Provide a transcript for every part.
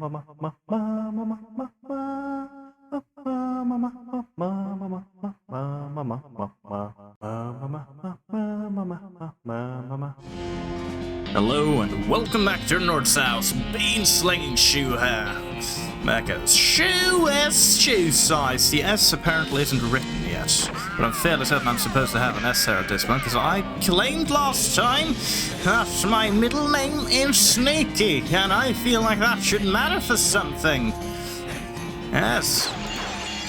Hello and welcome back to North's house, bean-slinging shoe hands. Mecha's Shoesize. The S apparently isn't written yet, but I'm fairly certain I'm supposed to have an S there at this point, because I claimed last time that my middle name is Sneaky, and I feel like that should matter for something. Yes.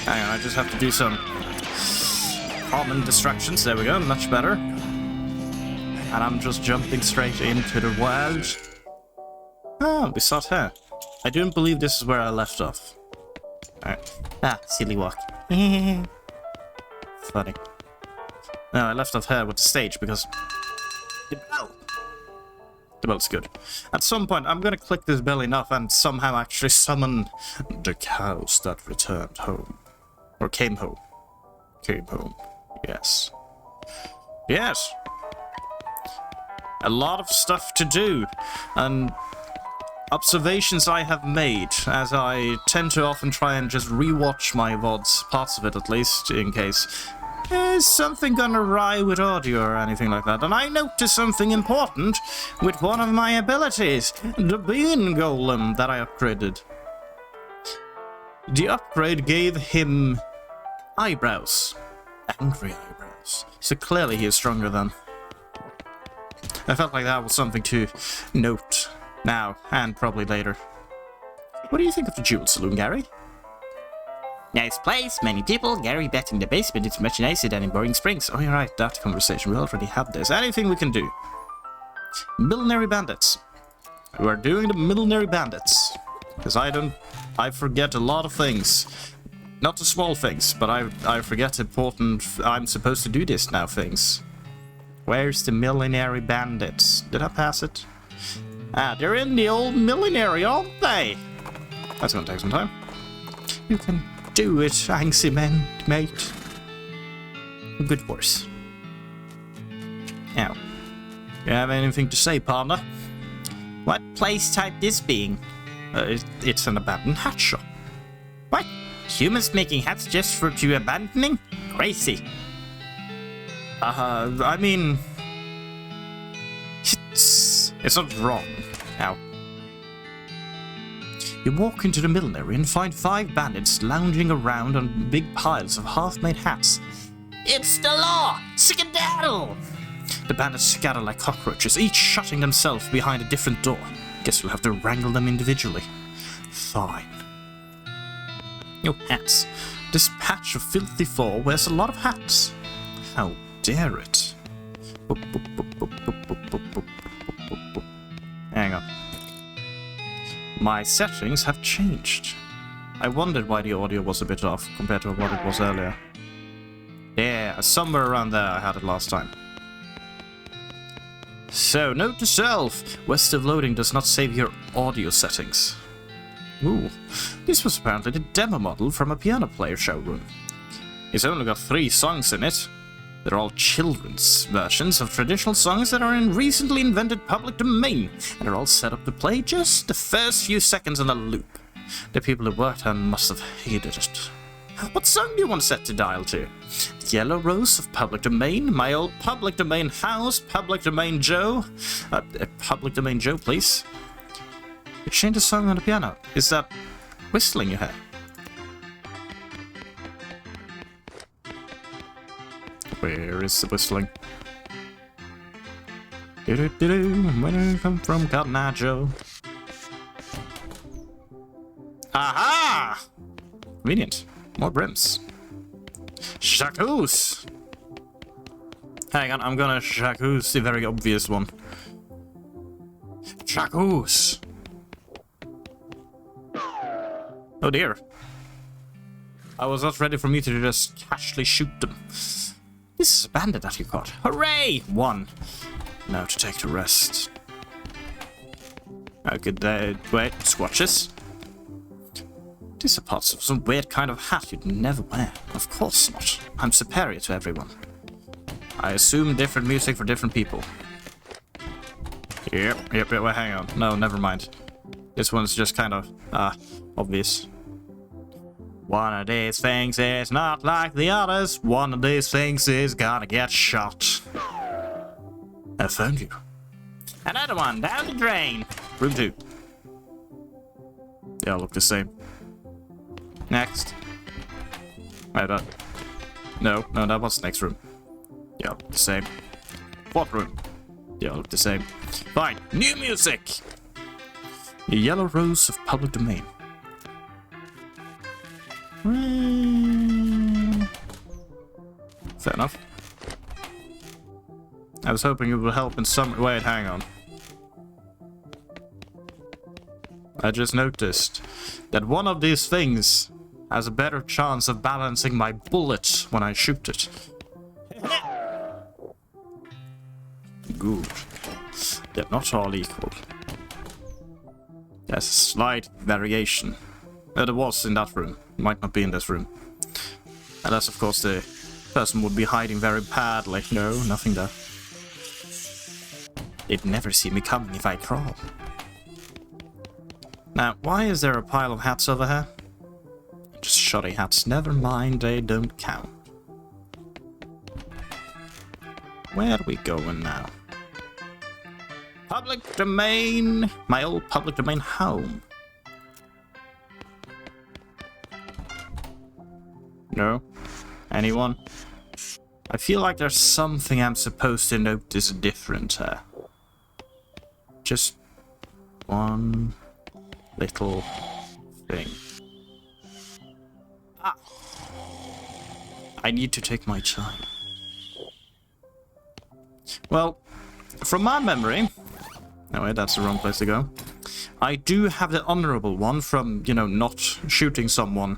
Hang on, I just have to do some common distractions. There we go, much better. And I'm just jumping straight into the world. Oh, we start here. I don't believe this is where I left off. Alright. Ah, silly walk. Funny. No, I left off here with the stage because... The bell! The bell's good. At some point, I'm gonna click this bell enough and somehow actually summon the cows that returned home. Or came home. Came home. Yes. Yes! A lot of stuff to do, and observations I have made, as I tend to often try and just rewatch my VODs, parts of it at least, in case is something gone awry with audio or anything like that. And I noticed something important with one of my abilities, the bean golem that I upgraded. The upgrade gave him eyebrows, angry eyebrows, so clearly he is stronger than. I felt like that was something to note now, and probably later. What do you think of the Jewel Saloon, Gary? Nice place, many people. Gary bet in the basement it's much nicer than in Boring Springs. Oh, you're right, that conversation. We already had this. Anything we can do. Millinery Bandits. We are doing the Millinery Bandits. Because I forget a lot of things. Not the small things, but I forget important, I'm supposed to do this now things. Where's the Millinery Bandits? Did I pass it? Ah, they're in the old millinery, aren't they? That's gonna take some time. You can do it, angsty man, mate. Good horse. Now, you have anything to say, partner? What place type this being? It's an abandoned hat shop. What? Humans making hats just for abandoning? Crazy. I mean... It's not wrong. Now, you walk into the millinery and find 5 bandits lounging around on big piles of half-made hats. It's the law! Skedaddle! The bandits scatter like cockroaches, each shutting themselves behind a different door. Guess we'll have to wrangle them individually. Fine. Oh, hats. This patch of filthy floor wears a lot of hats. How dare it? Hang on. My settings have changed. I wondered why the audio was a bit off compared to what it was earlier. Yeah, somewhere around there I had it last time. So, note to self, West of Loathing does not save your audio settings. Ooh, this was apparently the demo model from a piano player showroom. It's only got 3 songs in it. They're all children's versions of traditional songs that are in recently invented public domain, and are all set up to play just the first few seconds on a loop. The people who worked on must have hated it. What song do you want set to dial to? Yellow Rose of Public Domain, My Old Public Domain House, Public Domain Joe? Public Domain Joe, please. You changed the song on the piano. Is that whistling you hear? Where is the whistling? When I come from Cotton Eye Joe. Aha! Convenient. More brims. Jacques! Hang on, I'm gonna Jacques the very obvious one. Jacques! Oh dear. I was not ready for me to just casually shoot them. This is a bandit that you caught. Hooray! 1. Now to take the rest. Okay, wait, squatches. These are parts of some weird kind of hat you'd never wear. Of course not. I'm superior to everyone. I assume different music for different people. Yep, hang on. No, never mind. This one's just kind of, obvious. One of these things is not like the others. One of these things is gonna get shot. I found you. Another one down the drain. Room 2. They all look the same. Next. Wait, no, that was the next room. They all look the same. What room? They all look the same. Fine. New music! The Yellow Rose of Public Domain. Fair enough. I was hoping it would help in some... Wait, hang on. I just noticed that one of these things has a better chance of balancing my bullet when I shoot it. Good. They're not all equal. There's a slight variation. There was in that room. Might not be in this room. Unless, of course, the person would be hiding very badly. No, nothing there. They'd never see me coming if I crawl. Now, why is there a pile of hats over here? Just shoddy hats. Never mind, they don't count. Where are we going now? Public domain! My old public domain home. No? Anyone? I feel like there's something I'm supposed to notice different here. Just one little thing. Ah! I need to take my time. Well, from my memory... No, wait, that's the wrong place to go. I do have the honorable one from, you know, not shooting someone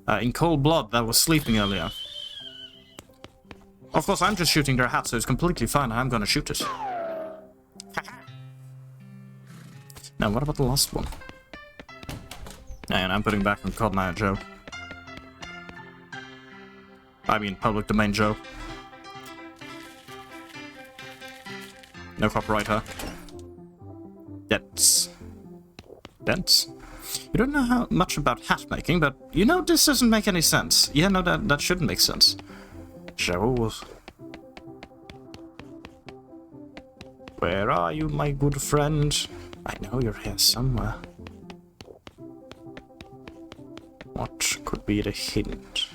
in cold blood that was sleeping earlier. Of course, I'm just shooting their hat, so it's completely fine. I'm gonna shoot it. Now, what about the last one? And I'm putting back on Cotton Eye Joe. I mean, public domain Joe. No copyright, huh? Dents. Dents? You don't know how much about hat making, but you know this doesn't make any sense. Yeah, no, that shouldn't make sense. Joe. Where are you, my good friend? I know you're here somewhere. What could be the hint?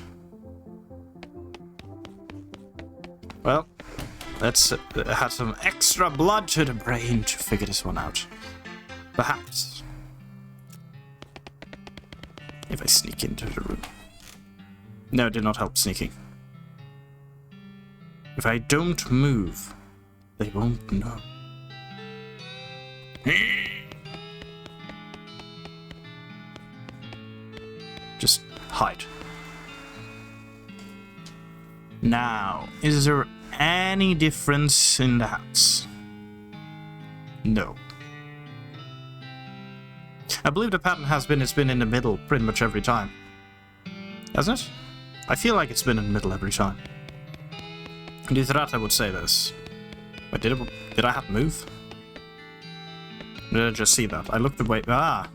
Well, let's add some extra blood to the brain to figure this one out. Perhaps. If I sneak into the room. No, it did not help sneaking. If I don't move, they won't know. Just hide. Now, is there any difference in the hats? No. I believe the pattern has been it's been in the middle pretty much every time. Hasn't it? I feel like it's been in the middle every time. Due to that, I would say this. Wait, did I have to move? Did I just see that? I looked away. Ah!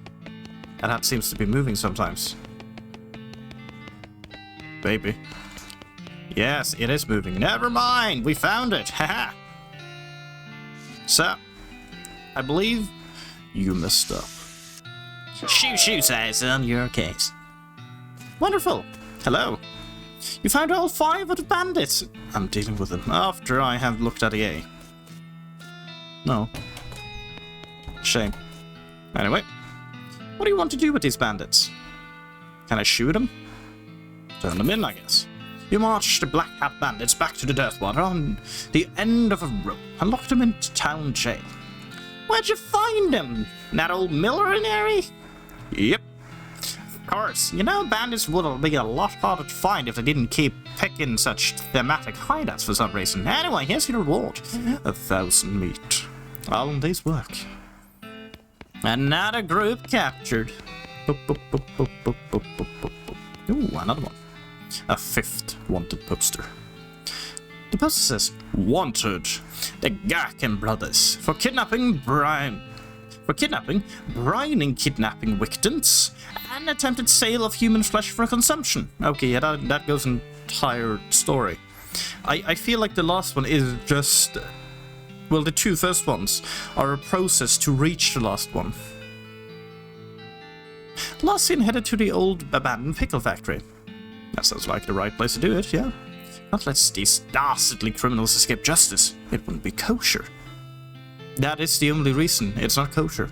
That hat seems to be moving sometimes. Baby. Yes, it is moving. Never mind! We found it! Haha! So, I believe you messed up. Shoesize on your case. Wonderful! Hello! You found all 5 of the bandits! I'm dealing with them after I have looked at the A. No. Shame. Anyway, what do you want to do with these bandits? Can I shoot them? Turn them in, I guess. You march the Black Hat bandits back to the Dirtwater on the end of a rope and lock them into town jail. Where'd you find them? That old millinery? Yep. Of course. You know, bandits would be a lot harder to find if they didn't keep picking such thematic hideouts for some reason. Anyway, here's your reward. 1,000 meat. All in day's work. Another group captured. Boop, boop, boop, boop, boop, boop, boop, boop, boop. Ooh, another one. A 5th wanted poster. The poster says, Wanted, the Garkin brothers, for kidnapping for kidnapping, brining kidnapping victims, and attempted sale of human flesh for consumption. Okay, yeah, that goes entire story. I feel like the last one is just... Well, the two first ones are a process to reach the last one. Last scene headed to the old abandoned pickle factory. That sounds like the right place to do it, yeah. Not let these dastardly criminals escape justice. It wouldn't be kosher. That is the only reason it's not kosher.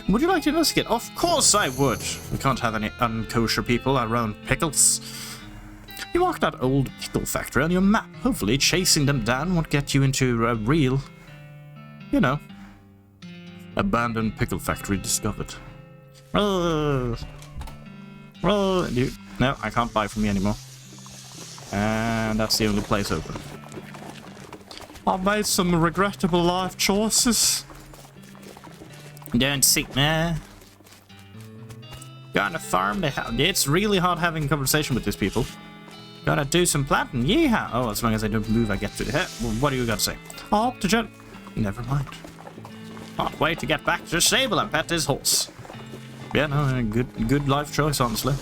Would you like to investigate? Of course I would! We can't have any unkosher people around pickles. You mark that old pickle factory on your map. Hopefully chasing them down won't get you into a real... You know. Abandoned pickle factory discovered. No, I can't buy from you anymore. And that's the only place open. I've made some regrettable life choices. Don't seek me. Gotta farm it's really hard having a conversation with these people. Gotta do some planting, yeehaw! Oh, as long as I don't move, I get to the... Well, what do you got to say? Oh, to jet... Never mind. Can't wait to get back to the stable and pet his horse. Yeah, no, good life choice, honestly.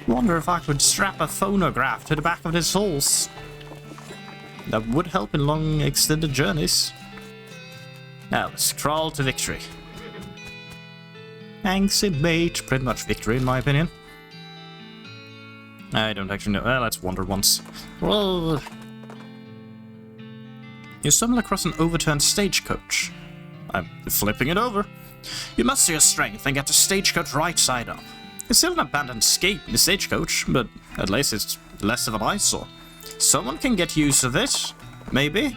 Wonder if I could strap a phonograph to the back of this horse. That would help in long, extended journeys. Now, let's crawl to victory. Thanks, mate. Pretty much victory, in my opinion. I don't actually know. Well, let's wander once. Whoa. You stumble across an overturned stagecoach. I'm flipping it over. You muster your strength and get the stagecoach right side up. It's still an abandoned stagecoach, but at least it's less of an eyesore. Someone can get use of it, maybe.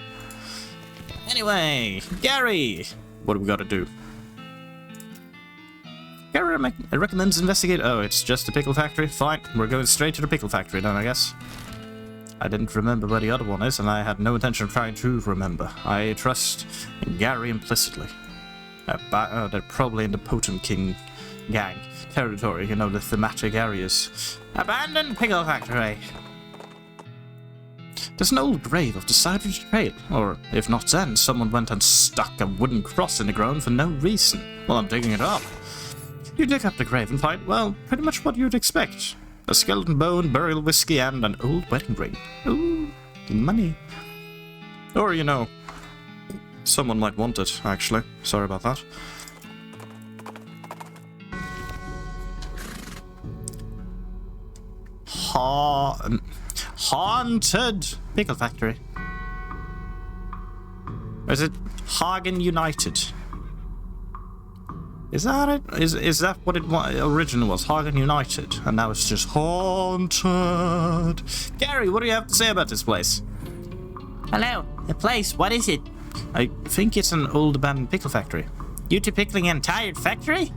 Anyway, Gary, what do we gotta do? Gary recommends investigate. Oh, it's just a pickle factory. Fine, we're going straight to the pickle factory then, I guess. I didn't remember where the other one is, and I had no intention of trying to remember. I trust Gary implicitly. They're probably in the Potent King gang territory, you know, the thematic areas. Abandoned pickle factory. There's an old grave off the side of the trail, or if not then, someone went and stuck a wooden cross in the ground for no reason. Well, I'm digging it up. You dig up the grave and find, well, pretty much what you'd expect. A skeleton bone, burial whiskey, and an old wedding ring. Ooh, money. Or, you know, someone might want it, actually. Sorry about that. Haunted pickle factory. Or is it Hagen United? Is that it? Is that what it originally was? Hagen United, and now it's just haunted. Gary, what do you have to say about this place? Hello, the place, what is it? I think it's an old abandoned pickle factory. You two pickling an entire factory?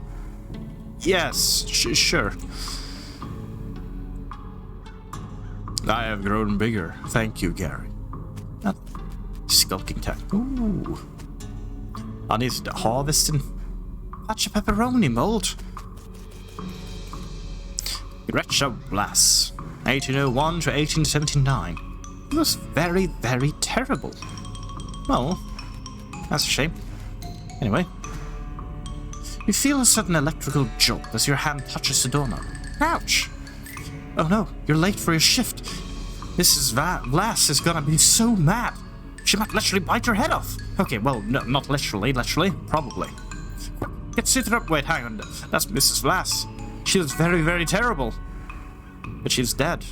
Yes, sure. I have grown bigger. Thank you, Gary. Skulking tag. Ooh. I need to harvesting. Patch a pepperoni mold. Gretchen Blass. 1801 to 1879. It was very, very terrible. Well, that's a shame. Anyway. You feel a sudden electrical jolt as your hand touches the doorknob. Ouch! Oh no, you're late for your shift. Mrs. Blass is gonna be so mad. She might literally bite your head off. Okay, well, no, not literally, probably. Get seated up, wait, hang on. That's Mrs. Blass. She was very, very terrible. But she's dead.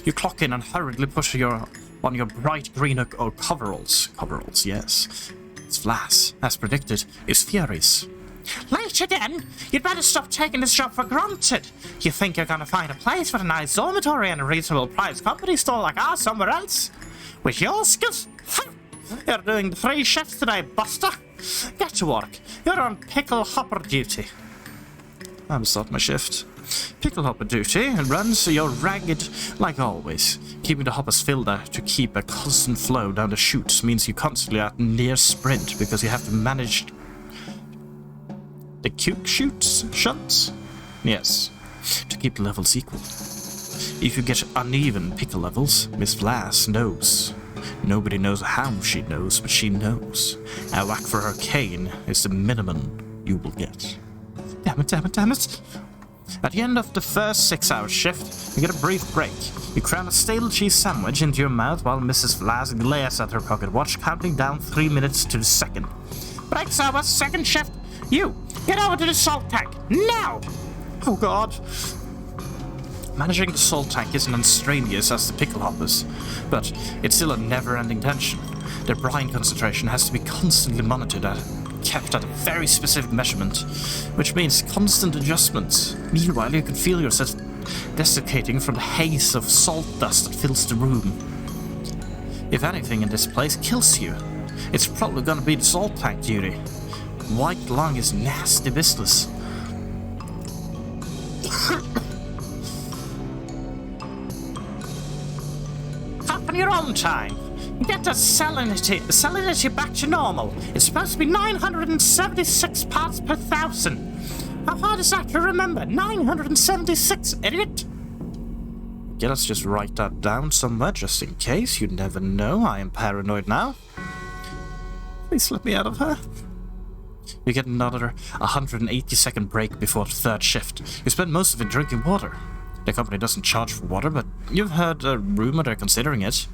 You clock in and hurriedly push on your bright green coveralls. Coveralls, yes. It's Blass, as predicted, is furious. Late again? You'd better stop taking this job for granted. You think you're gonna find a place with a nice dormitory and a reasonable price company store like ours somewhere else? With your skills? You're doing the 3 shifts today, Buster. Get to work. You're on pickle hopper duty. I'm starting my shift. Pickle hopper duty and runs you're ragged like always. Keeping the hoppers filled to keep a constant flow down the chutes means you constantly are at near sprint because you have to manage the cute shunts? Yes, to keep the levels equal. If you get uneven pickle levels, Miss Blass knows Nobody knows how she knows, but she knows. A whack for her cane is the minimum you will get. Damn it, damn it, damn it! At the end of the first 6-hour shift, you get a brief break. You cram a stale cheese sandwich into your mouth while Mrs. Vlask glares at her pocket watch, counting down 3 minutes to the second. Break's over, second shift. You, get over to the salt tank, now! Oh god. Managing the salt tank isn't as strenuous as the pickle hoppers, but it's still a never-ending tension. Their brine concentration has to be constantly monitored and kept at a very specific measurement, which means constant adjustments. Meanwhile, you can feel yourself desiccating from the haze of salt dust that fills the room. If anything in this place kills you, it's probably gonna be the salt tank duty. White lung is nasty business. Up on your own time. Get the salinity back to normal. It's supposed to be 976 parts per thousand. How hard is that to remember? 976, idiot! Yeah, let's just write that down somewhere, just in case. You never know. I am paranoid now. Please let me out of her. You get another 180-second break before the third shift. You spend most of it drinking water. The company doesn't charge for water, but you've heard a rumor they're considering it.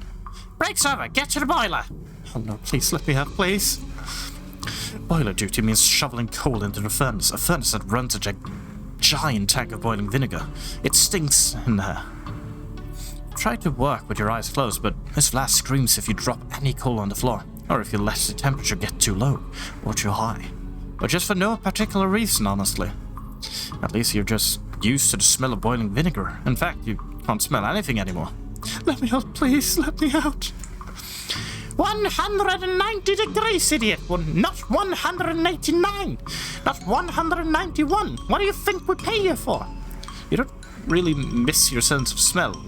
Break's over, get to the boiler! Oh no, please let me out, please. Boiler duty means shoveling coal into the furnace, a furnace that runs a giant tank of boiling vinegar. It stinks in there. Try to work with your eyes closed, but Miss Vlask screams if you drop any coal on the floor, or if you let the temperature get too low, or too high. Or just for no particular reason, honestly. At least you're just used to the smell of boiling vinegar. In fact, you can't smell anything anymore. Let me out, please, let me out. 190 degrees, idiot! Not 189! Not 191! What do you think we pay you for? You don't really miss your sense of smell,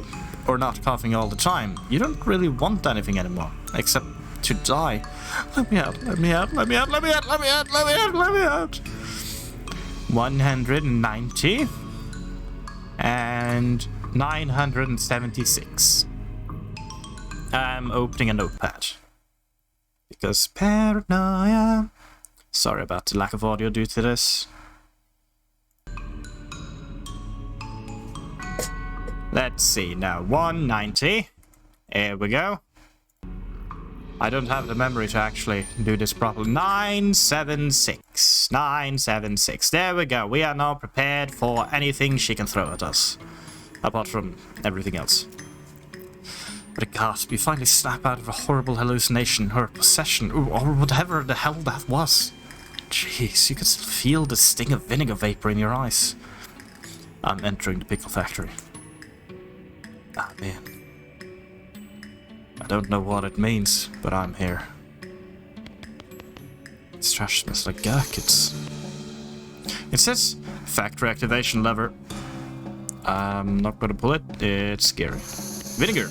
or not coughing all the time. You don't really want anything anymore, except to die. Let me out, let me out, let me out, let me out, let me out, let me out, let me out! 190 and 976. I'm opening a notepad. Because paranoia. Sorry about the lack of audio due to this. Let's see now. 190. Here we go. I don't have the memory to actually do this properly. 976. 976. There we go. We are now prepared for anything she can throw at us. Apart from everything else. But a gasp, you finally snap out of a horrible hallucination or possession or whatever the hell that was. Jeez, you can still feel the sting of vinegar vapor in your eyes. I'm entering the pickle factory. Ah, man. I don't know what it means, but I'm here. This trash smells like gherkins. It says factory activation lever. I'm not gonna pull it. It's scary. Vinegar.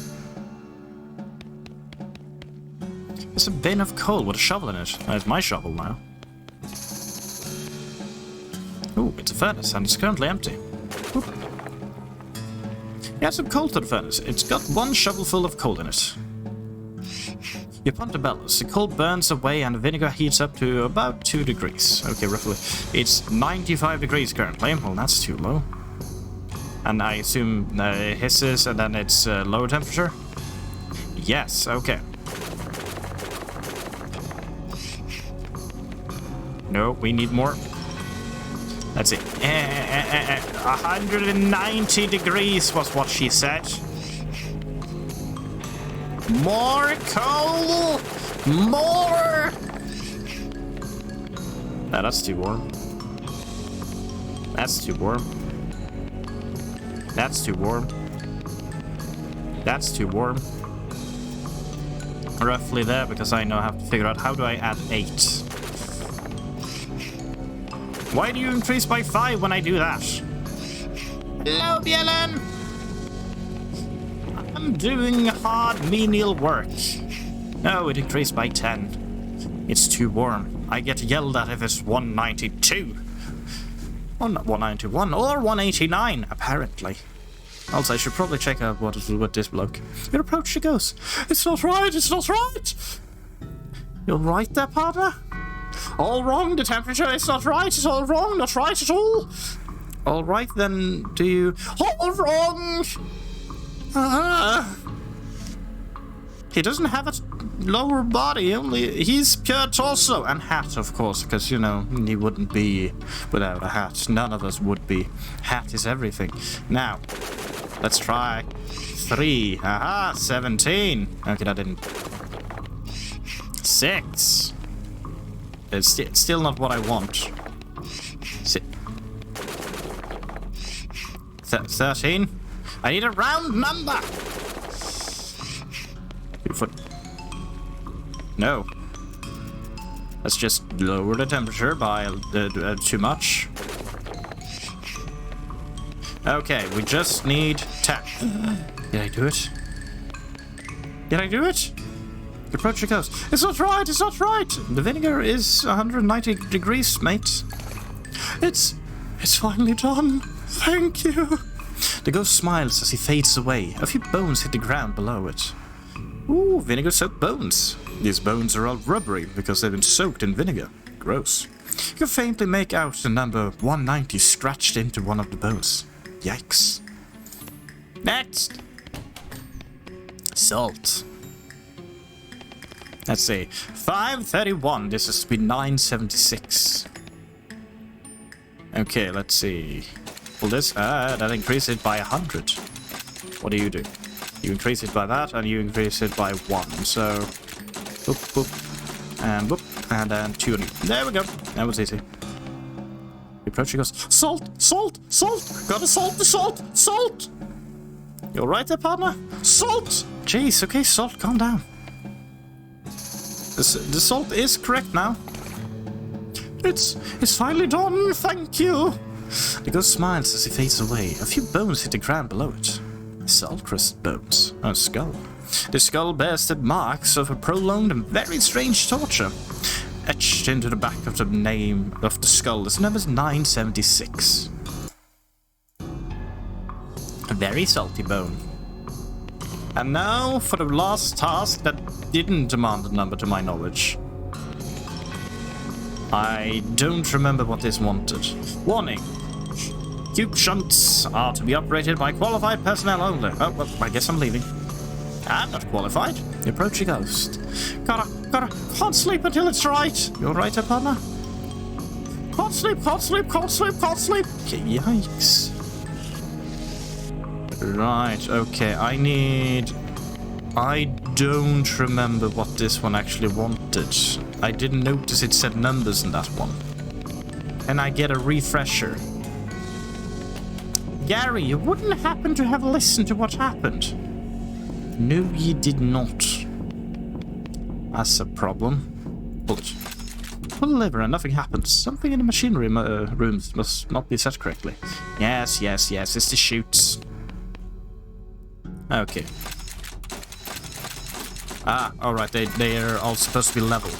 There's a bin of coal with a shovel in it. It's my shovel now. Ooh, it's a furnace and it's currently empty. Ooh. Add some coal to the furnace. It's got one shovel full of coal in it. You pump the bellows. The coal burns away and the vinegar heats up to about 2 degrees. Okay, roughly. It's 95 degrees currently. Well, that's too low. And I assume it hisses and then it's lower temperature? Yes, okay. No, we need more. Let's see. 190 degrees was what she said. More coal! More! No, that's too warm. That's too warm. That's too warm. That's too warm. Roughly there, because I now have to figure out how do I add 8. Why do you increase by 5 when I do that? Hello, Bjellen! I'm doing hard menial work. No, it increased by 10. It's too warm. I get yelled at if it's 192. Well, not 191 or 189, apparently. Also, I should probably check out what this bloke. Your approach to ghost. It's not right, it's not right! You're right there, partner? All wrong, the temperature is not right, it's all wrong, not right at all! Alright then, do you... All wrong! He doesn't have a lower body, only... He's pure torso, and hat, of course, because, you know, he wouldn't be without a hat. None of us would be. Hat is everything. Now, let's try 3. Aha, 17. Okay, that didn't... 6. It's still not what I want. 13. I need a round number. 2 foot. No. Let's just lower the temperature by too much. Okay, we just need 10. Did I do it? Did I do it? The approach goes. It's not right, it's not right! The vinegar is 190 degrees, mate. It's finally done. Thank you. The ghost smiles as he fades away. A few bones hit the ground below it. Ooh, vinegar-soaked bones. These bones are all rubbery because they've been soaked in vinegar. Gross. You can faintly make out the number 190 scratched into one of the bones. Yikes. Next! Salt. Let's see. 531. This has been 976. Okay, let's see. Pull this. That increased it by 100. What do? You increase it by that, and you increase it by 1. So, boop, boop, and then 200. There we go. That was easy. The approach goes, salt, salt, salt. Gotta salt the salt, salt. You alright there, partner? Salt. Jeez, okay, salt, calm down. The salt is correct now. It's finally done, thank you. The ghost smiles as he fades away. A few bones hit the ground below it. Salt-crusted bones. A skull. The skull bears the marks of a prolonged and very strange torture. Etched into the back of the name of the skull is number 976. A very salty bone. And now for the last task that didn't demand a number to my knowledge. I don't remember what this wanted. Warning. Cube shunts are to be operated by qualified personnel only. Oh, well, I guess I'm leaving. I'm not qualified. The approaching ghost. Can't sleep until it's right. You alright, partner? Can't sleep, can't sleep, can't sleep, can't sleep. Yikes. Right, okay, I don't remember what this one actually wanted. I didn't notice it said numbers in that one. Can I get a refresher? Gary, you wouldn't happen to have listened to what happened? No, you did not. That's a problem. Pull it. Pull the lever and nothing happens. Something in the machinery rooms must not be set correctly. Yes, it's the chutes. Okay. Ah, alright, they are all supposed to be level.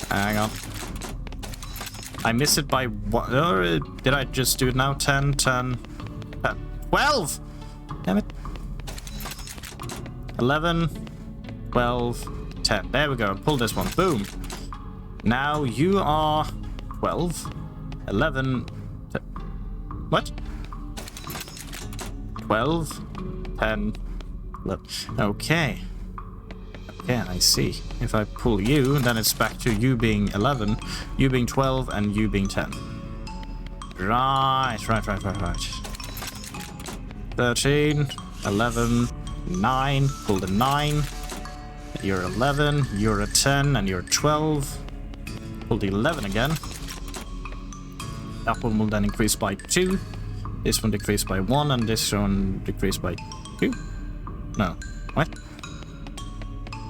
Hang on. I missed it by what? Or did I just do it now? 10, 10, 12! Damn it. 11, 12, 10. There we go. Pull this one. Boom. Now you are 12, 11, what? 12, 10, 11. Okay. Okay, I see. If I pull you, then it's back to you being 11, you being 12, and you being 10. Right. 13, 11, 9, pull the 9. You're 11, you're a 10, and you're 12. Pull the 11 again. That one will then increase by 2. This one decrease by 1, and this one decrease by 2. No. What?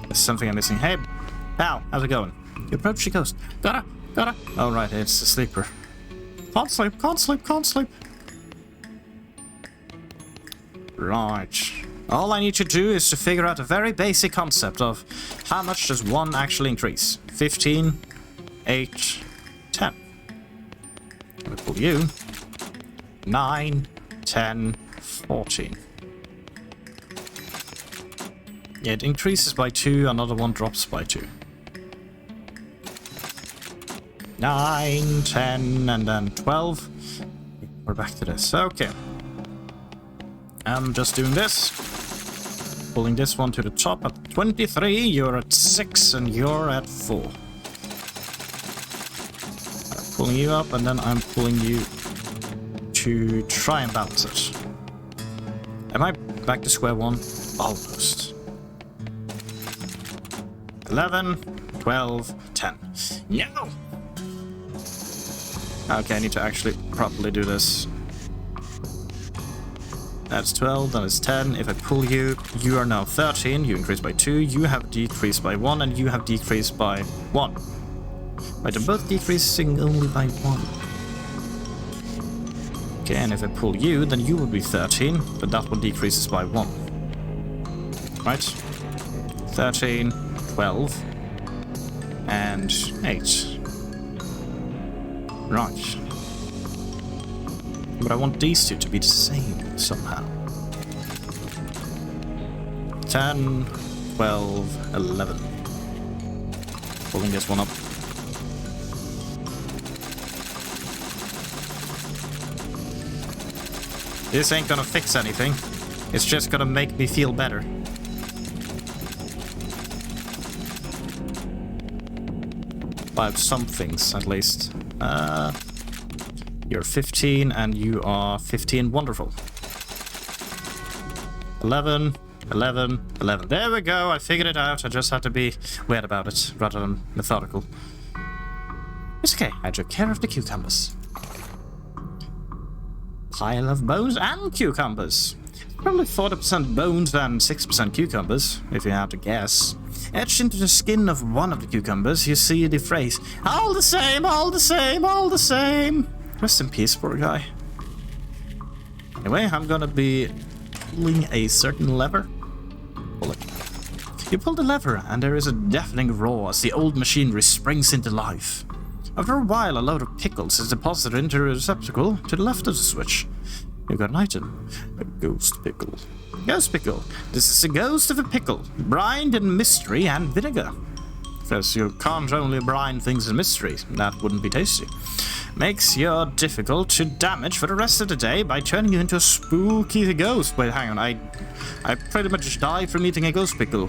There's something I'm missing. Hey, pal, how's it going? You approach the ghost. Gotta. Oh, right, it's the sleeper. Can't sleep. Right. All I need to do is to figure out a very basic concept of how much does 1 actually increase. 15, 8, 10. I'm gonna pull you. 9, 10, 14. Yeah, it increases by 2, another one drops by 2. 9, 10, and then 12. We're back to this. Okay. I'm just doing this. Pulling this one to the top at 23. You're at 6, and you're at 4. I'm pulling you up, and then I'm pulling you to try and balance it. Am I back to square one? Almost. 11, 12, 10. No! Okay, I need to actually properly do this. That's 12, then it's 10. If I pull you, you are now 13. You increase by 2. You have decreased by 1, and you have decreased by 1. Right, they're both decreasing only by 1. Okay, and if I pull you, then you will be 13, but that one decreases by 1. Right? 13, 12, and 8. Right. But I want these two to be the same somehow. 10, 12, 11. Pulling this one up. This ain't gonna fix anything. It's just gonna make me feel better. By some things, at least. You're 15, and you are 15. Wonderful. 11, 11, 11. There we go. I figured it out. I just had to be weird about it, rather than methodical. It's okay. I took care of the cucumbers. Pile of bones and cucumbers. Probably 40% bones than 6% cucumbers, if you had to guess. Etched into the skin of one of the cucumbers, you see the phrase, all the same, all the same, all the same. Rest in peace, poor guy. Anyway, I'm gonna be pulling a certain lever. Pull it. You pull the lever, and there is a deafening roar as the old machinery springs into life. After a while, a load of pickles is deposited into a receptacle to the left of the switch. You've got an item. A ghost pickle. Ghost pickle. This is the ghost of a pickle, brined in mystery and vinegar. Because you can't only brine things in mystery. That wouldn't be tasty. Makes you difficult to damage for the rest of the day by turning you into a spooky ghost. Wait, hang on. I pretty much die from eating a ghost pickle.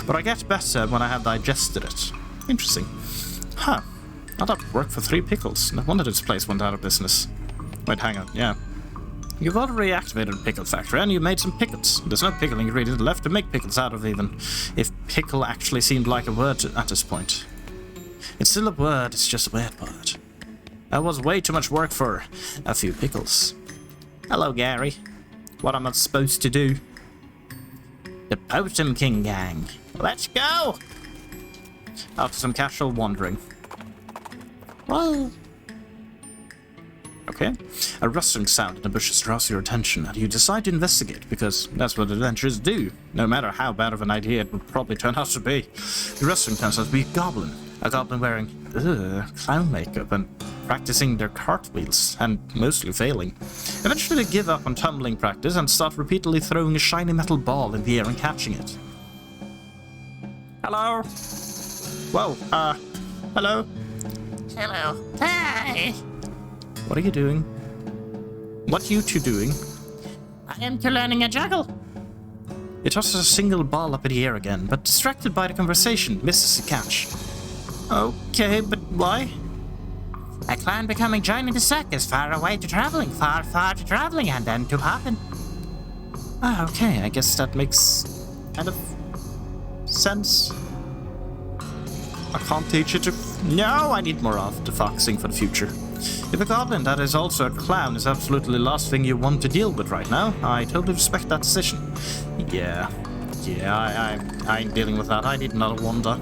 But I get better when I have digested it. Interesting. Huh. Now that worked for 3 pickles. No wonder this place went out of business. Wait, hang on. Yeah. You've already activated a pickle factory, and you made some pickles. There's no pickle ingredient left to make pickles out of, even if pickle actually seemed like a word at this point. It's still a word, it's just a weird word. That was way too much work for a few pickles. Hello, Gary. What am I supposed to do? The Potem King gang. Let's go! After some casual wandering. Well... Okay. A rustling sound in the bushes draws your attention, and you decide to investigate, because that's what adventurers do. No matter how bad of an idea it would probably turn out to be. The rustling turns out to be a goblin wearing clown makeup and practicing their cartwheels, and mostly failing. Eventually they give up on tumbling practice and start repeatedly throwing a shiny metal ball in the air and catching it. Hello? Whoa, hello? Hello. Hi. What are you doing? What are you two doing? I am learning a juggle. It tosses a single ball up in the air again, but distracted by the conversation, misses the catch. Okay, but why? I plan becoming joining the circus, far away to traveling, far to traveling, and then to popping. Ah, okay, I guess that makes kind of sense. I can't teach you to... No, I need more of the foxing for the future. If a goblin that is also a clown is absolutely the last thing you want to deal with right now, I totally respect that decision. Yeah, I ain't dealing with that. I need another wonder.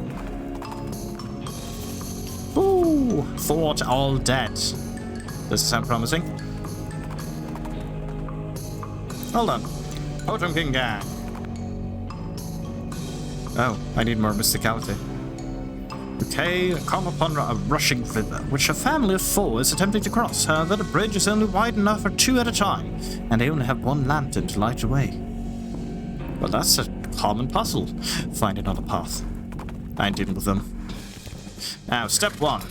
Ooh, thought all dead. Does it sound promising? Hold on. Potemkin gang. Oh, I need more mysticality. Okay, come upon a rushing river, which a family of 4 is attempting to cross. However, the bridge is only wide enough for 2 at a time, and they only have 1 lantern to light the way. Well, that's a common puzzle. Find another path. I ain't dealing with them. Now, step 1.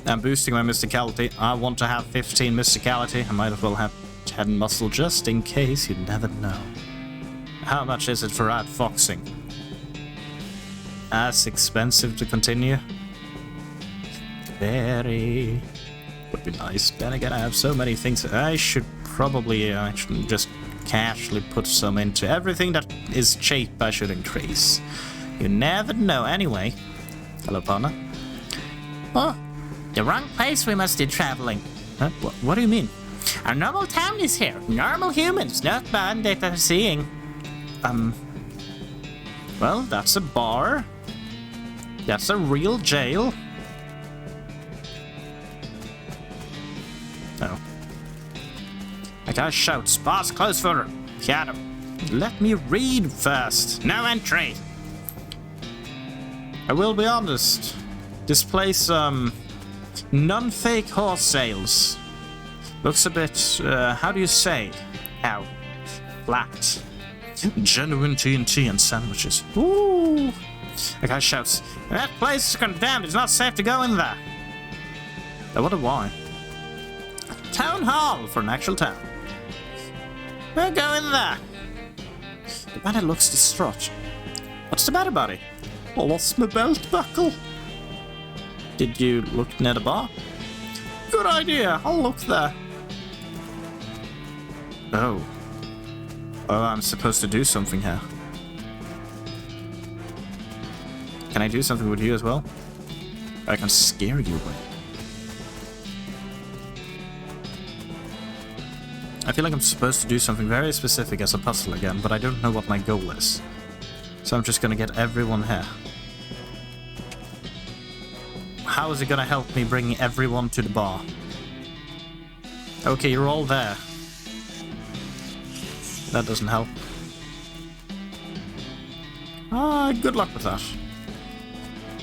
I'm boosting my mysticality. I want to have 15 mysticality. I might as well have 10 muscle just in case. You never know. How much is it for outfoxing? That's expensive to continue. Very. Would be nice. Then again, I have so many things. I should probably actually just casually put some into everything that is cheap. I should increase. You never know. Anyway. Hello, partner. Oh, the wrong place we must be traveling. Huh? What do you mean? Our normal town is here. Normal humans, not bandit I'm seeing. Well, that's a bar. That's a real jail. Oh. A guy shouts, "Bar's closed for piano." Let me read first. No entry. I will be honest. This place, non-fake horse sales. Looks a bit, how do you say? How? Flat. Genuine TNT and sandwiches. Ooh! A guy shouts, "That place is condemned. It's not safe to go in there." I wonder why. Town hall for an actual town. We'll go in there. The bandit looks distraught. What's the matter, buddy? I lost my belt buckle. Did you look near the bar? Good idea. I'll look there. Oh. Oh, I'm supposed to do something here. Can I do something with you as well? I can scare you away. I feel like I'm supposed to do something very specific as a puzzle again, but I don't know what my goal is. So I'm just gonna get everyone here. How is it gonna help me bring everyone to the bar? Okay, you're all there. That doesn't help. Good luck with that.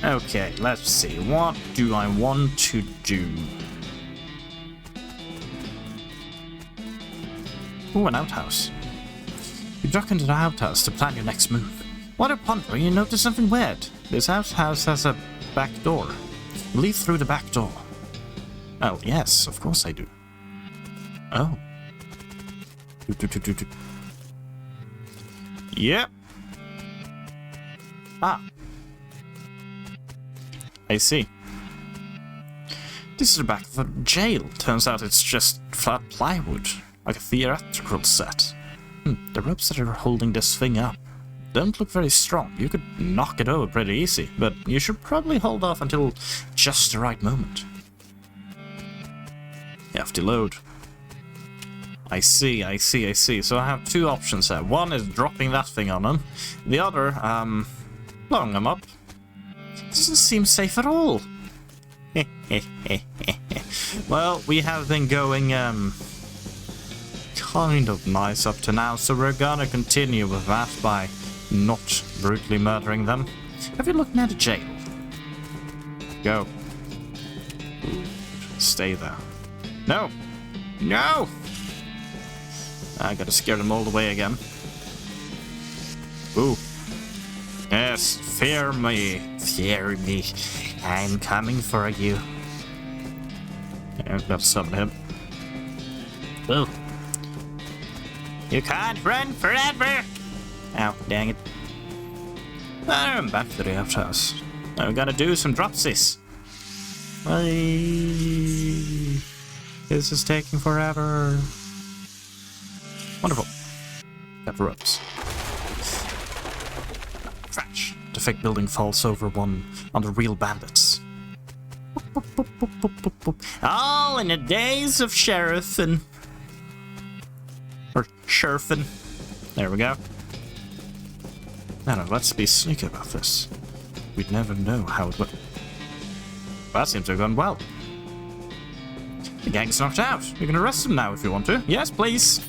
Okay, let's see. What do I want to do? Ooh, an outhouse. You duck into the outhouse to plan your next move. While pondering, you notice something weird. This outhouse has a back door. Leave through the back door. Oh, yes, of course I do. Oh. Yep. Ah. I see. This is the back of a jail. Turns out it's just flat plywood, like a theatrical set. The ropes that are holding this thing up don't look very strong. You could knock it over pretty easy, but you should probably hold off until just the right moment. You have to load. I see. So I have 2 options here. One is dropping that thing on them. The other, blowing them up. Doesn't seem safe at all. Well, we have been going, kind of nice up to now, so we're gonna continue with that by not brutally murdering them. Have you looked near the jail? Go. Ooh, stay there. No! No! I gotta scare them all the way again. Ooh. Yes, fear me. Fear me. I'm coming for you. I've got to summon him. Ooh. You can't run forever! Ow, dang it. I'm back to the outhouse. Now we gotta do some dropsies. This is taking forever. Wonderful. Got ropes. Crash. The fake building falls over one on the real bandits. All in the days of sheriffing. Or sheriffing. There we go. Now, let's be sneaky about this. We'd never know how it would. That seems to have gone well. The gang's knocked out. You can arrest them now if you want to. Yes, please.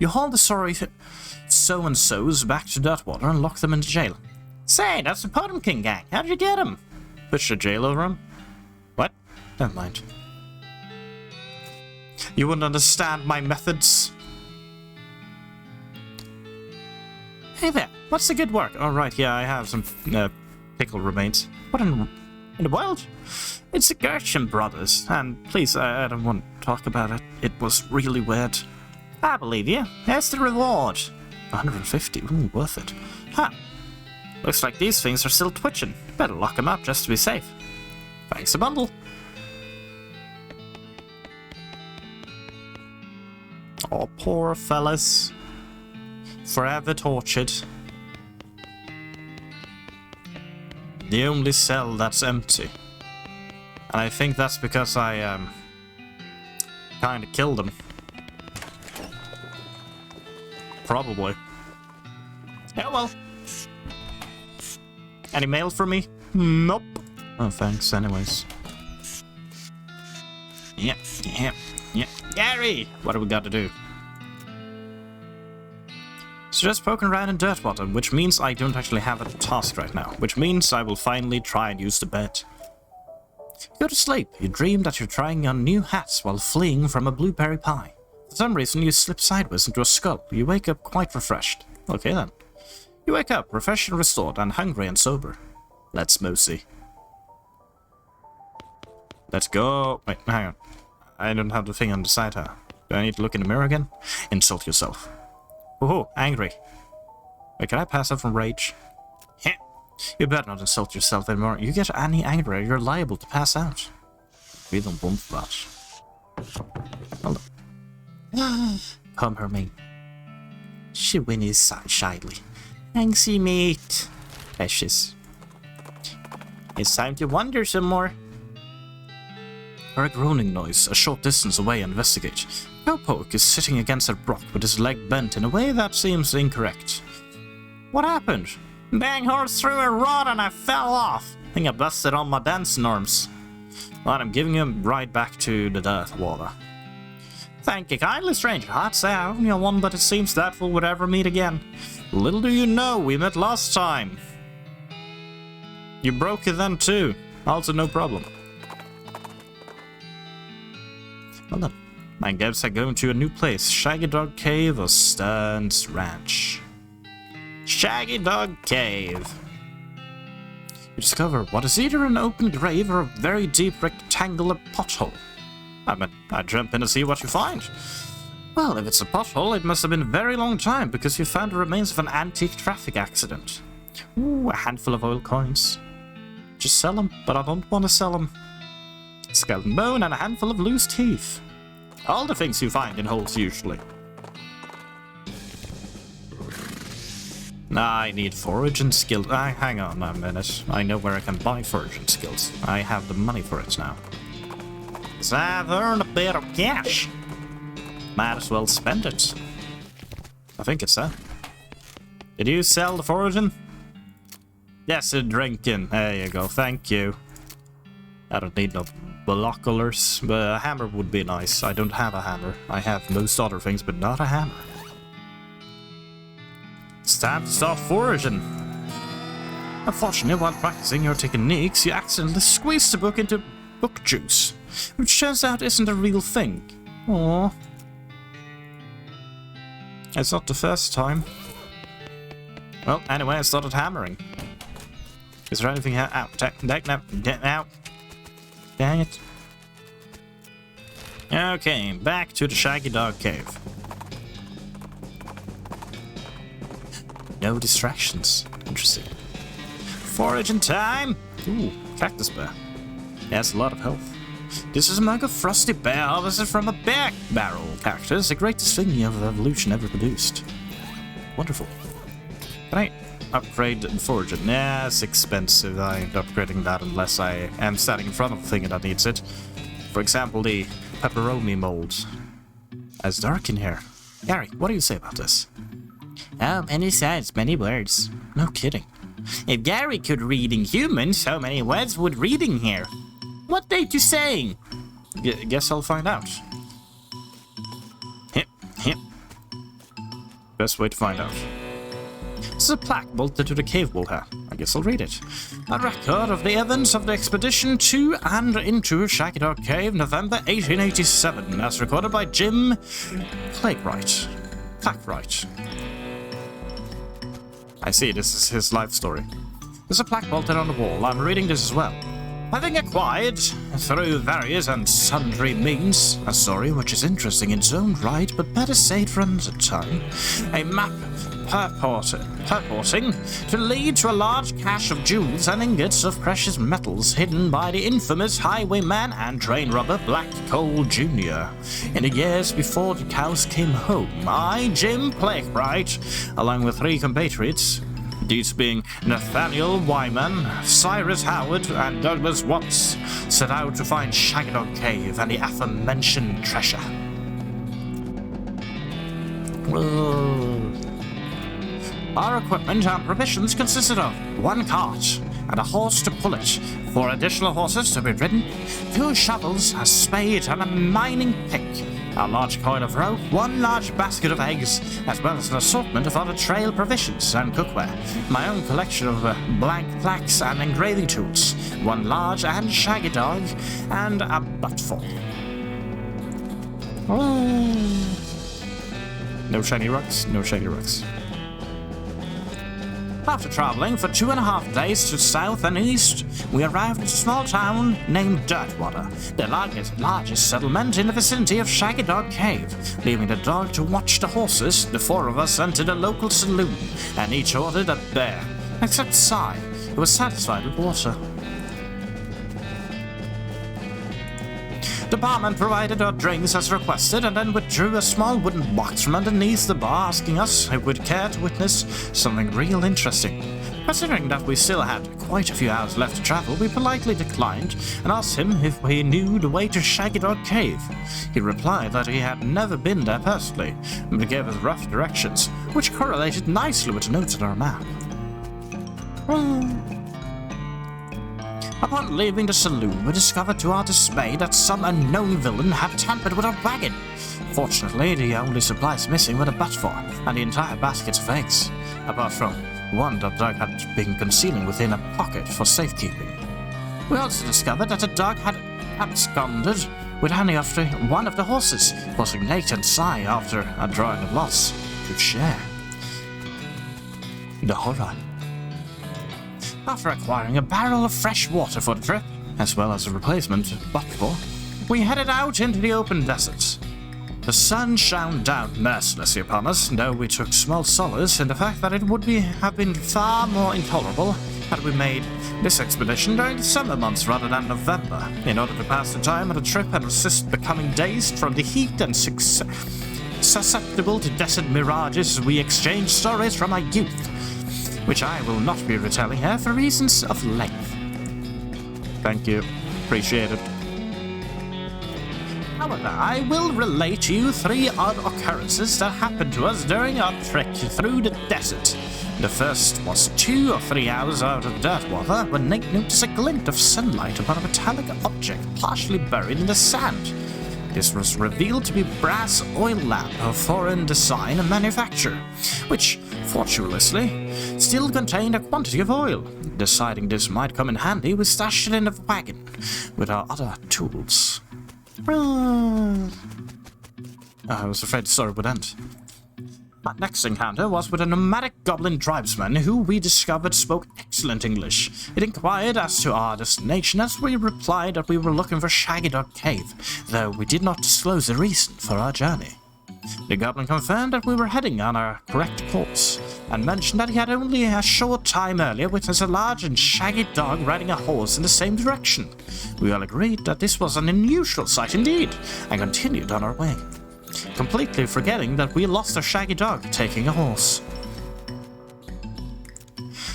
You haul the sorry so-and-sos back to Dirtwater and lock them into jail. Say, that's the Potemkin gang. How'd you get him? Push the jail over him? What? Never mind. You wouldn't understand my methods. Hey there, what's the good work? Oh, right, yeah, I have some pickle remains. What in the world? It's the Gershon brothers, and please, I don't want to talk about it. It was really weird. I believe you. Here's the reward. 150, ooh, worth it. Huh. Looks like these things are still twitching. Better lock them up just to be safe. Thanks a bundle. Oh, poor fellas. Forever tortured. The only cell that's empty. And I think that's because I, kinda killed them. Probably. Oh well. Any mail for me? Nope. Oh, thanks, anyways. Yep. Gary! What do we got to do? So just poking around in Dirtwater, which means I don't actually have a task right now. Which means I will finally try and use the bed. You go to sleep. You dream that you're trying on new hats while fleeing from a blueberry pie. For some reason, you slip sideways into a skull. You wake up quite refreshed. Okay then. You wake up, refreshed and restored, and hungry and sober. Let's mosey. Let's go. Wait, hang on. I don't have the thing on the side here. Do I need to look in the mirror again? Insult yourself. Woohoo, angry. Wait, can I pass out from rage? Heh. You better not insult yourself anymore. You get any angrier, you're liable to pass out. We don't want that. Hold on. Come her me. She whinnies shyly. Thanksy, mate. Precious. It's time to wonder some more. Hear a groaning noise a short distance away and investigate. Cowpoke is sitting against a rock with his leg bent in a way that seems incorrect. What happened? Dang horse threw a rod and I fell off. Think I busted on my dancing arms. Right, I'm giving you a ride back to the Dirtwater. Thank you kindly, stranger. I'd say I owe you one, but it seems doubtful we'd ever meet again. Little do you know, we met last time. You broke it then too. Also no problem. Well done. I guess I'm going to a new place. Shaggy Dog Cave or Stern's Ranch. Shaggy Dog Cave. You discover what is either an open grave or a very deep rectangular pothole. I jump in to see what you find. Well, if it's a pothole, it must have been a very long time because you found the remains of an antique traffic accident. Ooh, a handful of oil coins. Just sell them, but I don't want to sell them. Skeleton bone and a handful of loose teeth. All the things you find in holes usually. I need foraging skills. Hang on a minute. I know where I can buy foraging skills. I have the money for it now. So I've earned a bit of cash. Might as well spend it. I think it's that. Did you sell the foraging? Yes, the drinking. There you go. Thank you. I don't need no binoculars, but a hammer would be nice. I don't have a hammer. I have most other things, but not a hammer. It's time to start foraging. Unfortunately, while practicing your techniques, you accidentally squeezed the book into book juice, which turns out isn't a real thing. Aww. It's not the first time. Well, anyway, I started hammering. Is there anything here? Out. Get out. Dang it. Okay, back to the Shaggy Dog Cave. No distractions. Interesting. Foraging time! Ooh, cactus bear. Has a lot of health. This is a mug of frosty bear harvested from a bear barrel cactus, the greatest thing of evolution ever produced. Wonderful. Can I upgrade the foraging? Nah, it's expensive. I ain't upgrading that unless I am standing in front of a thing that needs it. For example, the pepperoni mold. It's dark in here. Gary, what do you say about this? Oh, many sides, many words. No kidding. If Gary could read in humans, how many words would reading here? What date you saying? Guess I'll find out. Hip. best way to find out. There's a plaque bolted to the cave wall here. I guess I'll read it. A record of the events of the expedition to and into Shaggy Dog Cave, November 1887, as recorded by Jim Plaquewright. I see, this is his life story. There's a plaque bolted on the wall. I'm reading this as well. Having acquired, through various and sundry means, a story which is interesting in its own right, but better saved for another time, a map purporting to lead to a large cache of jewels and ingots of precious metals hidden by the infamous highwayman and train robber Black Cole Jr. In the years before the cows came home, I, Jim Plaquewright, along with 3 compatriots, these being Nathaniel Wyman, Cyrus Howard, and Douglas Watts, set out to find Shaggy Dog Cave and the aforementioned treasure. Our equipment and provisions consisted of 1 cart and a horse to pull it, 4 additional horses to be ridden, 2 shovels, a spade, and a mining pick, a large coil of rope, 1 large basket of eggs, as well as an assortment of other trail provisions and cookware, my own collection of blank plaques and engraving tools, 1 large and shaggy dog, and a buttful. No shiny rocks, no shiny rocks. After traveling for 2.5 days to south and east, we arrived at a small town named Dirtwater, the largest settlement in the vicinity of Shaggy Dog Cave. Leaving the dog to watch the horses, the 4 of us entered a local saloon, and each ordered a beer, except Cy, who was satisfied with water. The barman provided our drinks as requested and then withdrew a small wooden box from underneath the bar, asking us if we'd care to witness something real interesting. Considering that we still had quite a few hours left to travel, we politely declined and asked him if he knew the way to Shaggy Dog Cave. He replied that he had never been there personally, but gave us rough directions, which correlated nicely with the notes on our map. Upon leaving the saloon, we discovered to our dismay that some unknown villain had tampered with our wagon. Fortunately, the only supplies missing were the buttful and the entire basket of eggs, apart from one that Doug had been concealing within a pocket for safekeeping. We also discovered that the dog had absconded with one of the horses, forcing Nate and Cy, after a drawing of lots, to share. The horror. After acquiring a barrel of fresh water for the trip, as well as a replacement buttful, we headed out into the open desert. The sun shone down mercilessly upon us, though we took small solace in the fact that it would have been far more intolerable had we made this expedition during the summer months rather than November, in order to pass the time of the trip and resist becoming dazed from the heat and susceptible to desert mirages. We exchanged stories from our youth, which I will not be retelling here for reasons of length. Thank you. Appreciate it. However, I will relate to you 3 odd occurrences that happened to us during our trek through the desert. The first was 2 or 3 hours out of Dirtwater when Nate noticed a glint of sunlight upon a metallic object partially buried in the sand. This was revealed to be brass oil lamp of foreign design and manufacture, which, fortuitously, still contained a quantity of oil. Deciding this might come in handy, we stashed it in the wagon with our other tools. I was afraid the story would end. Our next encounter was with a nomadic goblin tribesman who we discovered spoke excellent English. It inquired as to our destination as we replied that we were looking for Shaggy Dog Cave, though we did not disclose the reason for our journey. The goblin confirmed that we were heading on our correct course, and mentioned that he had only a short time earlier witnessed a large and shaggy dog riding a horse in the same direction. We all agreed that this was an unusual sight indeed, and continued on our way, completely forgetting that we lost a shaggy dog taking a horse.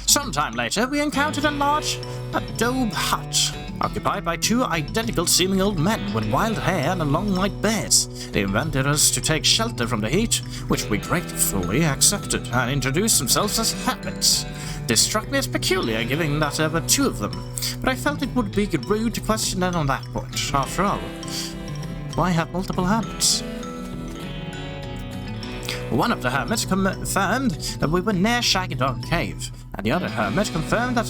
Sometime later, we encountered a large adobe hut, occupied by 2 identical-seeming old men with wild hair and long white beards. They invited us to take shelter from the heat, which we gratefully accepted, and introduced themselves as hermits. This struck me as peculiar, given that there were 2 of them, but I felt it would be rude to question them on that point. After all, why have multiple hermits? One of the hermits confirmed that we were near Shaggy Dog Cave, and the other hermit confirmed that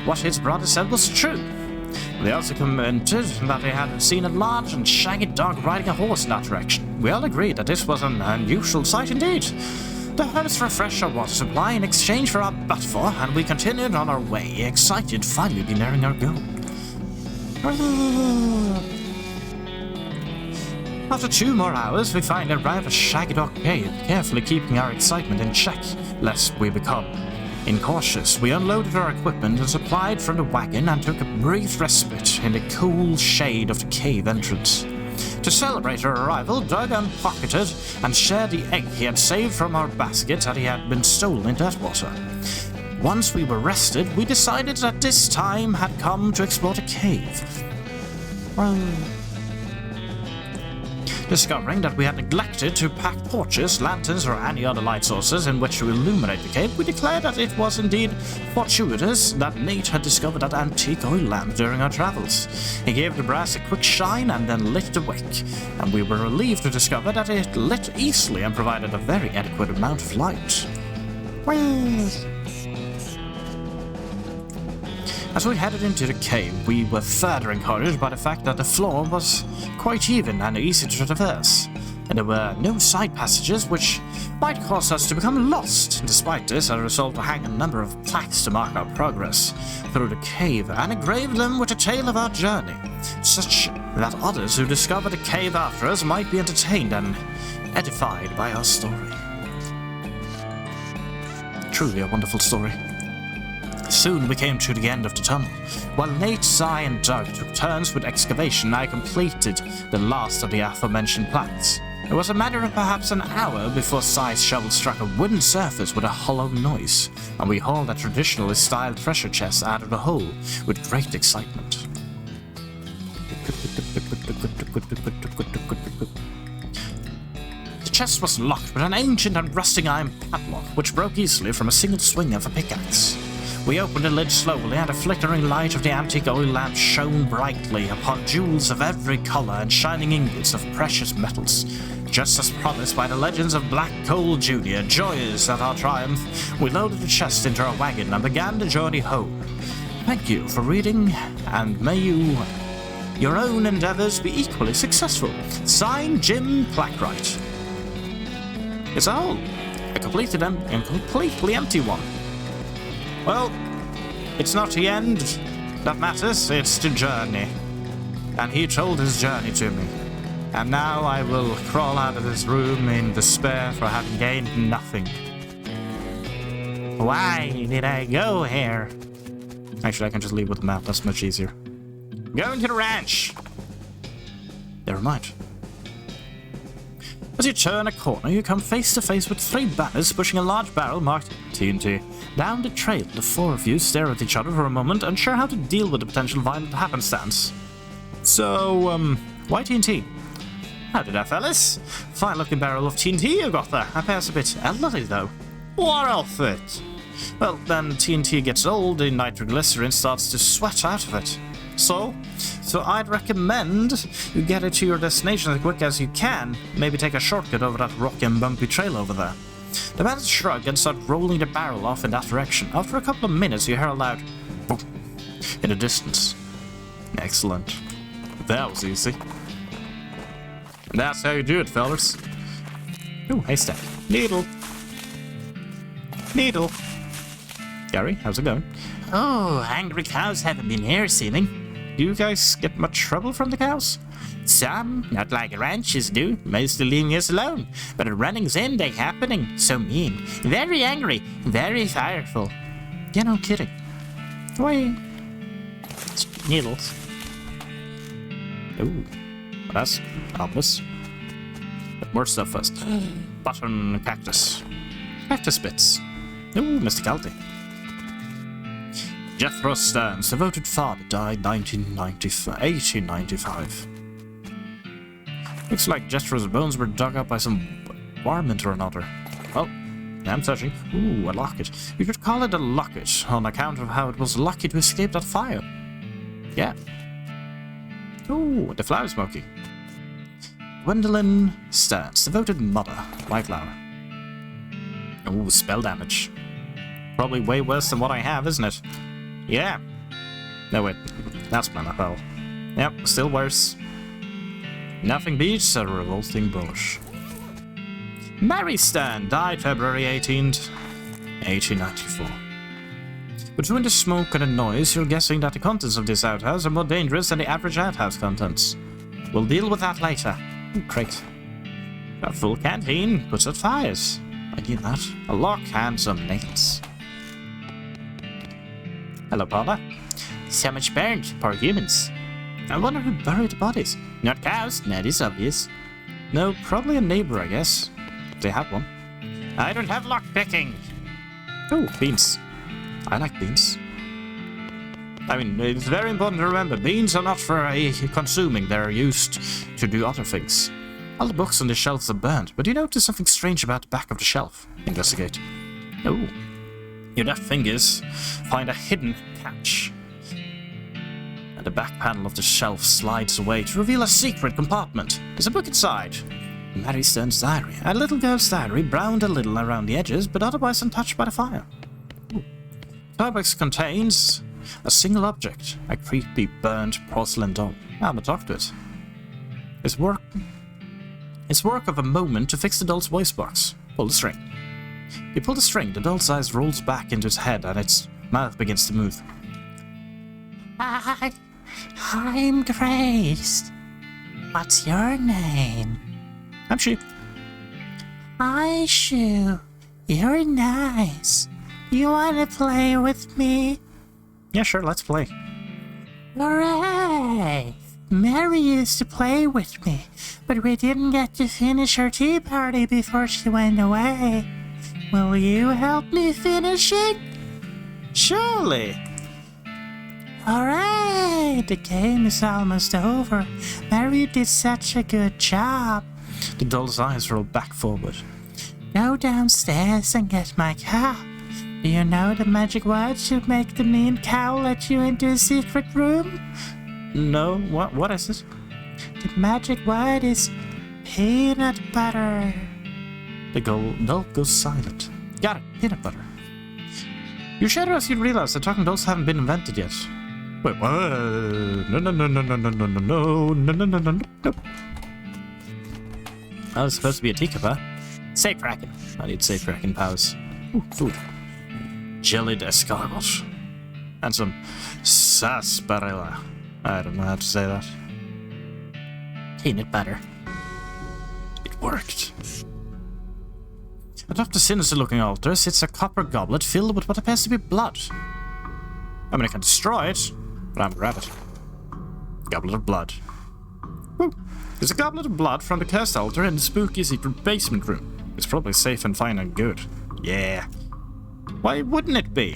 what his brother said was true. They also commented that they had seen a large and shaggy dog riding a horse in that direction. We all agreed that this was an unusual sight indeed. The hermits refreshed our water supply in exchange for our butterfur, and we continued on our way, excited to finally be nearing our goal. After 2 more hours, we finally arrived at Shaggy Dog Cave, carefully keeping our excitement in check, lest we become incautious. We unloaded our equipment and supplied from the wagon and took a brief respite in the cool shade of the cave entrance. To celebrate our arrival, Doug unpocketed and shared the egg he had saved from our basket that he had been stolen in Deathwater. Once we were rested, we decided that this time had come to explore the cave. Discovering that we had neglected to pack torches, lanterns, or any other light sources in which to illuminate the cave, we declared that it was indeed fortuitous that Nate had discovered that antique oil lamp during our travels. He gave the brass a quick shine and then lit the wick, and we were relieved to discover that it lit easily and provided a very adequate amount of light. As we headed into the cave, we were further encouraged by the fact that the floor was quite even and easy to traverse, and there were no side passages which might cause us to become lost. Despite this, I resolved to hang a number of plaques to mark our progress through the cave and engrave them with the tale of our journey, such that others who discover the cave after us might be entertained and edified by our story. Truly a wonderful story. Soon we came to the end of the tunnel. While Nate, Zy, and Doug took turns with excavation, I completed the last of the aforementioned plaques. It was a matter of perhaps an hour before Zy's shovel struck a wooden surface with a hollow noise, and we hauled a traditionally styled treasure chest out of the hole with great excitement. The chest was locked with an ancient and rusting iron padlock, which broke easily from a single swing of a pickaxe. We opened the lid slowly, and the flickering light of the antique oil lamp shone brightly upon jewels of every color and shining ingots of precious metals. Just as promised by the legends of Black Coal Jr., joyous at our triumph, we loaded the chest into our wagon and began the journey home. Thank you for reading, and may your own endeavors be equally successful. Signed, Jim Plackwright. It's a hole. A completely empty one. Well, it's not the end that matters, it's the journey. And he told his journey to me. And now I will crawl out of this room in despair for having gained nothing. Why did I go here? Actually, I can just leave with the map, that's much easier. Going to the ranch! Never mind. As you turn a corner, you come face to face with 3 banners pushing a large barrel marked TNT. Down the trail, the 4 of you stare at each other for a moment, unsure how to deal with the potential violent happenstance. So, why TNT? Howdy there, fellas. Fine-looking barrel of TNT you got there. Appears a bit elderly, though. What of it? Well, then TNT gets old, the nitroglycerin starts to sweat out of it. So I'd recommend you get it to your destination as quick as you can. Maybe take a shortcut over that rocky and bumpy trail over there. The man shrugged and started rolling the barrel off in that direction. After a couple of minutes, you hear a loud boom in the distance. Excellent. That was easy. And that's how you do it, fellas. Ooh, haystack. Needle. Needle. Gary, how's it going? Oh, angry cows haven't been here, seeming. Do you guys get much trouble from the cows? Some, not like ranches do, mostly leaving us alone. But at runnings in, they happening. So mean. Very angry. Very fireful. Yeah, no kidding. Why? Needles. Ooh. Well, that's ominous. But more stuff first. Button cactus. Cactus bits. Ooh, mysticality. Jethro Stern's devoted father died 1895. Looks like Jethro's bones were dug up by some varmint or another. Well, I'm searching. Ooh, a locket. You could call it a locket on account of how it was lucky to escape that fire. Yeah. Ooh, the flower smoky. Gwendolyn Stern's devoted mother, White flower. Ooh, spell damage. Probably way worse than what I have, isn't it? Yeah. No, wait. That's mana hell. Yep, still worse. Nothing beats a revolting bush. Mary Stan died February 18th, 1894. Between the smoke and the noise, you're guessing that the contents of this outhouse are more dangerous than the average outhouse contents. We'll deal with that later. Great. A full canteen puts out fires. I need that. A lock and some nails. Hello, Paula. So much burned, poor humans. I wonder who buried the bodies. Not cows, that is obvious. No, probably a neighbor, I guess. They have one. I don't have lockpicking. Oh, beans. I like beans. I mean, it's very important to remember, beans are not for consuming, they're used to do other things. All the books on the shelves are burnt, but you notice something strange about the back of the shelf. Investigate. Oh. Your left fingers find a hidden catch. And the back panel of the shelf slides away to reveal a secret compartment. There's a book inside. Mary Stern's diary. A little girl's diary, browned a little around the edges, but otherwise untouched by the fire. The box contains a single object, a creepy burnt porcelain doll. I'm gonna talk to it. It's work of a moment to fix the doll's voice box. Pull the string. You pull the string, the doll's eyes rolls back into its head and its mouth begins to move. I'm Grace. What's your name? I'm She. Hi, Shoe. You're nice. You wanna play with me? Yeah, sure, let's play. Hooray! Mary used to play with me, but we didn't get to finish her tea party before she went away. Will you help me finish it? Surely. Hooray! The game is almost over. Mary did such a good job. The doll's eyes roll back forward. Go downstairs and get my cup. Do you know the magic word to make the mean cow let you into a secret room? No, what is it? The magic word is peanut butter. The doll goes silent. Got it, peanut butter. You shudder as you realize that talking dolls haven't been invented yet. Wait, what? No. Oh, it's supposed to be a teacup, huh? Safe Kraken. I need safe Kraken powers. Ooh, food. Jellied escargot. And some sarsaparilla. I don't know how to say that. Peanut butter. It worked. Atop the sinister-looking altar sits a copper goblet filled with what appears to be blood. I mean, I can destroy it, but I'm gonna grab it. Goblet of blood. Woo! There's a goblet of blood from the cursed altar in the spooky secret basement room. It's probably safe and fine and good. Yeah. Why wouldn't it be?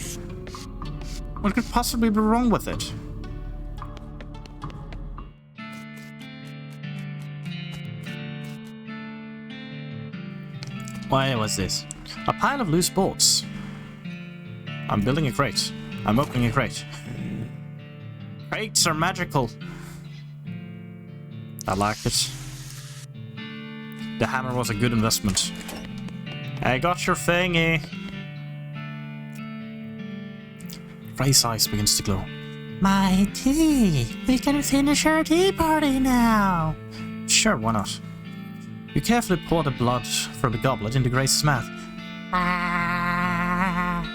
What could possibly be wrong with it? Why was this? A pile of loose bolts. I'm building a crate. I'm opening a crate. Crates are magical. I like it. The hammer was a good investment. I got your thingy. Gray's eyes begins to glow. My tea! We can finish our tea party now! Sure, why not? You carefully pour the blood from the goblet into Grace's mouth. Ah.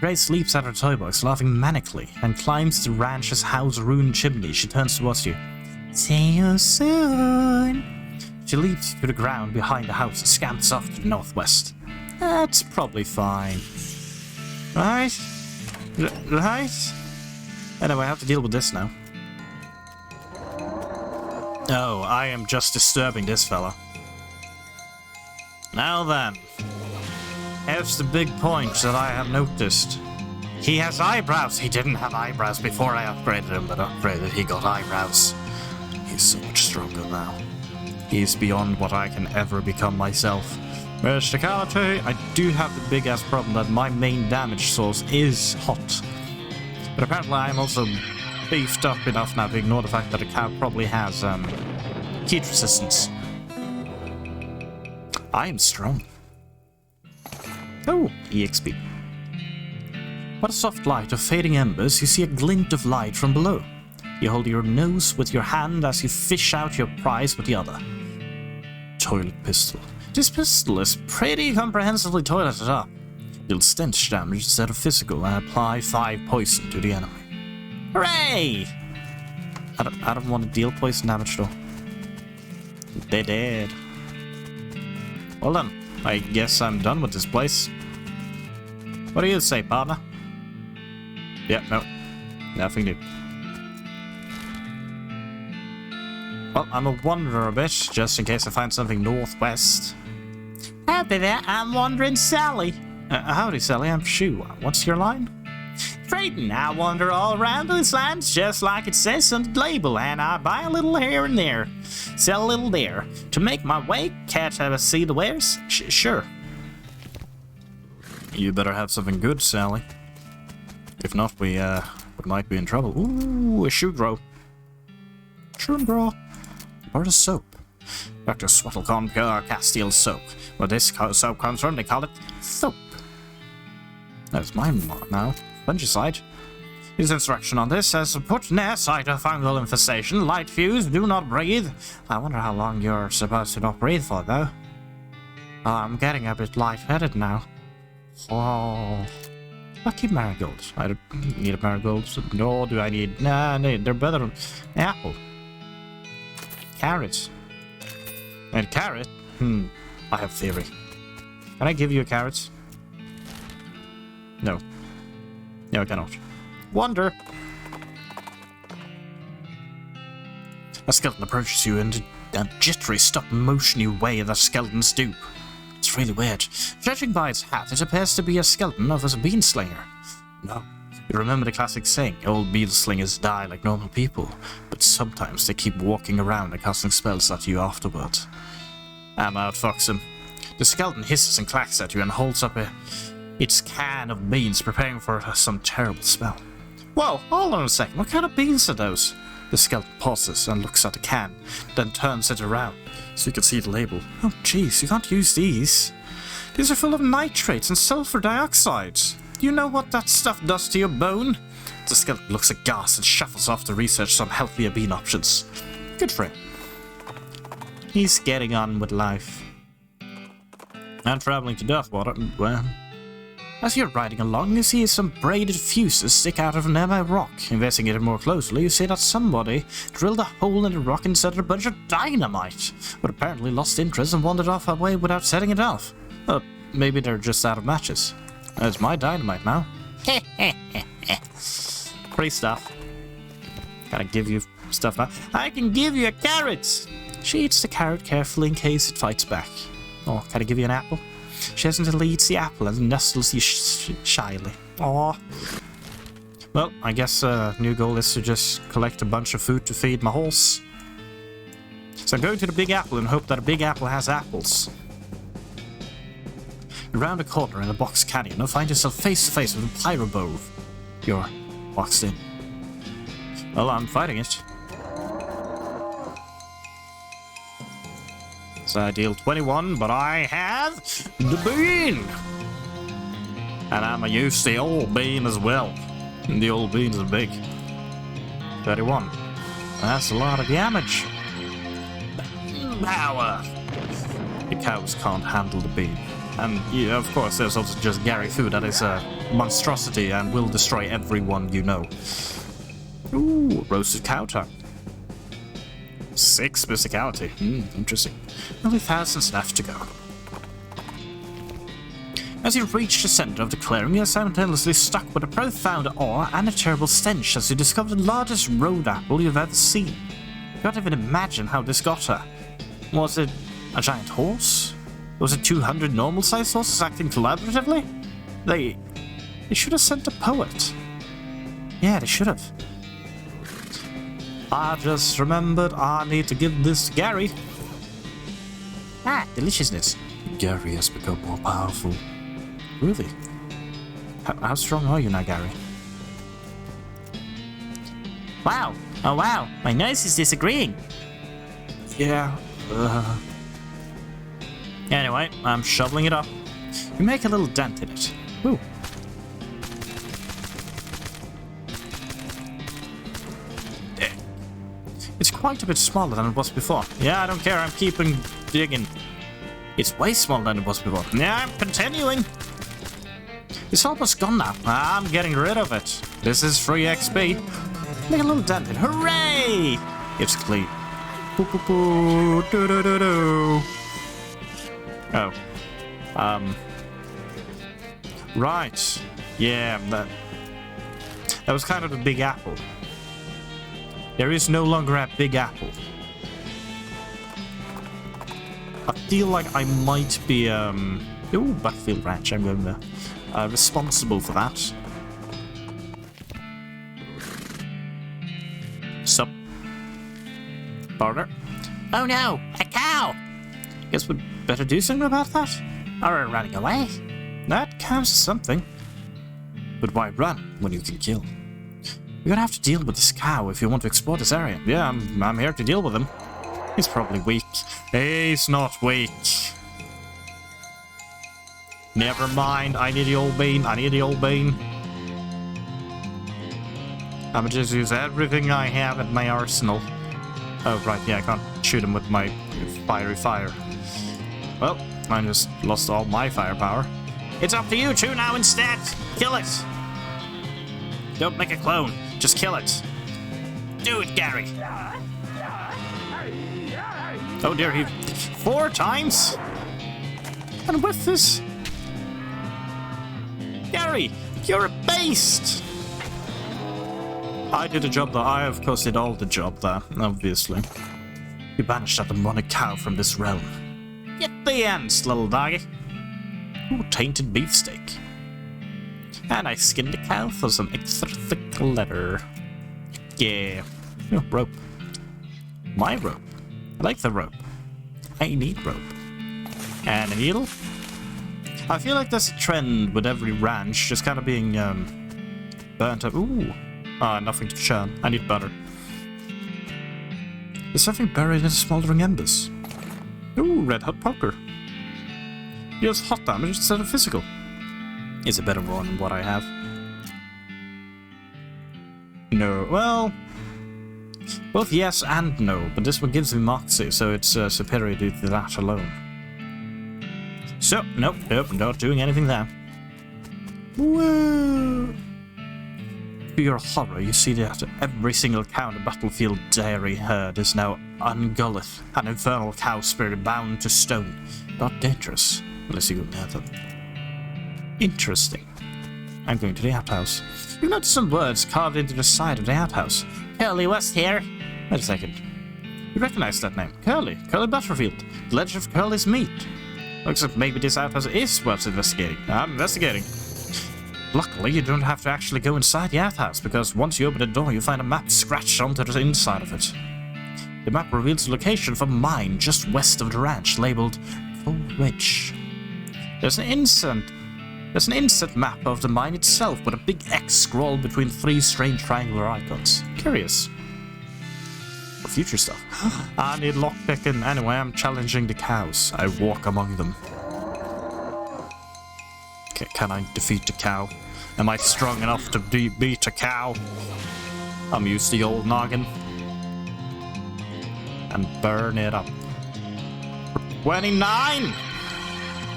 Grace leaps out of her toy box, laughing manically, and climbs the ranch's house ruined chimney. She turns towards you. See you soon! She leaps to the ground behind the house and scamps off to the northwest. That's probably fine. Right? Right? Anyway, I have to deal with this now. Oh, I am just disturbing this fella. Now then, here's the big point that I have noticed. He has eyebrows. He didn't have eyebrows before I upgraded him, but upgraded he got eyebrows. He's so much stronger now. He's beyond what I can ever become myself. Mysticality, I do have the big ass problem that my main damage source is hot. But apparently I'm also beefed up enough now to ignore the fact that a cow probably has heat resistance. I am strong. Oh, EXP. What a soft light of fading embers, you see a glint of light from below. You hold your nose with your hand as you fish out your prize with the other. Toilet pistol. This pistol is pretty comprehensively toileted up. Deal stench damage instead of physical and apply 5 poison to the enemy. Hooray! I don't want to deal poison damage though. They did. Well then, I guess I'm done with this place. What do you say, partner? Yeah, no. Nothing new. Well, I'm a wanderer a bit, just in case I find something northwest. Happy there, I'm wandering Sally. Howdy, Sally, I'm Shoe. What's your line? Frightened, I wander all around this land just like it says on the label, and I buy a little here and there, sell a little there. To make my way, can't I see the wares? Sure. You better have something good, Sally. If not, we might be in trouble. Ooh, a shoe grow. Shoe grow. Where's the soap? Dr. Swattlecon Pure Castile soap. Where this soap comes from, they call it soap. That's my mark now. Fungicide. His instruction on this says, put near site of fungal infestation, light fuse, do not breathe. I wonder how long you're supposed to not breathe for, though. Oh, I'm getting a bit lightheaded now. Oh. Lucky marigolds. I don't need a marigold. Nor do I need... Nah, they're better than apple. Carrots. And carrot? I have theory. Can I give you a carrot? No. No, I cannot. Wonder. A skeleton approaches you in a jittery stop-motion way that skeletons do. It's really weird. Judging by its hat, it appears to be a skeleton of a bean slinger. No. You remember the classic saying, old bean slingers die like normal people, but sometimes they keep walking around and casting spells at you afterwards. I'm outfox him. The skeleton hisses and clacks at you and holds up its can of beans, preparing for some terrible spell. Whoa, hold on a second, what kind of beans are those? The skeleton pauses and looks at the can, then turns it around, so you can see the label. Oh jeez, you can't use these. These are full of nitrates and sulfur dioxide. Do you know what that stuff does to your bone? The skeleton looks aghast and shuffles off to research some healthier bean options. Good for him. He's getting on with life. And traveling to Deathwater, well... As you're riding along, you see some braided fuses stick out of a nearby rock. Investigating more closely, you see that somebody drilled a hole in the rock and inserted a bunch of dynamite, but apparently lost interest and wandered off away without setting it off. Maybe they're just out of matches. It's my dynamite now. Free stuff. Can I give you stuff now? I can give you a carrot! She eats the carrot carefully in case it fights back. Oh, can I give you an apple? She hesitantly eats the apple and nestles you shyly. Aww. Well, I guess new goal is to just collect a bunch of food to feed my horse. So I'm going to the Big Apple and hope that a Big Apple has apples. Around a corner in a box canyon, you'll find yourself face to face with a pyrobove. You're boxed in. Well, I'm fighting it. So I deal 21, but I have the bean! And I'm gonna use the old bean as well. And the old beans are big. 31. That's a lot of damage. Power! The cows can't handle the bean. And, yeah, of course, there's also just Gary Fu that is a monstrosity and will destroy everyone you know. Ooh, roasted cow tongue. 6 physicality. Interesting. Only thousands left to go. As you reach the center of the clearing, you're simultaneously struck with a profound awe and a terrible stench as you discover the largest road apple you've ever seen. You can't even imagine how this got her. Was it a giant horse? Was it 200 normal-sized horses acting collaboratively? They should have sent a poet. Yeah, they should have. I just remembered I need to give this to Gary. Ah, deliciousness. Gary has become more powerful. Really? How strong are you now, Gary? Wow. Oh wow, my nose is disagreeing. Yeah, Anyway, I'm shoveling it up. You make a little dent in it. Ooh. It's quite a bit smaller than it was before. Yeah, I don't care. I'm keeping digging. It's way smaller than it was before. Yeah, I'm continuing. It's almost gone now. I'm getting rid of it. This is free XP. Make a little dent in it. Hooray! It's clean. Boo, boo, boo. Do, do, do, do. Oh. Right. Yeah, that was kind of the Big Apple. There is no longer a Big Apple. I feel like I might be, ooh, Battlefield Ranch, I'm going there. Responsible for that. Sup? Partner? Oh no, a cow! Guess we'd better do something about that. Or running away. That counts as something. But why run when you can kill? You're gonna have to deal with this cow if you want to explore this area. Yeah, I'm here to deal with him. He's probably weak. He's not weak. Never mind, I need the old bean, I need the old bean. I'm gonna just use everything I have at my arsenal. Oh, right, yeah, I can't shoot him with my fiery fire. Well, I just lost all my firepower. It's up to you two now instead. Kill it. Don't make a clone, just kill it. Do it, Gary. Oh dear, he... 4 times? And with this... Gary, you're a beast! I did the job there. I, of course, did all the job there, obviously. You banished that demonic cow from this realm. Get the ants, little doggy. Ooh, tainted beefsteak. And I skinned the cow for some extra thick leather. Yeah. Oh, rope. My rope. I like the rope. I need rope. And a needle. I feel like there's a trend with every ranch just kind of being burnt up. Ooh. Ah, nothing to churn. I need butter. There's something buried in the smoldering embers. Ooh, red hot poker. Deals hot damage instead of physical. It's a better one than what I have. No, well... both yes and no, but this one gives me Moxie, so it's superior due to that alone. So, nope, not doing anything there. Woo! To your horror, you see that every single cow in the battlefield dairy herd is now Ungulith, an infernal cow spirit bound to stone. Not dangerous, unless you go near them. Interesting. I'm going to the outhouse. You notice some words carved into the side of the outhouse. Curly West here. Wait a second. You recognize that name. Curly. Curly Butterfield. The Legend of Curly's Meat. Looks like maybe this outhouse is worth investigating. I'm investigating. Luckily, you don't have to actually go inside the outhouse, because once you open the door, you find a map scratched onto the inside of it. The map reveals the location of a mine just west of the ranch, labeled Full Ridge. There's an instant map of the mine itself, with a big X scrawled between 3 strange triangular icons. Curious. For future stuff. I need lockpicking. Anyway, I'm challenging the cows. I walk among them. Okay, can I defeat the cow? Am I strong enough to beat a cow? I'm used to the old noggin. And burn it up. 29!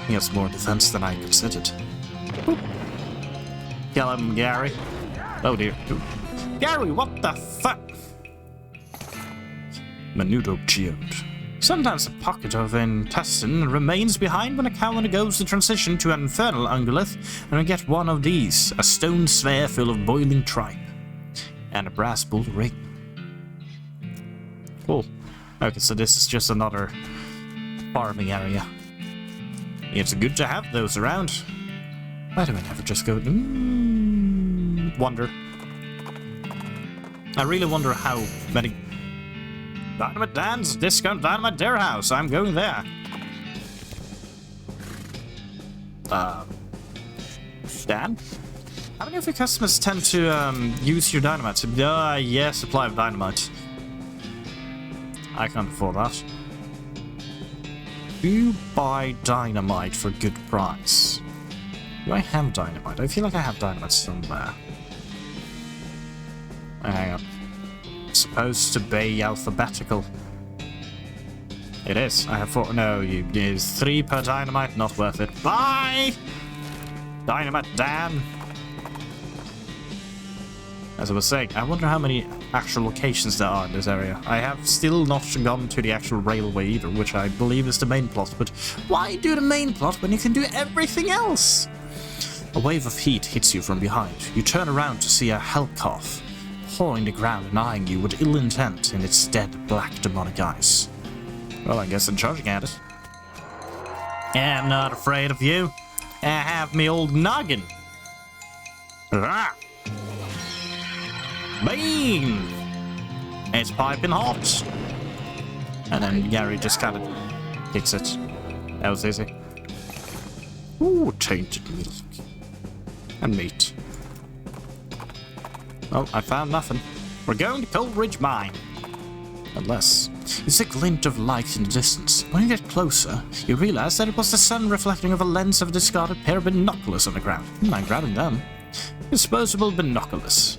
He has more defense than I considered. Boop. Kill him, Gary. Oh dear. Gary, what the fuck? Menudo geode. Sometimes a pocket of intestine remains behind when a cow undergoes the transition to an infernal ungulith, and we get one of these, a stone sphere full of boiling tripe, and a brass bull ring. Cool. Okay, so this is just another farming area. It's good to have those around. Why do I never just go... wonder. I really wonder how many... Dynamite Dan's Discount Dynamite Dare House. I'm going there. Dan? How many of your customers tend to use your dynamite? Yeah, supply of dynamite. I can't afford that. Do you buy dynamite for good price? Do I have dynamite? I feel like I have dynamite somewhere. Hang on. It's supposed to be alphabetical. It is. I have 4. No, you use 3 per dynamite. Not worth it. Bye! Dynamite Dan. As I was saying, I wonder how many actual locations there are in this area. I have still not gone to the actual railway either, which I believe is the main plot, but why do the main plot when you can do everything else? A wave of heat hits you from behind. You turn around to see a hellcough pawing the ground and eyeing you with ill intent in its dead, black, demonic eyes. Well, I guess I'm charging at it. I'm not afraid of you. I have me old noggin. Ah! Bean! It's piping hot. And then Gary just kind of kicks it. That was easy. Ooh, tainted milk. And meat. Oh, I found nothing. We're going to Coleridge Mine. Unless... It's a glint of light in the distance. When you get closer, you realize that it was the sun reflecting off a lens of a discarded pair of binoculars on the ground. I'm grabbing them. Disposable binoculars.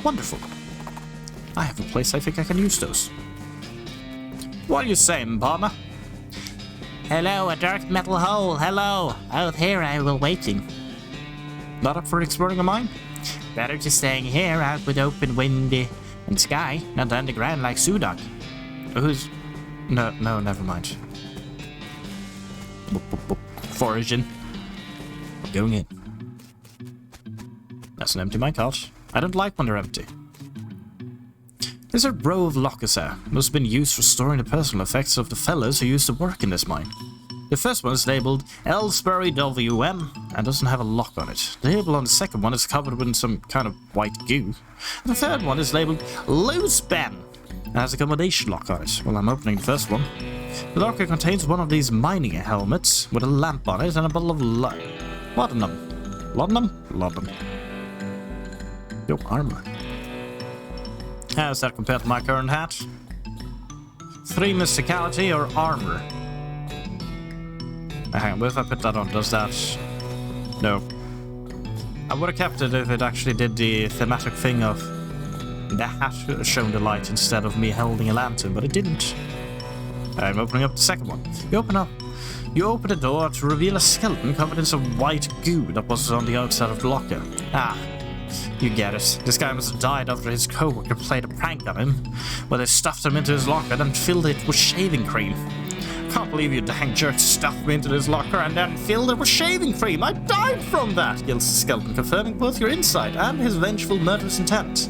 Wonderful. I have a place I think I can use those. What are you saying, Palmer? Hello, a dark metal hole. Hello. Out here I will waiting. Not up for exploring a mine? Better to staying here out with open wind and sky, not underground like Sudok. Who's... No, never mind. Foraging. Going in. That's an empty minecart. I don't like when they're empty. There's a row of lockers here. Must have been used for storing the personal effects of the fellas who used to work in this mine. The first one is labeled Ellsbury WM and doesn't have a lock on it. The label on the second one is covered with some kind of white goo. And the third one is labeled Loose Ben and has a combination lock on it. Well, I'm opening the first one. The locker contains one of these mining helmets with a lamp on it and a bottle of laudanum. Laudanum? Laudanum. Yo, armor. How does that compare to my current hat? 3 mysticality or armor? Hang on, what if I put that on? Does that... No. I would have kept it if it actually did the thematic thing of the hat showing the light instead of me holding a lantern, but it didn't. I'm opening up the second one. You open the door to reveal a skeleton covered in some white goo that was on the outside of the locker. Ah, you get it. This guy must have died after his co-worker played a prank on him, where they stuffed him into his locker and filled it with shaving cream. Can't believe you dang jerk stuffed me into this locker and then filled it with shaving cream. I died from that, yells the skeleton, confirming both your insight and his vengeful murderous intent.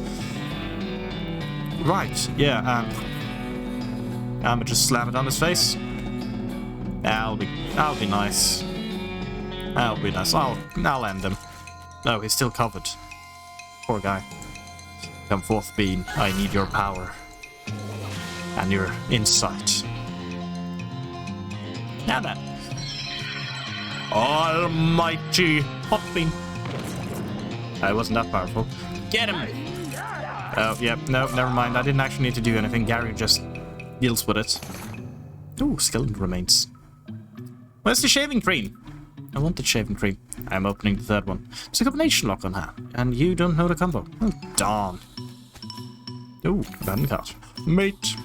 Right, yeah, I'ma just slam it on his face. I'll be nice. I'll be nice. I'll end him. No, he's still covered. Poor guy. Come forth, Bean. I need your power. And your insight. Now then. Almighty Hot Bean. I wasn't that powerful. Get him! Oh, yeah, no, never mind. I didn't actually need to do anything. Gary just deals with it. Ooh, skeleton remains. Where's the shaving cream? I want the shaving cream. I'm opening the third one. It's a combination lock on her, and you don't know the combo. Oh, darn. Ooh, abandoned cart. Mate.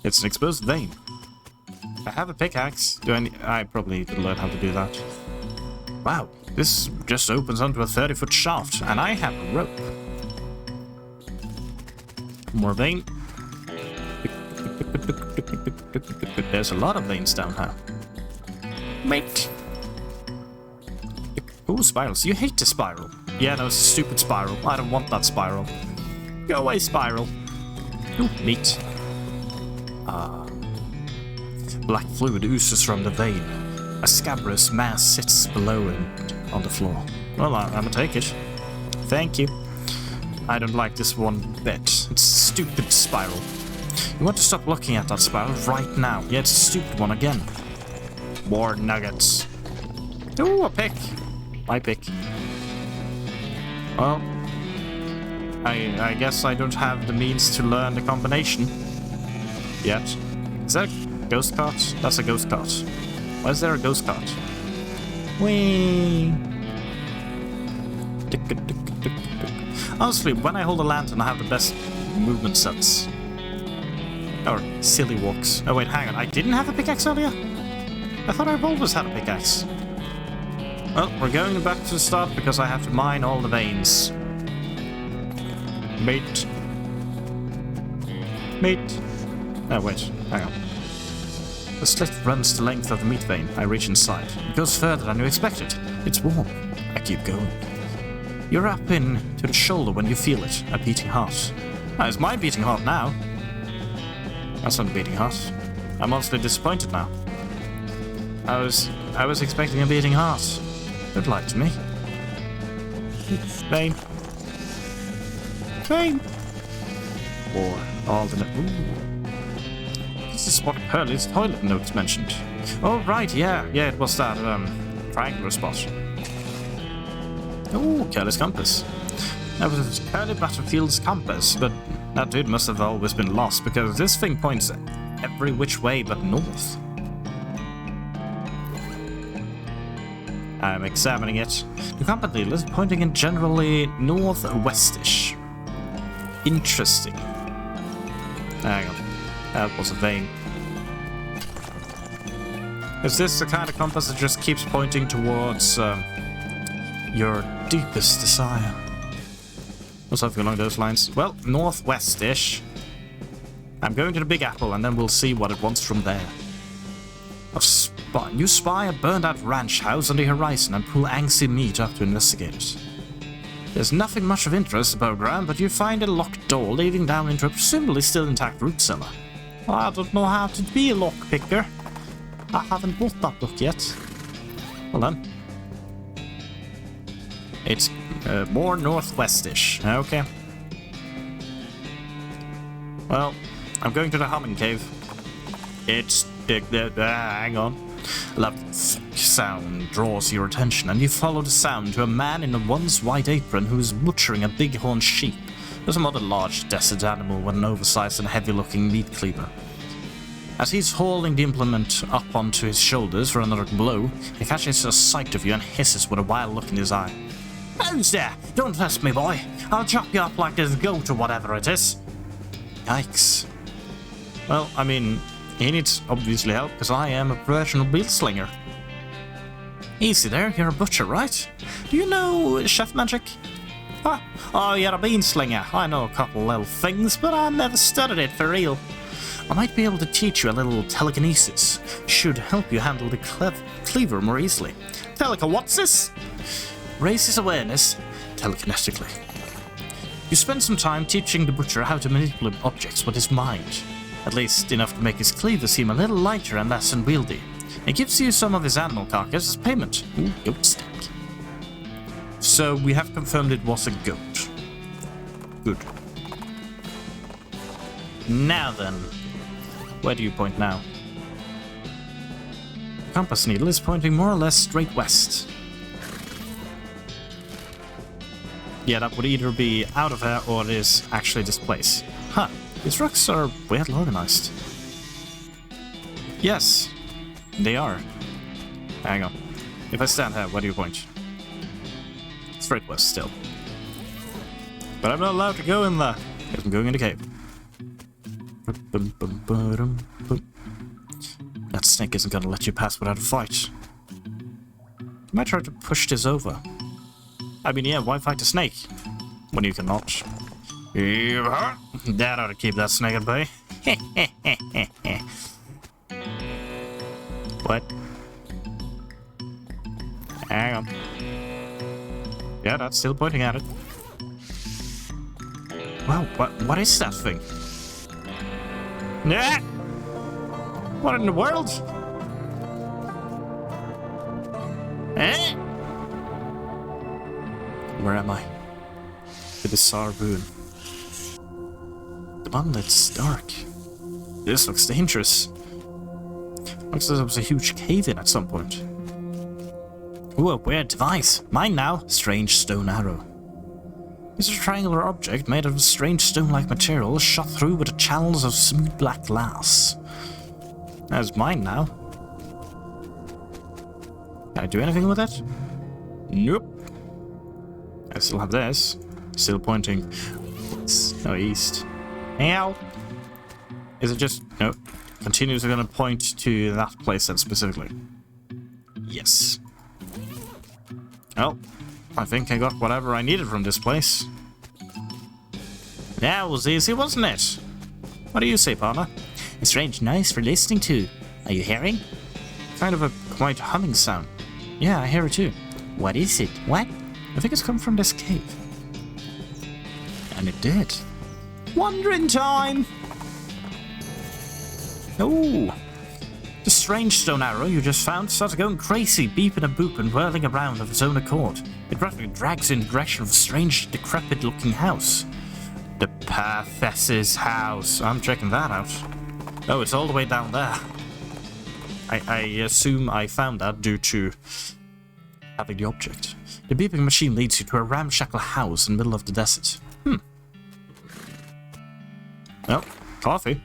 It's an exposed vein. I have a pickaxe. I probably need to learn how to do that. Wow, this just opens onto a 30-foot shaft, and I have a rope. More vein. There's a lot of veins down here. Mate. Ooh, spirals. You hate the spiral. Yeah, no, it's a stupid spiral. I don't want that spiral. Go away, spiral. Ooh, neat. Black fluid oozes from the vein. A scabrous mass sits below and on the floor. Well, I'm gonna take it. Thank you. I don't like this one bit. It's a stupid spiral. You want to stop looking at that spiral right now. Yeah, it's a stupid one again. More nuggets. Ooh, a pick. My pick. Well, I guess I don't have the means to learn the combination yet. Is that a ghost cart? That's a ghost cart. Why is there a ghost cart? Whee! Honestly, when I hold a lantern, I have the best movement sense. Or silly walks. Oh wait, hang on. I didn't have a pickaxe earlier? I thought I've always had a pickaxe. Well, we're going back to the start because I have to mine all the veins. Meat. Meat. Oh wait, hang on. The slit runs the length of the meat vein. I reach inside. It goes further than you expected. It's warm. I keep going. You're up in to the shoulder when you feel it, a beating heart. Oh, it's my beating heart now. That's not a beating heart. I'm honestly disappointed now. I was expecting a beating heart. Don't lie to me. Vein. Vein. Or alternate. Ooh. This is what Hurley's toilet notes mentioned. Oh right, yeah, it was that triangular spot. Oh, Curly's compass. That was Curly Battlefield's compass, but that dude must have always been lost because this thing points every which way but north. I'm examining it. The compass needle is pointing in generally northwestish. Interesting. Hang on. That was a vein. Is this the kind of compass that just keeps pointing towards your deepest desire? Or something along those lines. Well, northwest-ish. I'm going to the Big Apple and then we'll see what it wants from there. You spy a burned-out ranch house on the horizon and pull angsty meat up to investigate it. There's nothing much of interest above ground, but you find a locked door leading down into a presumably still intact root cellar. I don't know how to be a lockpicker. I haven't bought that book yet. Well then. It's more northwestish. Okay. Well, I'm going to the humming cave. It's hang on. A loud sound draws your attention, and you follow the sound to a man in a once white apron who is butchering a bighorn sheep. There's some other large desert animal with an oversized and heavy-looking meat cleaver. As he's hauling the implement up onto his shoulders for another blow, he catches a sight of you and hisses with a wild look in his eye. "Who's there? Don't test me, boy. I'll chop you up like this goat or whatever it is." Yikes. Well, I mean, he needs obviously help because I am a professional beef slinger. Easy there, you're a butcher, right? Do you know chef magic? Oh, you're a bean slinger. I know a couple little things, but I never studied it for real. I might be able to teach you a little telekinesis. Should help you handle the cleaver more easily. What's this? Raises awareness telekinetically. You spend some time teaching the butcher how to manipulate objects with his mind. At least enough to make his cleaver seem a little lighter and less unwieldy. It gives you some of his animal carcass as payment. Ooh, goat steak. So we have confirmed it was a goat. Good. Now then. Where do you point now? The compass needle is pointing more or less straight west. Yeah, that would either be out of here or it is actually this place. Huh. These rocks are weirdly organized. Yes, they are. Hang on. If I stand here, where do you point? Straight west still. But I'm not allowed to go in there, because I'm going in the cave. That snake isn't gonna let you pass without a fight. You might try to push this over. I mean, yeah, why fight a snake? When you cannot. That ought to keep that snake at bay. What? Hang on. Yeah, that's still pointing at it. Wow, what is that thing? Yeah! What in the world? Eh? Where am I? The bizarre ruin. The monolith's dark. This looks dangerous. Looks like there was a huge cave-in at some point. Ooh, a weird device. Mine now. Strange stone arrow. It's a triangular object made of a strange stone-like material shot through with channels of smooth black glass. That's mine now. Can I do anything with it? Nope. I still have this. Still pointing west, no, east. Ow! Is it just... No. Continues going to point to that place then specifically. Yes. Well, I think I got whatever I needed from this place. That was easy, wasn't it? What do you say, partner? A strange noise for listening to. Are you hearing? Kind of a quite humming sound. Yeah, I hear it too. What is it? What? I think it's come from this cave. And it did. Wandering time! Oh! The strange stone arrow you just found started going crazy, beeping and booping, whirling around of its own accord. It gradually drags in the direction of a strange, decrepit-looking house. The Professor's house. I'm checking that out. Oh, it's all the way down there. I assume I found that due to having the object. The beeping machine leads you to a ramshackle house in the middle of the desert. Oh, coffee.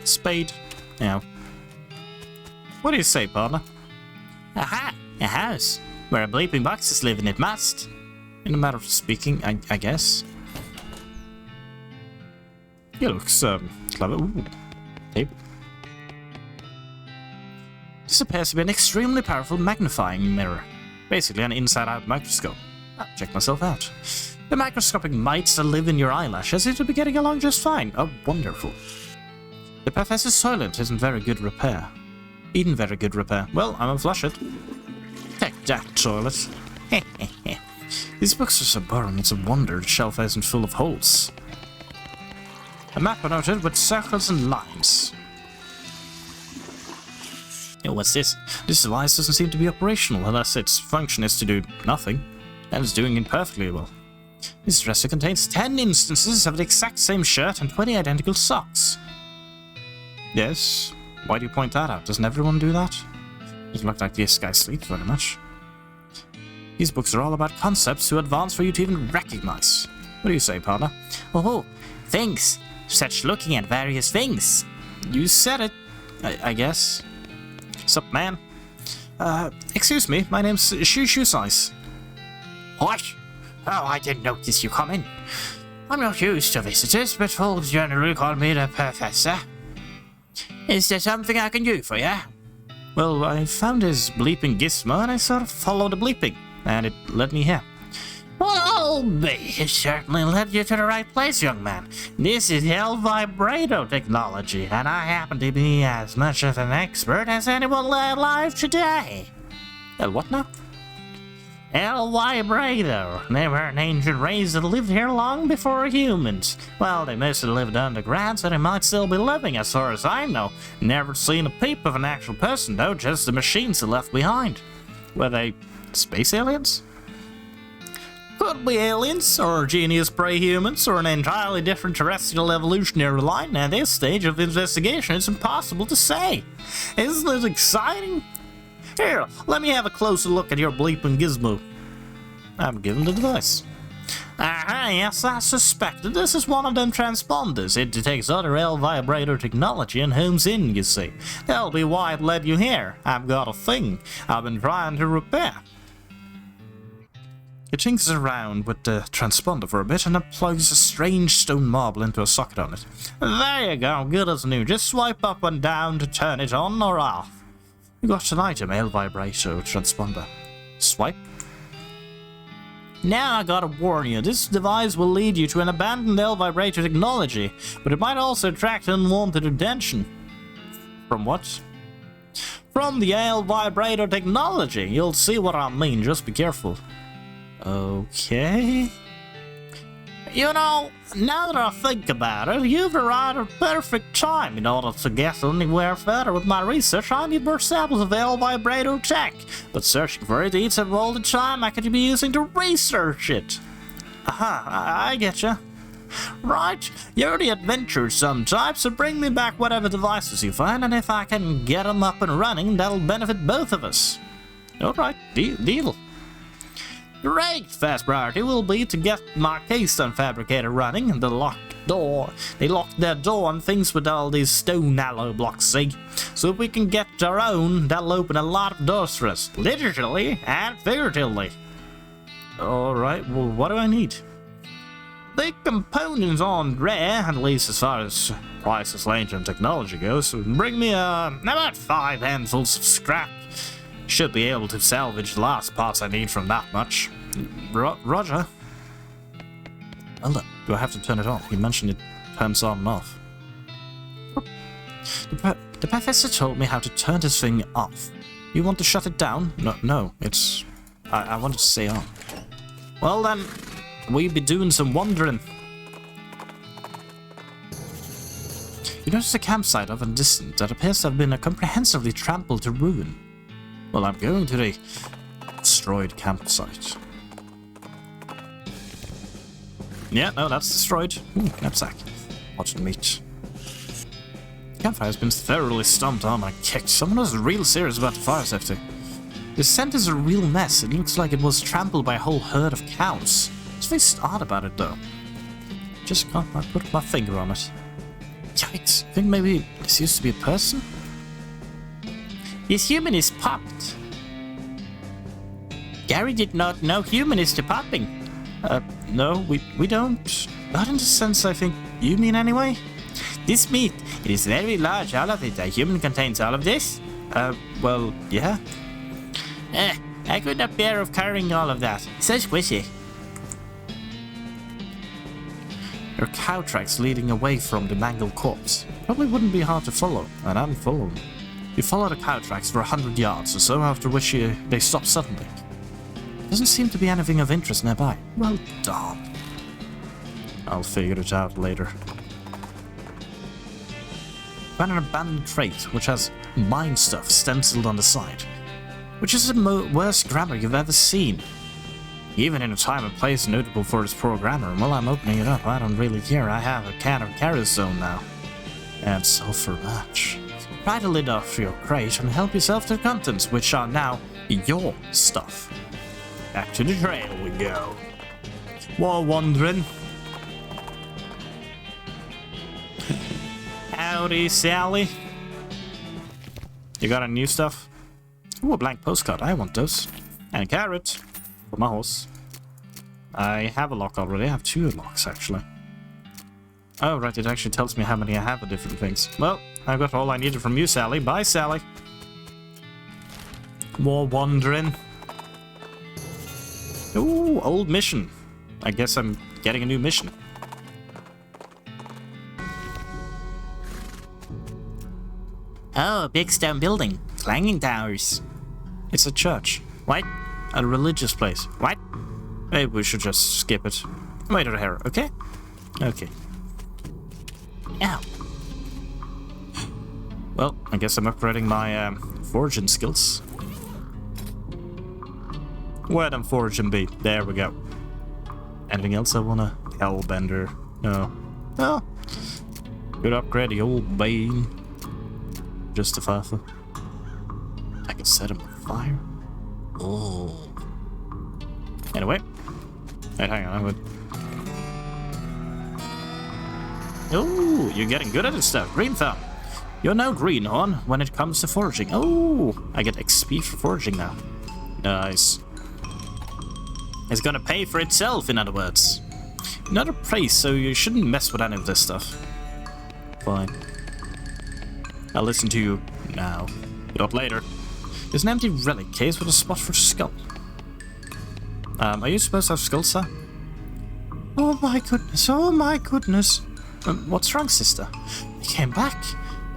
Spade. Yeah. What do you say, partner? Aha! A house. Where a bleeping boxes live and it must. In a matter of speaking, I guess. He looks, clever. Ooh. Table. This appears to be an extremely powerful magnifying mirror. Basically an inside-out microscope. I'll check myself out. The microscopic mites that live in your eyelashes seem to be getting along just fine. Oh, wonderful. The Professor's toilet isn't very good repair. Even very good repair. Well, I'm gonna flush it. Take that, toilet. These books are so boring, it's a wonder the shelf isn't full of holes. A map noted with circles and lines. What's this? This device doesn't seem to be operational unless its function is to do nothing. And it's doing it perfectly well. This dresser contains 10 instances of the exact same shirt and 20 identical socks. Yes? Why do you point that out? Doesn't everyone do that? Doesn't look like this guy sleeps very much. These books are all about concepts too advanced for you to even recognize. What do you say, partner? Oh, things. Such looking at various things. You said it, I guess. Sup, man? Excuse me, my name's Shoesize. What? Oh, I didn't notice you come in. I'm not used to visitors, but folks generally call me the Professor. Is there something I can do for you? Well, I found his bleeping gizmo and I sort of followed the bleeping, and it led me here. Well, it certainly led you to the right place, young man. This is El Vibrato technology, and I happen to be as much of an expert as anyone alive today. El what now? El Vibrato. They were an ancient race that lived here long before humans. Well, they mostly lived underground, so they might still be living as far as I know. Never seen a peep of an actual person, though, just the machines they left behind. Were they space aliens? Could be aliens, or genius prey humans, or an entirely different terrestrial evolutionary line. At this stage of investigation, it's impossible to say. Isn't it exciting? Here, let me have a closer look at your bleeping gizmo. I'm given the device. Aha, yes, I suspected. This is one of them transponders. It detects other L vibrator technology and homes in, you see. That'll be why it led you here. I've got a thing I've been trying to repair. It tinkers around with the transponder for a bit and then plugs a strange stone marble into a socket on it. There you go, good as new. Just swipe up and down to turn it on or off. You got an item, L Vibrato transponder. Swipe. Now I gotta warn you, this device will lead you to an abandoned L Vibrator technology, but it might also attract unwanted attention. From what? From the L Vibrator technology. You'll see what I mean, just be careful. Okay. You know, now that I think about it, you've arrived at a perfect time. In order to get anywhere further with my research, I need more samples of L Vibrator tech. But searching for it eats up all the time I could be using to research it. Aha, I getcha. Right, you're the adventuresome type, so bring me back whatever devices you find, and if I can get them up and running, that'll benefit both of us. Alright, deal. Great! First priority will be to get my keystone fabricator running, the locked door. They locked their door and things with all these stone alloy blocks, see? So if we can get our own, that'll open a lot of doors for us. Literally and figuratively. Alright, well, what do I need? The components aren't rare, at least as far as priceless ancient technology goes. So bring me about 5 handfuls of scrap. Should be able to salvage the last parts I need from that much. Roger. Hold up, do I have to turn it on? You mentioned it turns on and off. The professor told me how to turn this thing off. You want to shut it down? No, it's... I want it to stay on. Well then, we'll be doing some wandering. You notice a campsite off in the distance that appears to have been comprehensively trampled to ruin. Well, I'm going to the destroyed campsite. Yeah, no, that's destroyed. Ooh, knapsack. Watch meat. The campfire has been thoroughly stomped on and kicked. Someone was real serious about the fire safety. The scent is a real mess. It looks like it was trampled by a whole herd of cows. There's something odd about it, though. Just can't put my finger on it. Yikes. I think maybe this used to be a person? This human is popped. Gary did not know human is to popping. No, we don't. Not in the sense I think you mean anyway. This meat, it is very large, all of it. A human contains all of this? Well, yeah. I could not bear of carrying all of that. So squishy. There are cow tracks leading away from the mangled corpse. Probably wouldn't be hard to follow, and I'm following. You follow the cow tracks for 100 yards or so, after which they stop suddenly. Doesn't seem to be anything of interest nearby. Well done. I'll figure it out later. Found an abandoned crate which has mine stuff stenciled on the side, which is the worst grammar you've ever seen. Even in a time and place notable for its poor grammar. Well, I'm opening it up. I don't really care. I have a can of carrot zone now. And sulfur match. Pry the lid off your crate and help yourself to the contents, which are now your stuff. Back to the trail we go. While wandering. Howdy, Sally. You got any new stuff? Ooh, a blank postcard. I want those. And a carrot. For my horse. I have a lock already. I have 2 locks, actually. Oh, right. It actually tells me how many I have of different things. Well, I've got all I needed from you, Sally. Bye, Sally. More wandering. Ooh, old mission. I guess I'm getting a new mission. Oh, a big stone building. Clanging towers. It's a church. What? A religious place. What? Maybe we should just skip it. Wait a hair, okay? Okay. Ow. Well, I guess I'm upgrading my foraging skills. Where them foraging be? There we go. Anything else I wanna? Hellbender. No. No. Good upgrade, the old Bane. Just a fafa. I can set him on fire. Oh. Anyway. Wait, hang on, I would. Oh, you're getting good at this stuff. Green thumb. You're no greenhorn when it comes to foraging. Oh, I get XP for foraging now. Nice. It's gonna pay for itself, in other words. Not a price, so you shouldn't mess with any of this stuff. Fine. I'll listen to you now. Not later. There's an empty relic case with a spot for a skull. Are you supposed to have skulls, sir? Oh my goodness, oh my goodness. What's wrong, sister? They came back.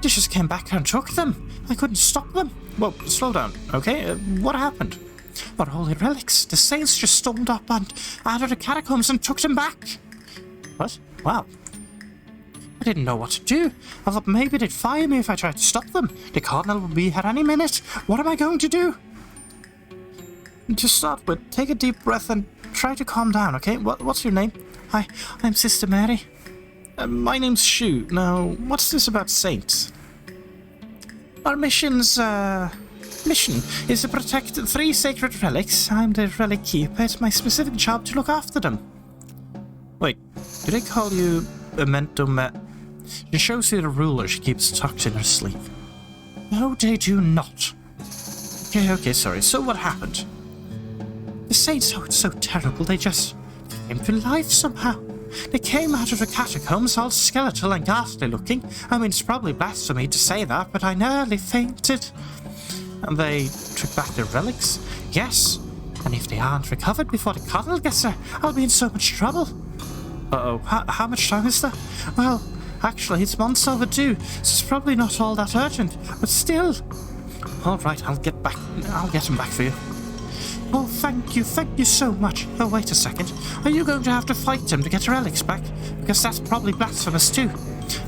They just came back and took them. I couldn't stop them. Well, slow down, okay? What happened? Our holy relics. The saints just stormed up and out of the catacombs and took them back. What? Wow. I didn't know what to do. I thought maybe they'd fire me if I tried to stop them. The cardinal will be here any minute. What am I going to do? To start with, take a deep breath and try to calm down, okay? What's your name? Hi, I'm Sister Mary. My name's Shu. Now, what's this about saints? Our mission is to protect 3 sacred relics. I'm the relic keeper. It's my specific job to look after them. Wait, do they call you She shows you the ruler she keeps tucked in her sleeve. No, they do not. Okay, sorry. So what happened? The saints aren't so terrible, they just came to life somehow. They came out of the catacombs all skeletal and ghastly looking. I mean, it's probably blasphemy to say that, but I nearly fainted. And they took back their relics? Yes. And if they aren't recovered before the cardinal gets there, I'll be in so much trouble. Uh-oh, how much time is there? Well, actually, it's months overdue, so it's probably not all that urgent, but still. All right, I'll get them back for you. Oh, thank you so much. Oh, wait a second. Are you going to have to fight them to get your relics back? Because that's probably blasphemous too.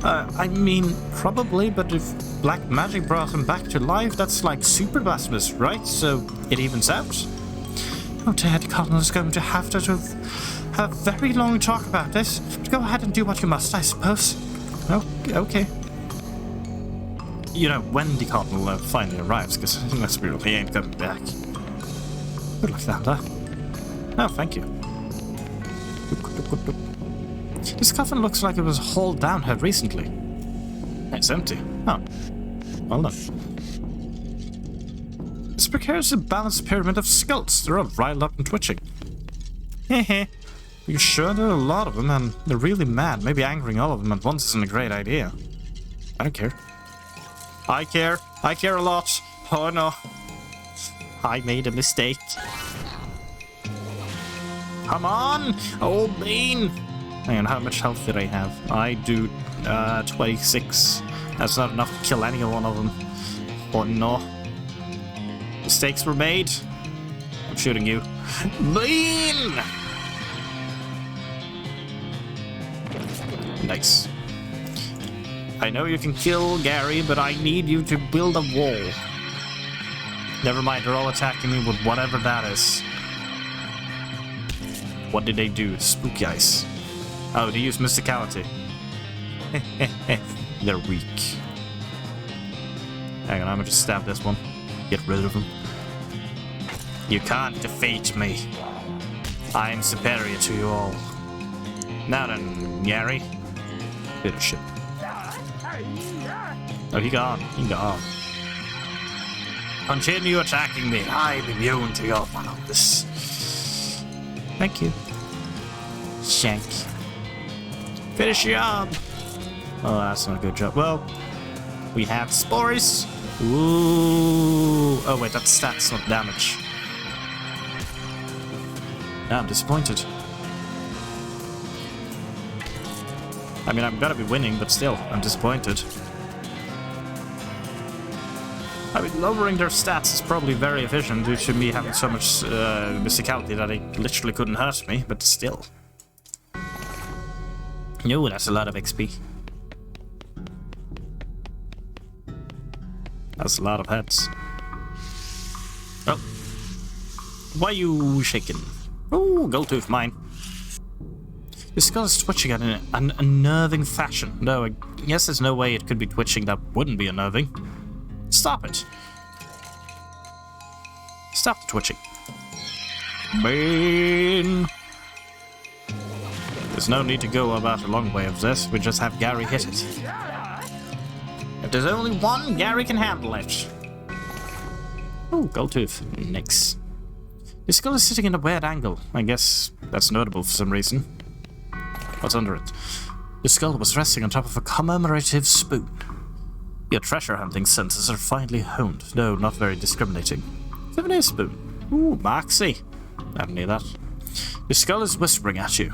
I mean, probably, but if black magic brought them back to life, that's like super blasphemous, right? So it evens out. Oh, the head cardinal is going to have a very long talk about this. But go ahead and do what you must, I suppose. Oh, okay. You know, when the cardinal finally arrives, because let's be real, he ain't coming back. Good luck, Xander. Oh, thank you. This coffin looks like it was hauled down here recently. It's empty. Oh. Well done. This precariously balanced pyramid of skulls. They're all riled up and twitching. Hehe. You sure there are a lot of them, and they're really mad. Maybe angering all of them at once isn't a great idea. I don't care. I care. I care a lot. Oh no. I made a mistake. Come on! Oh, Bean! Hang on, how much health did I have? I do, 26. That's not enough to kill any one of them. Oh no. Mistakes were made. I'm shooting you. Bean! Nice. I know you can kill Gary, but I need you to build a wall. Never mind, they're all attacking me with whatever that is. What did they do? Spooky ice. Oh, they use mysticality. They're weak. Hang on, I'm gonna just stab this one. Get rid of him. You can't defeat me. I am superior to you all. Now then, Gary. Bit of shit. Oh, he gone. He gone. Continue attacking me. I'm immune to your powers. Thank you. Shank. Finish your job. Oh, that's not a good job. Well, we have spores. Ooh. Oh, wait, that's stats, not damage. I'm disappointed. I mean, I'm gonna be winning, but still, I'm disappointed. I mean, lowering their stats is probably very efficient due to me having so much mysticality that they literally couldn't hurt me, but still. No, that's a lot of XP. That's a lot of heads. Oh. Why are you shaking? Oh, gold tooth, mine. Your skull is twitching in an unnerving fashion. No, I guess there's no way it could be twitching that wouldn't be unnerving. Stop it. Stop the twitching. Bean. There's no need to go about a long way of this. We just have Gary hit it. If there's only one, Gary can handle it. Oh, gold tooth. Nice. Your skull is sitting in a weird angle. I guess that's notable for some reason. What's under it? Your skull was resting on top of a commemorative spoon. Your treasure hunting senses are finely honed, though not very discriminating. Souvenir spoon. Ooh, Moxie. I don't need that. Your skull is whispering at you.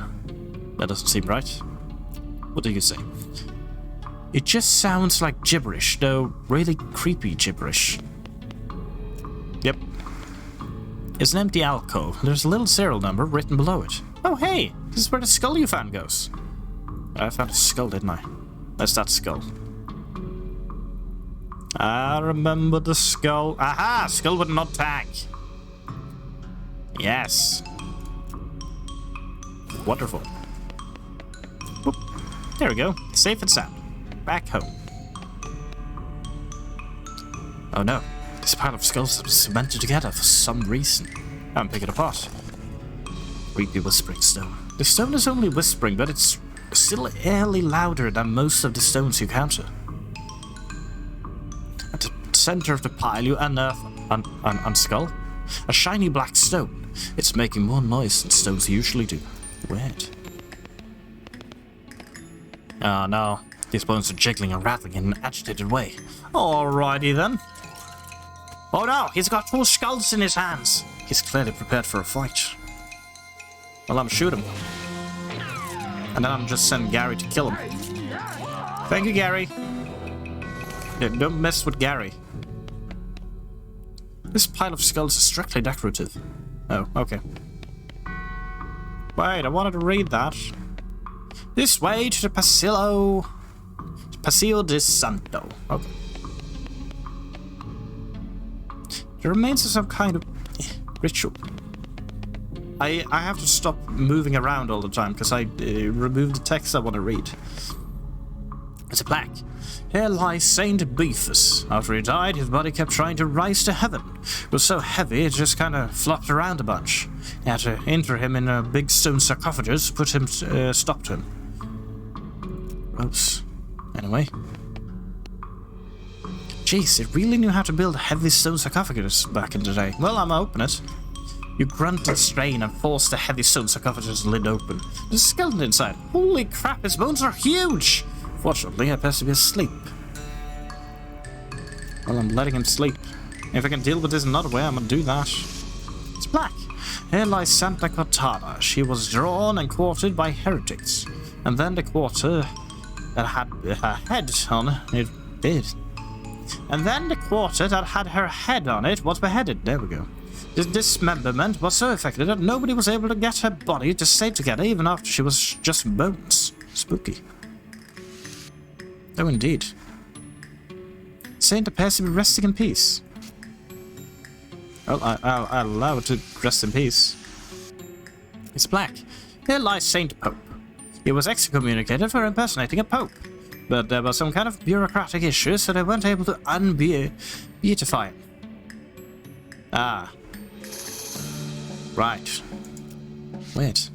That doesn't seem right. What do you say? It just sounds like gibberish, though really creepy gibberish. Yep. It's an empty alcove. There's a little serial number written below it. Oh, hey! This is where the skull you found goes. I found a skull, didn't I? That's that skull. I remember the skull. Aha! Skull with an odd tag. Yes. Wonderful. Whoop. There we go. Safe and sound. Back home. Oh no. This pile of skulls have cemented together for some reason. I'm picking it apart. Creepy whispering stone. The stone is only whispering, but it's still eerily louder than most of the stones you counter. At the center of the pile you unearth on skull, a shiny black stone. It's making more noise than stones usually do. Weird. Oh no, these bones are jiggling and rattling in an agitated way. Alrighty then. Oh no, he's got 2 skulls in his hands. He's clearly prepared for a fight. Well, I'm shoot him. And then I'm just send Gary to kill him. Thank you, Gary. Yeah, don't mess with Gary. This pile of skulls is strictly decorative. Oh, okay. Wait, I wanted to read that. This way to the Paseo de Santo. Okay. The remains of some kind of ritual. I have to stop moving around all the time because I removed the text I want to read. It's a plaque. Here lies Saint Beefus. After he died, his body kept trying to rise to heaven. It was so heavy, it just kind of flopped around a bunch. They had to enter him in a big stone sarcophagus, stopped him. Gross. Anyway. Jeez, they really knew how to build a heavy stone sarcophagus back in the day. Well, I'm gonna open it. You grunt and strain and force the heavy stone sarcophagus lid open. There's a skeleton inside. Holy crap, his bones are huge! Fortunately, he appears to be asleep. Well, I'm letting him sleep. If I can deal with this another way, I'm gonna do that. It's black. Here lies Santa Cortada. She was drawn and quartered by heretics. And then the quarter that had her head on it did. And then the quarter that had her head on it was beheaded. There we go. The dismemberment was so effective that nobody was able to get her body to stay together even after she was just bones. Spooky. Oh, indeed. Saint appears to be resting in peace. Well, I'll allow it to rest in peace. It's black. Here lies Saint Pope. He was excommunicated for impersonating a pope. But there was some kind of bureaucratic issue, so they weren't able to unbeatify him. Ah. Right. Wait.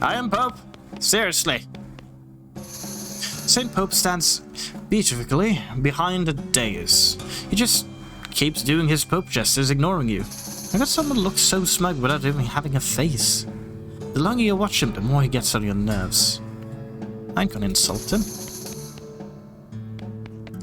I am Pope. Seriously. Saint Pope stands beatifically behind a dais. He just keeps doing his Pope gestures, ignoring you. I got someone look so smug without even having a face. The longer you watch him, the more he gets on your nerves. I ain't gonna insult him.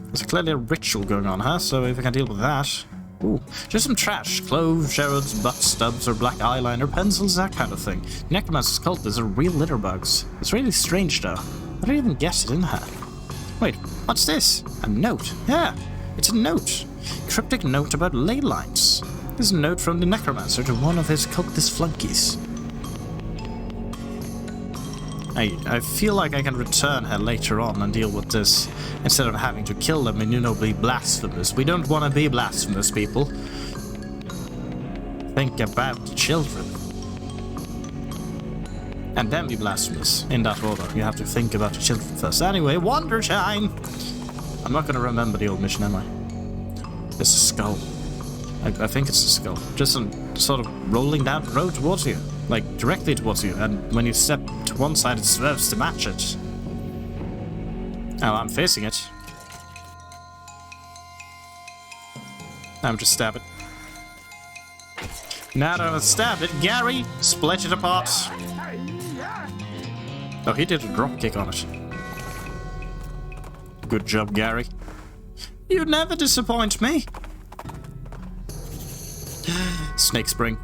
There's clearly a ritual going on here, so if I can deal with that... Ooh, just some trash. Clove, sherrods, butt stubs, or black eyeliner, pencils, that kind of thing. Necromancer's cultists are real litter bugs. It's really strange, though. I don't even guess it in here. Wait, what's this? A note. Yeah, it's a note. Cryptic note about ley lines. This is a note from the Necromancer to one of his cultist flunkies. I feel like I can return her later on and deal with this, instead of having to kill them and, you know, be blasphemous. We don't want to be blasphemous, people. Think about the children. And then be blasphemous, in that order. You have to think about the children first. Anyway, Wonder Time! I'm not going to remember the old mission, am I? It's a skull. I think it's a skull. Just sort of rolling down the road towards you. Like, directly towards you. And when you step to one side, it swerves to match it. Oh, I'm facing it. I'm just stab it. Now that I've stabbed it, Gary, split it apart. Oh, he did a drop kick on it. Good job, Gary. You never disappoint me. Snake spring.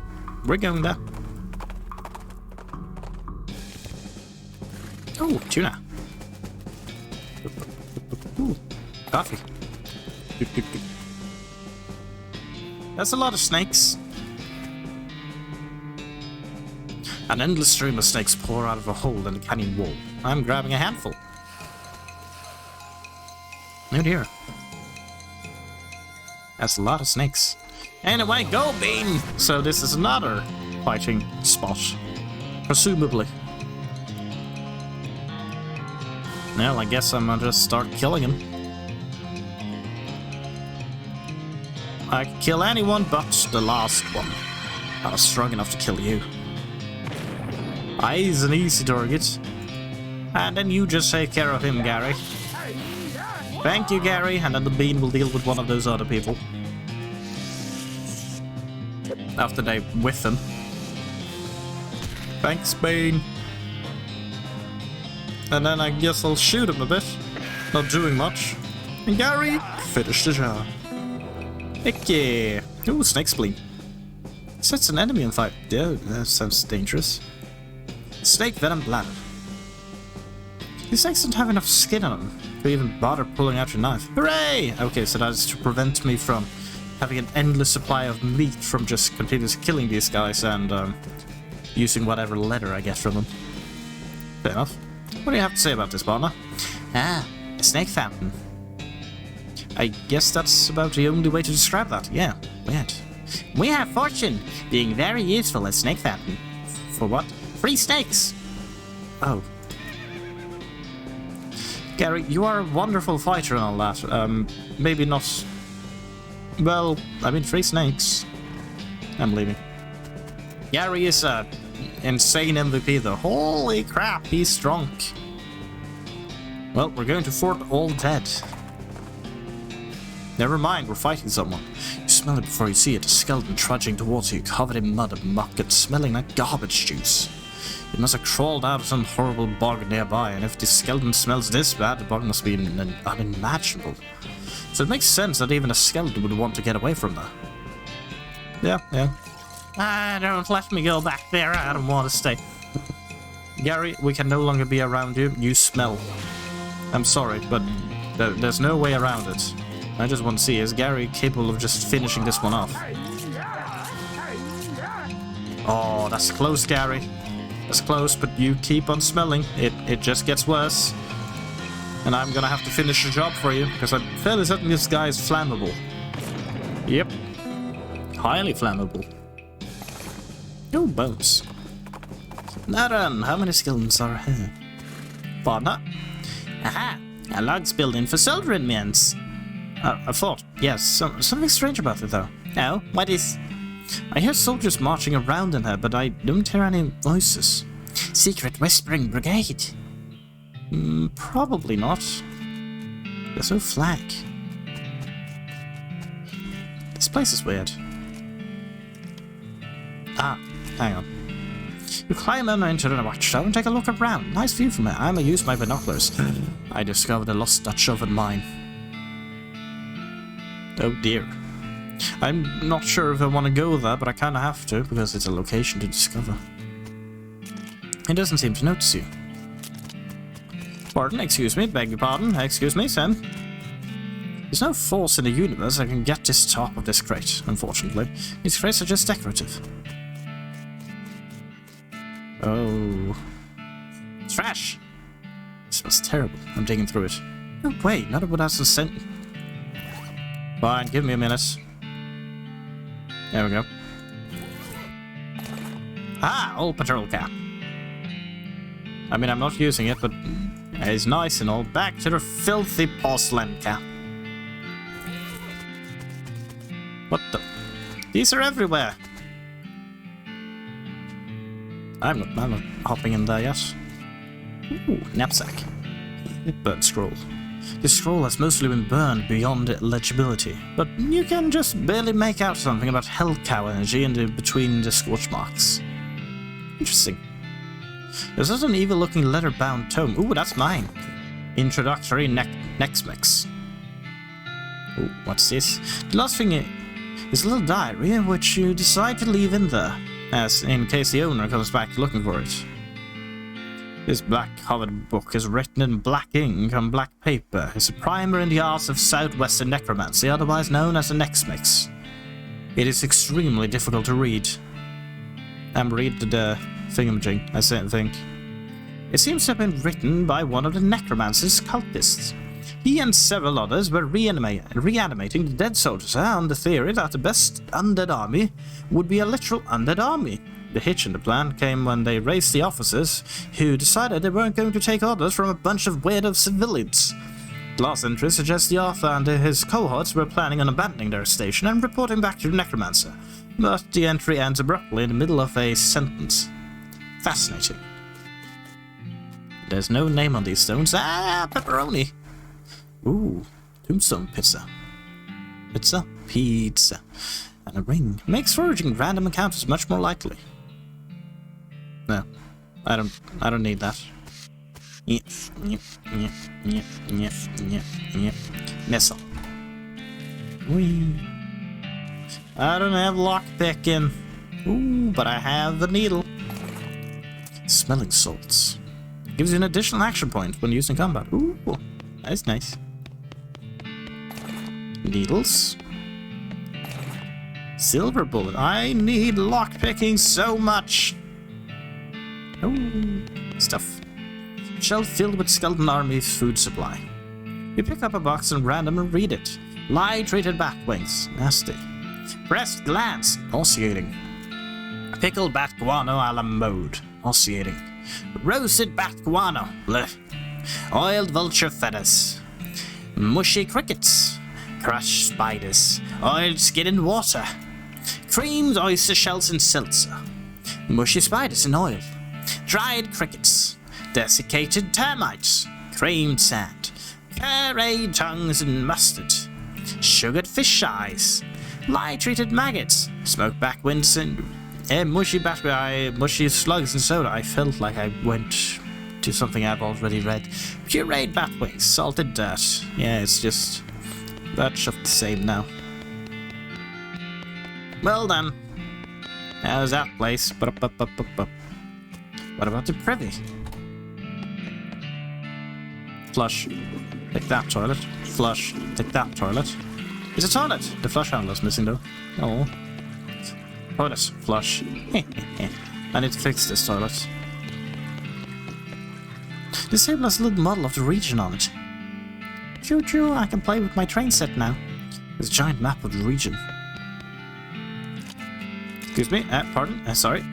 We're going there. Oh, tuna. Ooh, coffee. That's a lot of snakes. An endless stream of snakes pour out of a hole in the canyon wall. I'm grabbing a handful. Oh dear. That's a lot of snakes. Anyway, go Bean! So this is another fighting spot. Presumably. Well, I guess I'm gonna just start killing him. I can kill anyone but the last one. I was strong enough to kill you. He's an easy target. And then you just take care of him, Gary. Thank you, Gary. And then the bean will deal with one of those other people. After they with them. Thanks, Bean. And then I guess I'll shoot him a bit. Not doing much. And Gary, finish the job. Heck yeah. Ooh, snake spleen. Sets an enemy on fire. Yeah, that sounds dangerous. Snake venom bladder. These snakes don't have enough skin on them to even bother pulling out your knife. Hooray! Okay, so that is to prevent me from having an endless supply of meat from just continuously killing these guys and using whatever leather I get from them. Fair enough. What do you have to say about this, partner? Ah, a snake fountain. I guess that's about the only way to describe that. Yeah, weird. We have fortune, being very useful at snake fountain. For what? Free snakes! Oh. Gary, you are a wonderful fighter and all that. Maybe not... Well, I mean, free snakes. I'm leaving. Gary is a insane MVP though. Holy crap, he's strong. Well, we're going to Fort All Dead. Never mind, we're fighting someone. You smell it before you see it, a skeleton trudging towards you, covered in mud and muck and smelling like garbage juice. It must have crawled out of some horrible bog nearby, and if the skeleton smells this bad, the bog must be unimaginable. So it makes sense that even a skeleton would want to get away from there. Yeah. Don't let me go back there, I don't want to stay. Gary, we can no longer be around you. You smell. I'm sorry, but there's no way around it. I just want to see, is Gary capable of just finishing this one off? Oh, that's close, Gary. That's close, but you keep on smelling. It just gets worse. And I'm gonna have to finish the job for you, because I'm fairly certain this guy is flammable. Yep. Highly flammable. Oh, bones. Now then, how many skeletons are here? Partner? Aha! A log's building for soldering means. I thought, yes, something strange about it though. Oh, what is? I hear soldiers marching around in here, but I don't hear any voices. Secret Whispering Brigade. Probably not. There's no flag. This place is weird. Ah, hang on. You climb into the watchtower and take a look around. Nice view from here. I'm gonna use my binoculars. I discovered a lost Dutch oven mine. Oh dear. I'm not sure if I want to go there, but I kind of have to, because it's a location to discover. It doesn't seem to notice you. Pardon, excuse me, beg your pardon, excuse me, Sam. There's no force in the universe that can get this top of this crate, unfortunately. These crates are just decorative. Oh. Trash! It smells terrible. I'm digging through it. No way, not a without some scent. Fine, give me a minute. There we go. Ah, old patrol cap. I mean, I'm not using it, but it's nice and all. Back to the filthy porcelain cap. What the? These are everywhere. I'm not hopping in there yet. Ooh, knapsack. Burnt scroll. The scroll has mostly been burned beyond legibility, but you can just barely make out something about hell cow energy between the scorch marks. Interesting. There's also an evil-looking leather-bound tome. Ooh, that's mine. Introductory next mix. Ooh, what's this? The last thing is a little diary which you decide to leave in there, as in case the owner comes back looking for it. This black-covered book is written in black ink on black paper. It's a primer in the arts of southwestern necromancy, otherwise known as a Nexmix. It is extremely difficult to read. Read the thingamajig, I think. It seems to have been written by one of the necromancer's cultists. He and several others were reanimating the dead soldiers on the theory that the best undead army would be a literal undead army. The hitch in the plan came when they raised the officers, who decided they weren't going to take orders from a bunch of weirdo civilians. The last entry suggests the author and his cohorts were planning on abandoning their station and reporting back to the necromancer, but the entry ends abruptly in the middle of a sentence. Fascinating. There's no name on these stones. Ah, pepperoni. Ooh, tombstone pizza. Pizza. And a ring. Makes foraging random encounters much more likely. No, I don't need that. Missile. Whee. I don't have lockpicking. Ooh, but I have the needle. Smelling salts. Gives you an additional action point when used in combat. Ooh, that's nice. Needles. Silver bullet. I need lockpicking so much. Oh, stuff. Shelf filled with skeleton army food supply. You pick up a box and random and read it. Lie-treated bat wings. Nasty. Pressed glands. Nauseating. Pickled bat guano a la mode. Nauseating. Roasted bat guano. Blech. Oiled vulture feathers. Mushy crickets. Crushed spiders. Oiled skin in water. Creamed oyster shells in seltzer. Mushy spiders in oil. Dried crickets. Desiccated termites. Creamed sand. Curried tongues and mustard. Sugared fish eyes. Lye-treated maggots. Smoked back winds and mushy slugs and soda. I felt like I went to something I've already read. Pureed bat wings. Salted dirt. Yeah, it's just much of the same now. Well done. How's that place? What about the privy? Flush. Take that toilet. Flush. Take that toilet. It's a toilet! The flush handler's missing though. Oh. Toilet. Flush. I need to fix this toilet. This table has a little model of the region on it. Choo-choo, I can play with my train set now. There's a giant map of the region. Excuse me, pardon, sorry.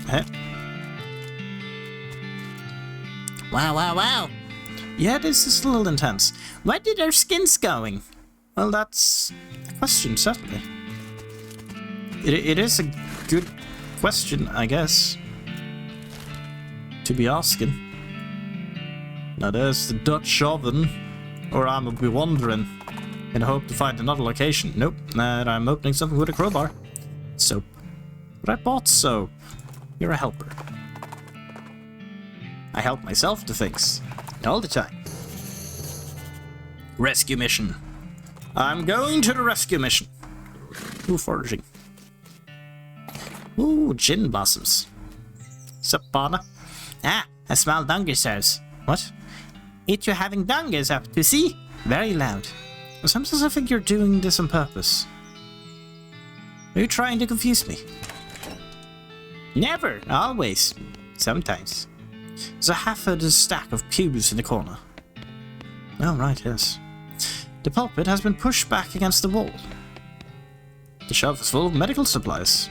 Wow. Yeah, this is a little intense. Where did our skins going? Well, that's a question, certainly. It is a good question, I guess, to be asking. Now there's the Dutch oven, or I'm gonna be wandering in hope to find another location. Nope, I'm opening something with a crowbar. Soap. But I bought soap. You're a helper. I help myself to things. All the time. Rescue mission. I'm going to the rescue mission. Ooh, foraging. Ooh, gin blossoms. Sup, partner? Ah, I smell dungers. What? It you're having dungers up to see? Very loud. Sometimes I think you're doing this on purpose. Are you trying to confuse me? Never, always. Sometimes. There's a half-headed stack of pews in the corner. Oh, right, yes. The pulpit has been pushed back against the wall. The shelf is full of medical supplies.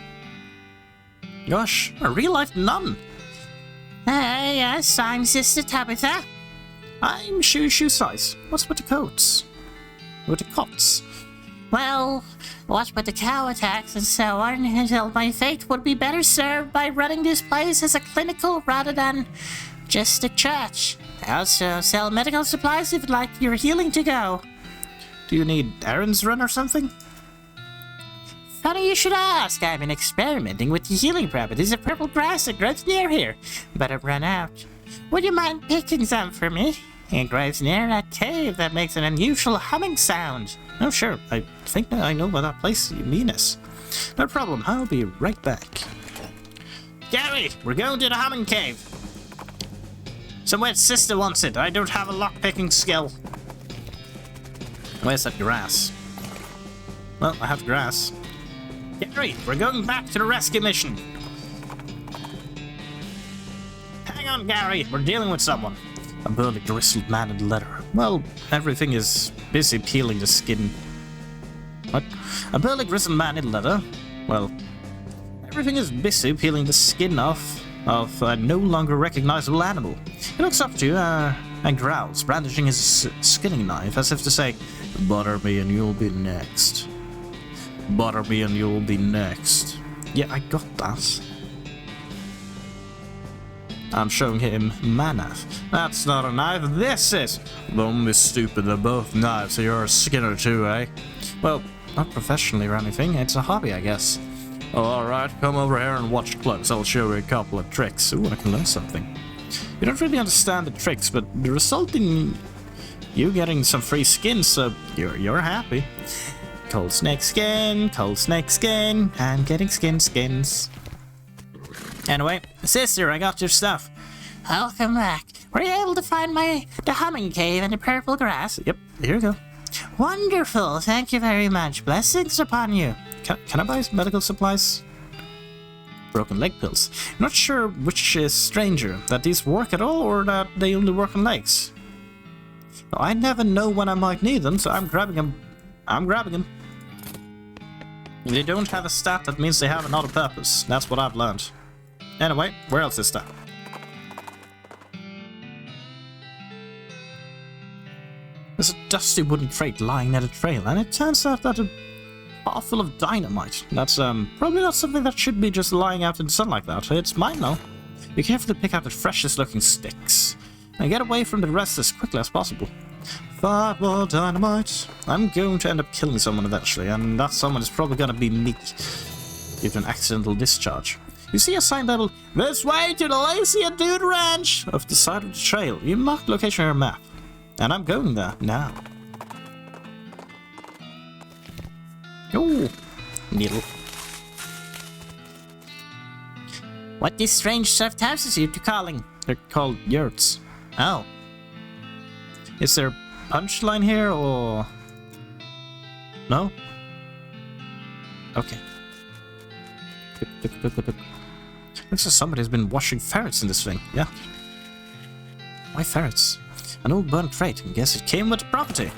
Gosh, a real-life nun! Yes, I'm Sister Tabitha. I'm Shoesize. What's with the coats? With the cots? Well, what with the cow attacks and so on, until my fate would be better served by running this place as a clinical rather than just a church. I also sell medical supplies if you'd like your healing to go. Do you need errands run or something? Funny you should ask. I've been experimenting with the healing properties of purple grass that grows near here, but I've run out. Would you mind picking some for me? It grows near a cave that makes an unusual humming sound. Oh, sure. I think I know what that place you mean is. No problem. I'll be right back. Gary, we're going to the humming cave. Somewhere Sister wants it. I don't have a lock-picking skill. Where's that grass? Well, I have grass. Gary, we're going back to the rescue mission. Hang on, Gary. We're dealing with someone. A burly, grizzled man in leather. Well, everything is busy peeling the skin. What? A burly, grizzled man in leather? Well, everything is busy peeling the skin off of a no longer recognizable animal. He looks up to you and growls, brandishing his skinning knife as if to say, "Butter me and you'll be next. Butter me and you'll be next." Yeah, I got that. I'm showing him my knife. That's not a knife, this is. Don't be stupid, they're both knives, so you're a skinner too, eh? Well, not professionally or anything, it's a hobby, I guess. Oh, alright, come over here and watch close. I'll show you a couple of tricks. Ooh, I can learn something. You don't really understand the tricks, but the result in you getting some free skins, so you're happy. Cold snake skin, I'm getting skins. Anyway, sister, I got your stuff. Welcome back. Were you able to find the humming cave in the purple grass? Yep, here you go. Wonderful, thank you very much. Blessings upon you. Can I buy some medical supplies? Broken leg pills. I'm not sure which is stranger, that these work at all or that they only work on legs. I never know when I might need them, so I'm grabbing them. If they don't have a stat, that means they have another purpose. That's what I've learned. Anyway, where else is that? There's a dusty wooden crate lying near the trail, and it turns out that half full of dynamite. That's probably not something that should be just lying out in the sun like that. It's mine now. Be careful to pick out the freshest looking sticks. And get away from the rest as quickly as possible. 5 more dynamite. I'm going to end up killing someone eventually, and that someone is probably gonna be me. Due to an accidental discharge. You see a sign that'll "This way to the Lazy Dude Ranch" off the side of the trail. You mark the location on your map. And I'm going there now. Oh, needle. What these strange stuffed houses you calling? They're called yurts. Oh. Is there a punchline here or no? Okay. Looks like somebody's been washing ferrets in this thing. Yeah. Why ferrets? An old burnt crate. I guess it came with the property.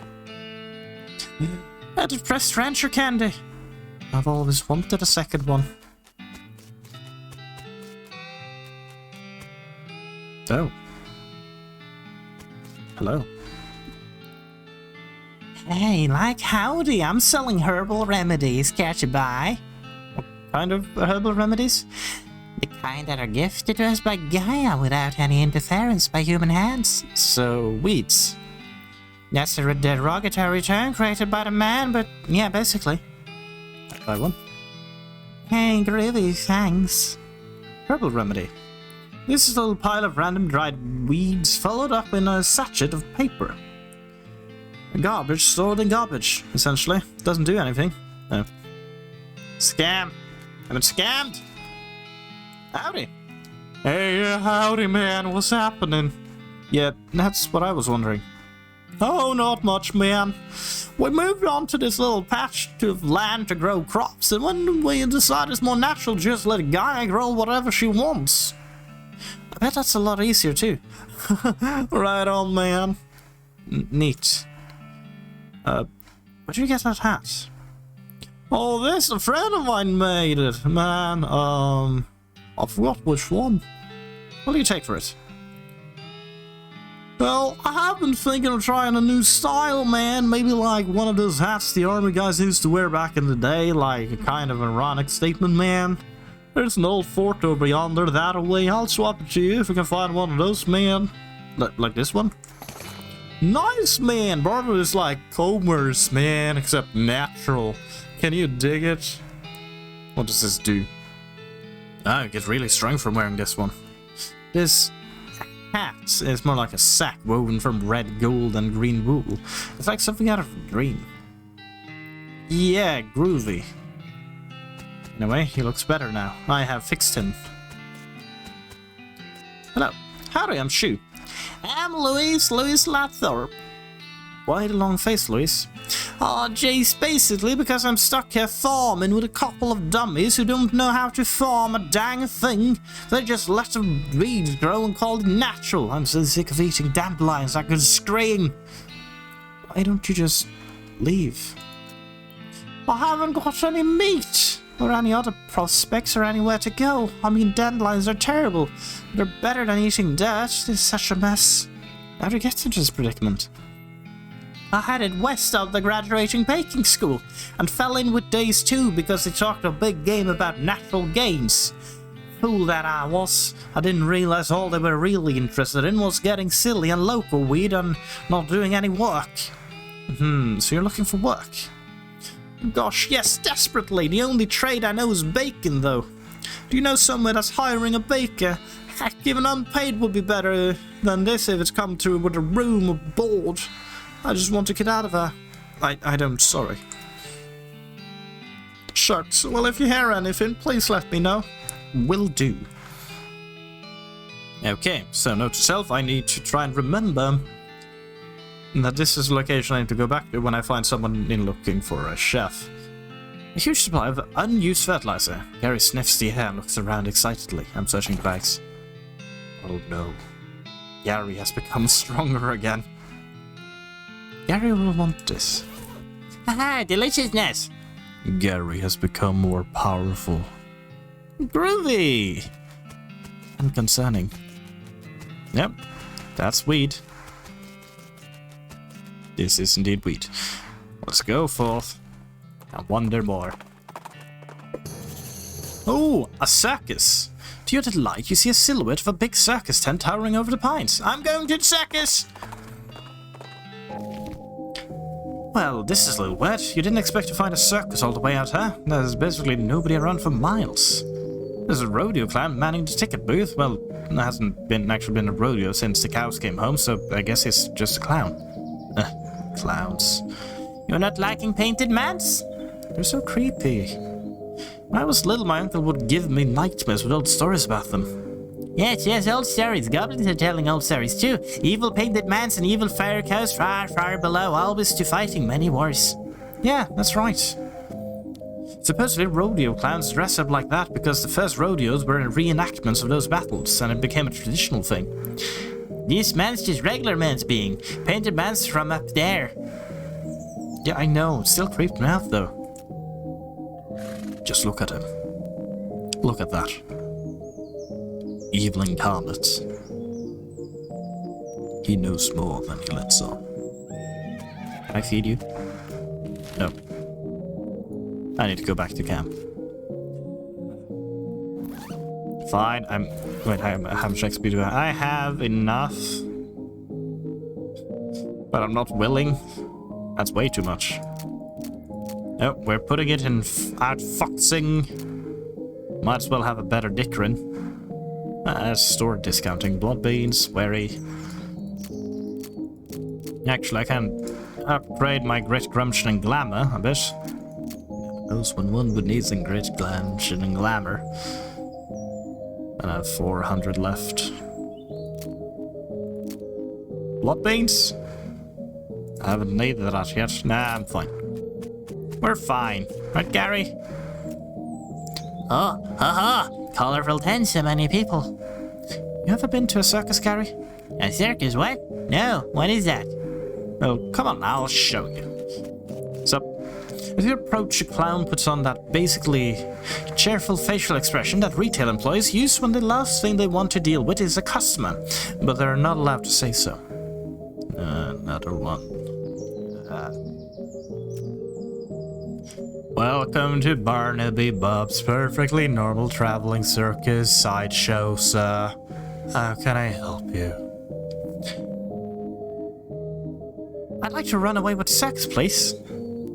A depressed rancher candy. I've always wanted a second one. Oh. Hello. Hey, like howdy, I'm selling herbal remedies. Care to buy? What kind of herbal remedies? The kind that are gifted to us by Gaia without any interference by human hands. So, weeds. That's a derogatory term created by the man, but yeah, basically. Buy one. Hey, groovy, thanks. Herbal remedy. This is a little pile of random dried weeds followed up in a sachet of paper. Garbage stored in garbage, essentially. Doesn't do anything. No. Scam. I've been scammed. Howdy. Hey, howdy, man. What's happening? Yeah, that's what I was wondering. Oh, not much, man. We moved on to this little patch of land to grow crops, and when we decided it's more natural just let Gaia grow whatever she wants. I bet that's a lot easier, too. Right on, man. Neat. Where'd you get that hat? Oh, this, a friend of mine made it, man. I forgot which one. What do you take for it? Well, I have been thinking of trying a new style, man. Maybe like one of those hats the army guys used to wear back in the day, like a kind of ironic statement, man. There's an old fort over yonder that way. I'll swap it to you if we can find one of those, man. Like this one? Nice, man. Barber is like Comer's, man, except natural. Can you dig it? What does this do? I get really strong from wearing this one. This hat is more like a sack woven from red gold and green wool. It's like something out of a dream. Yeah, groovy. Anyway, he looks better now. I have fixed him. Hello. Howdy, I'm Shoe. I'm Louise Lathrop. Why the long face, Louise? Oh, jeez, basically because I'm stuck here farming with a couple of dummies who don't know how to farm a dang thing. They just let the weeds grow and call it natural. I'm so sick of eating dandelions I could scream. Why don't you just leave? I haven't got any meat or any other prospects or anywhere to go. I mean, dandelions are terrible. They're better than eating dirt. It's such a mess. How'd you get into this predicament? I headed west of the graduating baking school and fell in with Days 2 because they talked a big game about natural gains. fool that I was. I didn't realize all they were really interested in was getting silly and local weed and not doing any work. So you're looking for work? Gosh, yes, desperately. The only trade I know is baking, though. Do you know somewhere that's hiring a baker? Heck, even unpaid would be better than this if it's come through with a room or board. I just want to get out of here. I don't, sorry. Shucks, well, if you hear anything, please let me know. Will do. Okay, so note to self, I need to try and remember that this is the location I need to go back to when I find someone in looking for a chef. A huge supply of unused fertilizer. Gary sniffs the air and looks around excitedly. I'm searching bags. Oh no. Gary has become stronger again. Gary will want this. Haha, deliciousness! Gary has become more powerful. Groovy! And concerning. Yep, that's weed. This is indeed weed. Let's go forth and wonder more. Oh, a circus! To your delight, you see a silhouette of a big circus tent towering over the pines. I'm going to the circus! Well, this is a little wet. You didn't expect to find a circus all the way out here. There's basically nobody around for miles. There's a rodeo clown manning the ticket booth. Well, there hasn't actually been a rodeo since the cows came home, so I guess he's just a clown. Clowns. You're not liking painted mans? They're so creepy. When I was little, my uncle would give me nightmares with old stories about them. Yes, old stories. Goblins are telling old stories too. Evil painted mans and evil fire cows far below, always to fighting many wars. Yeah, that's right. Supposedly rodeo clowns dress up like that because the first rodeos were reenactments of those battles, and it became a traditional thing. This man's just regular man's being. Painted man's from up there. Yeah, I know. It still creeped me out, though. Just look at him. Look at that. Evil incarnate. He knows more than he lets on. Can I feed you? No. I need to go back to camp. Fine, Wait, how much XP do I have? I have enough. But I'm not willing. That's way too much. Oh, we're putting it in outfoxing. Might as well have a better dickering. Store discounting. Blood beans, wary. Actually, I can upgrade my grit, grumption, and glamour a bit. Knows when one would need some grit, grumption, and glamour. And I have 400 left. Blood beans? I haven't needed that yet. Nah, I'm fine. We're fine. Right, Gary? Oh, haha! Colorful tent, so many people. You ever been to a circus, Gary? A circus, what? No, what is that? Oh, come on now, I'll show you. So, as you approach, a clown puts on that basically cheerful facial expression that retail employees use when the last thing they want to deal with is a customer, but they're not allowed to say so. Another one. Welcome to Barnaby Bob's perfectly normal traveling circus sideshow, sir. How can I help you? I'd like to run away with the circus, please.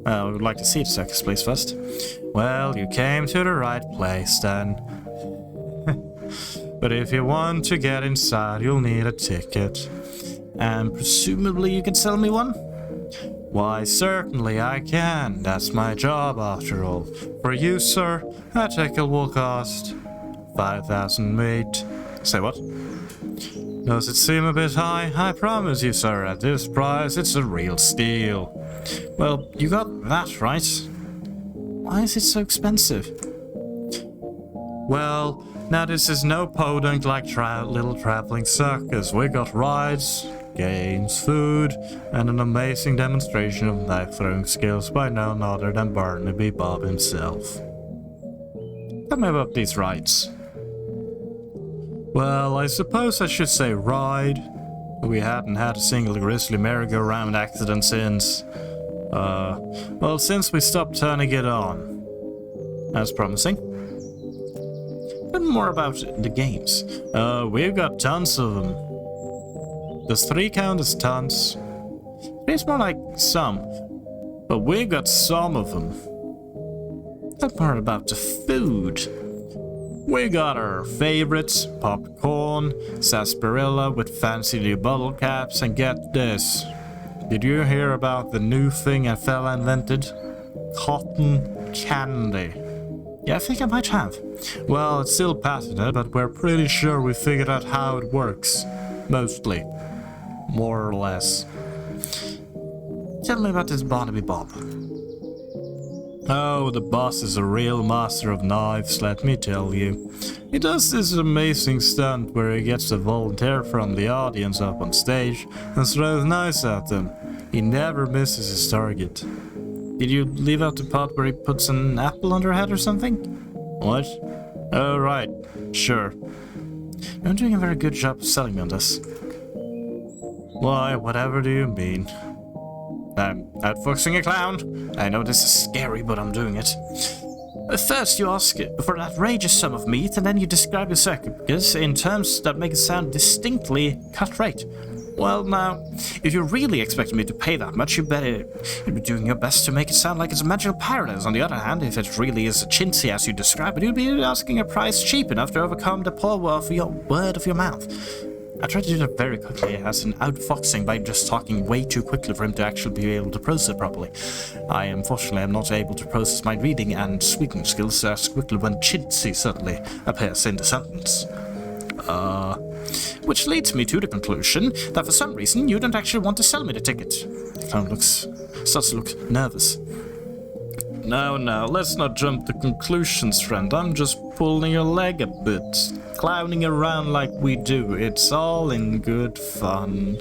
I would like to see the circus, please, first. Well, you came to the right place, then. But if you want to get inside, you'll need a ticket. And presumably you can sell me one? Why, certainly I can. That's my job, after all. For you, sir, a ticket will cost 5,000 meat. Say what? Does it seem a bit high? I promise you, sir, at this price, it's a real steal. Well, you got that right. Why is it so expensive? Well, now this is no podunk like little traveling circus. We got rides, games, food, and an amazing demonstration of knife-throwing skills by none other than Barnaby Bob himself. Tell me about these rides. Well, I suppose I should say ride. We hadn't had a single grisly merry-go-round accident since... since we stopped turning it on. That's promising. bit more about the games. We've got tons of them. Does 3 count as tons? It's more like some. But we've got some of them. Bit more about the food. We got our favorites, popcorn, sarsaparilla with fancy new bottle caps, and get this. Did you hear about the new thing a fella invented? Cotton candy. Yeah, I think I might have. Well, it's still patented, but we're pretty sure we figured out how it works. Mostly. More or less. Tell me about this Barnaby Bob. Oh, the boss is a real master of knives, let me tell you. He does this amazing stunt where he gets a volunteer from the audience up on stage and throws knives at them. He never misses his target. Did you leave out the part where he puts an apple on her head or something? What? Oh, right. Sure. You're doing a very good job of selling me on this. Why, whatever do you mean? I'm outfoxing a clown. I know this is scary, but I'm doing it. First, you ask for an outrageous sum of meat, and then you describe your circus in terms that make it sound distinctly cut rate. Well, now, if you're really expecting me to pay that much, you'd be doing your best to make it sound like it's a magical paradise. On the other hand, if it really is a chintzy as you describe it, you'd be asking a price cheap enough to overcome the power of your word of your mouth. I tried to do that very quickly as an outfoxing by just talking way too quickly for him to actually be able to process it properly. I unfortunately am not able to process my reading and speaking skills as quickly when chintzy suddenly appears in the sentence. Which leads me to the conclusion that for some reason you don't actually want to sell me the ticket. The clown starts to look nervous. No, let's not jump to conclusions, friend. I'm just pulling your leg a bit. Clowning around like we do. It's all in good fun.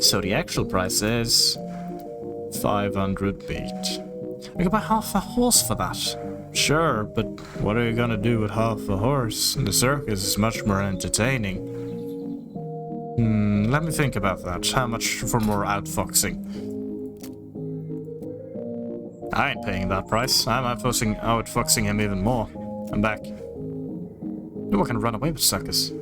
So the actual price is 500 beat. I could buy half a horse for that. Sure, but what are you gonna do with half a horse? The circus is much more entertaining. Let me think about that. How much for more outfoxing? I ain't paying that price. I'm outfoxing him even more. I'm back. You're gonna run away with circus.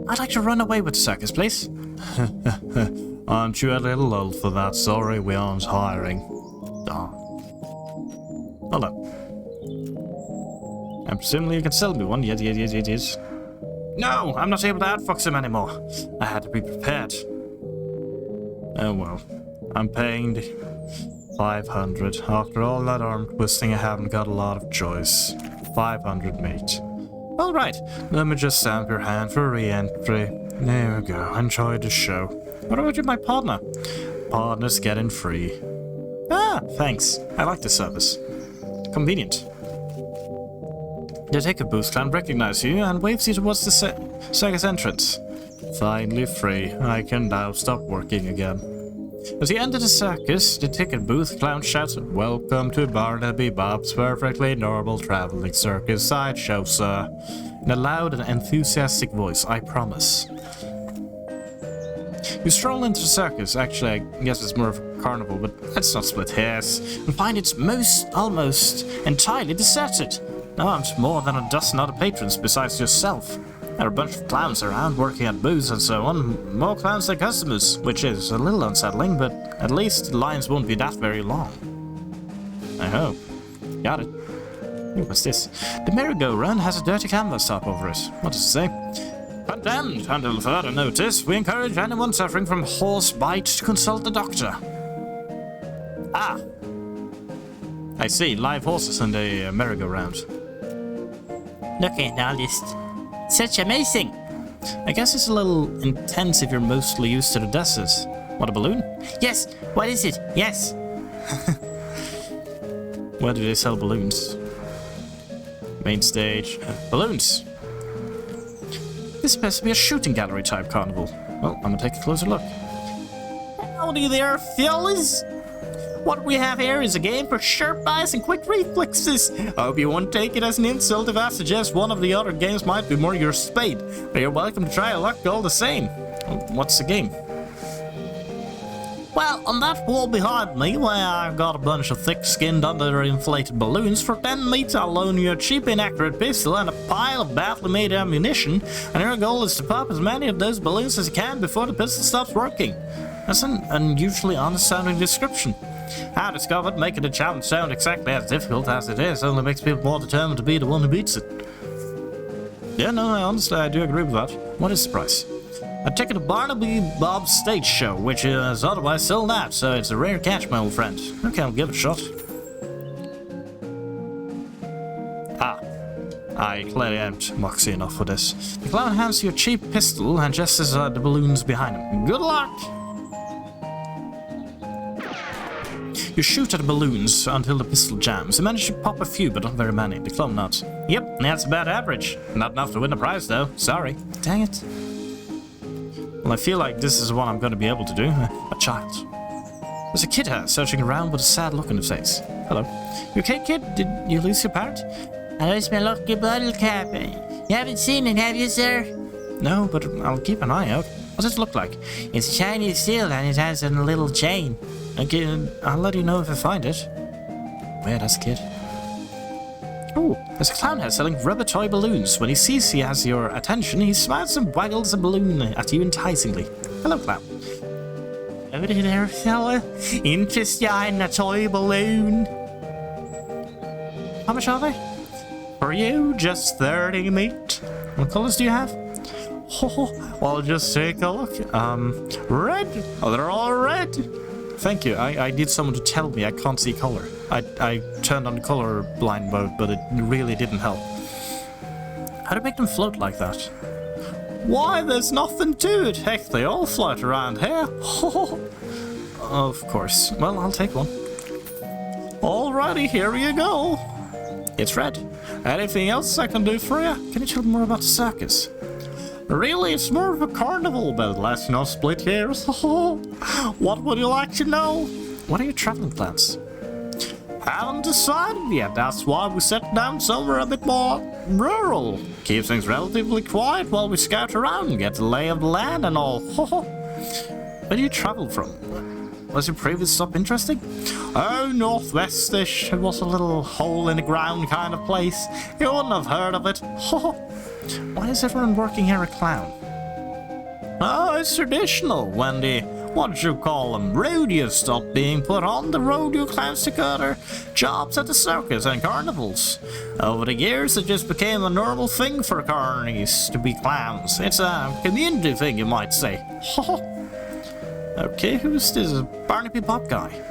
I'd like to run away with circus, please. Aren't you a little old for that? Sorry, we aren't hiring. Darn. Hold on. And presumably you can sell me one. Yes. No, I'm not able to outfox him anymore. I had to be prepared. Oh well. I'm paying the 500. After all that arm twisting, I haven't got a lot of choice. 500, mate. Alright, let me just stamp your hand for re-entry. There we go. Enjoy the show. What about you, my partner? Partner's getting free. Ah, thanks. I like the service. Convenient. The ticket booth clown recognizes you and waves you towards the circus entrance. Finally free. I can now stop working again. As you enter the circus, the ticket booth clown shouts, "Welcome to Barnaby Bob's perfectly normal traveling circus sideshow, sir." In a loud and enthusiastic voice, I promise. You stroll into the circus. Actually, I guess it's more of a carnival, but let's not split hairs. And find it's almost entirely deserted. Now there's more than a dozen other patrons besides yourself. There are a bunch of clowns around working at booths and so on. More clowns than customers, which is a little unsettling, but at least the lines won't be that very long. I hope. Got it. Ooh, what's this? The merry-go-round has a dirty canvas top over it. What does it say? Condemned! Until further notice, we encourage anyone suffering from horse bite to consult the doctor. Ah! I see, live horses in the merry-go-round. Look at all this. Such amazing! I guess it's a little intense if you're mostly used to the desert. What, a balloon? Yes! What is it? Yes! Where do they sell balloons? Main stage. Balloons! This appears to be a shooting gallery type carnival. Well, I'm gonna take a closer look. Howdy there, fellas! What we have here is a game for sharp eyes and quick reflexes. I hope you won't take it as an insult if I suggest one of the other games might be more your speed, but you're welcome to try a luck all the same. What's the game? Well, On that wall behind me, where I've got a bunch of thick-skinned, under-inflated balloons, for 10 meat I'll loan you a cheap, inaccurate pistol and a pile of badly made ammunition, and your goal is to pop as many of those balloons as you can before the pistol stops working. That's an unusually honest-sounding description. I discovered making the challenge sound exactly as difficult as it is only makes people more determined to be the one who beats it. Yeah, no, honestly, I do agree with that. What is the price? A ticket to Barnaby Bob's stage show, which is otherwise sold out, so it's a rare catch, my old friend. Okay, I'll give it a shot. I clearly ain't moxie enough for this. The clown hands you a cheap pistol and gestures at the balloons behind him. Good luck! You shoot at the balloons until the pistol jams. You manage to pop a few, but not very many. The clown nods. Yep, that's about average. Not enough to win the prize, though. Sorry. Dang it. Well, I feel like this is what I'm going to be able to do. A child. There's a kid here, searching around with a sad look on his face. Hello. You okay, kid? Did you lose your parrot? I lost my lucky bottle cap. You haven't seen it, have you, sir? No, but I'll keep an eye out. What does it look like? It's shiny steel and it has a little chain. Okay, I'll let you know if I find it. Where, that's a kid. Oh, there's a clown here selling rubber toy balloons. When he sees he has your attention, he smiles and waggles a balloon at you enticingly. Hello, clown. Over there, fella. Interested in a toy balloon? How much are they? For you, just 30 meat. What colors do you have? Oh, well, just take a look. Red. Oh, they're all red. Thank you. I need someone to tell me I can't see color. I turned on color blind mode, but it really didn't help. How do you make them float like that? Why, there's nothing to it. Heck, they all float around here. Of course. Well, I'll take one. Alrighty, here you go. It's red. Anything else I can do for you? Can you tell me more about the circus? Really, it's more of a carnival, but let's not split hairs. What would you like to know? What are your traveling plans? Haven't decided yet. That's why we settled down somewhere a bit more rural. Keep things relatively quiet while we scout around and get the lay of the land and all. Where do you travel from? Was your previous stop interesting? Oh, northwestish. It was a little hole in the ground kind of place. You wouldn't have heard of it. Why is everyone working here a clown? Oh, it's traditional. When the, what you call them, rodeos stopped being put on, the rodeo clowns took other jobs at the circus and carnivals. Over the years, it just became a normal thing for carnies to be clowns. It's a community thing, you might say. Okay, who's this Barnaby Bob guy?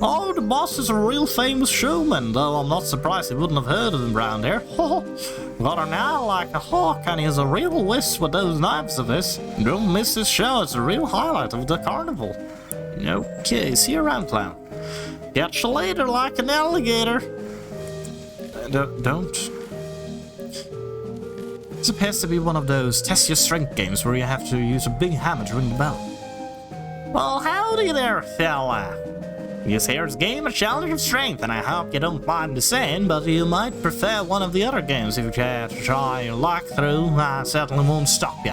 Oh, the boss is a real famous showman, though I'm not surprised he wouldn't have heard of him round here. Got an eye like a hawk, and he's a real whiz with those knives of his. Don't miss this show, it's a real highlight of the carnival. Okay, see you around, clown. Catch you later like an alligator. Don't. This appears to be one of those test your strength games where you have to use a big hammer to ring the bell. Well, howdy there, fella. This here's game a challenge of strength, and I hope you don't mind the saying, but you might prefer one of the other games if you care to try your luck through. I certainly won't stop you.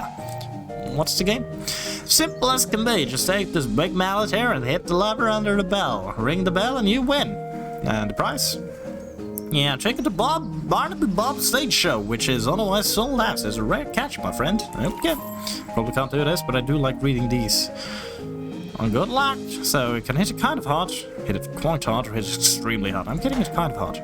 What's the game? Simple as can be. Just take this big mallet here and hit the lever under the bell. Ring the bell and you win. And the price? Yeah, check out the Barnaby Bob stage show, which is otherwise sold out. It's a rare catch, my friend. Okay. Probably can't do this, but I do like reading these. On good luck. So you can hit it kind of hard, hit it quite hard, or hit it extremely hard. I'm getting it kind of hard.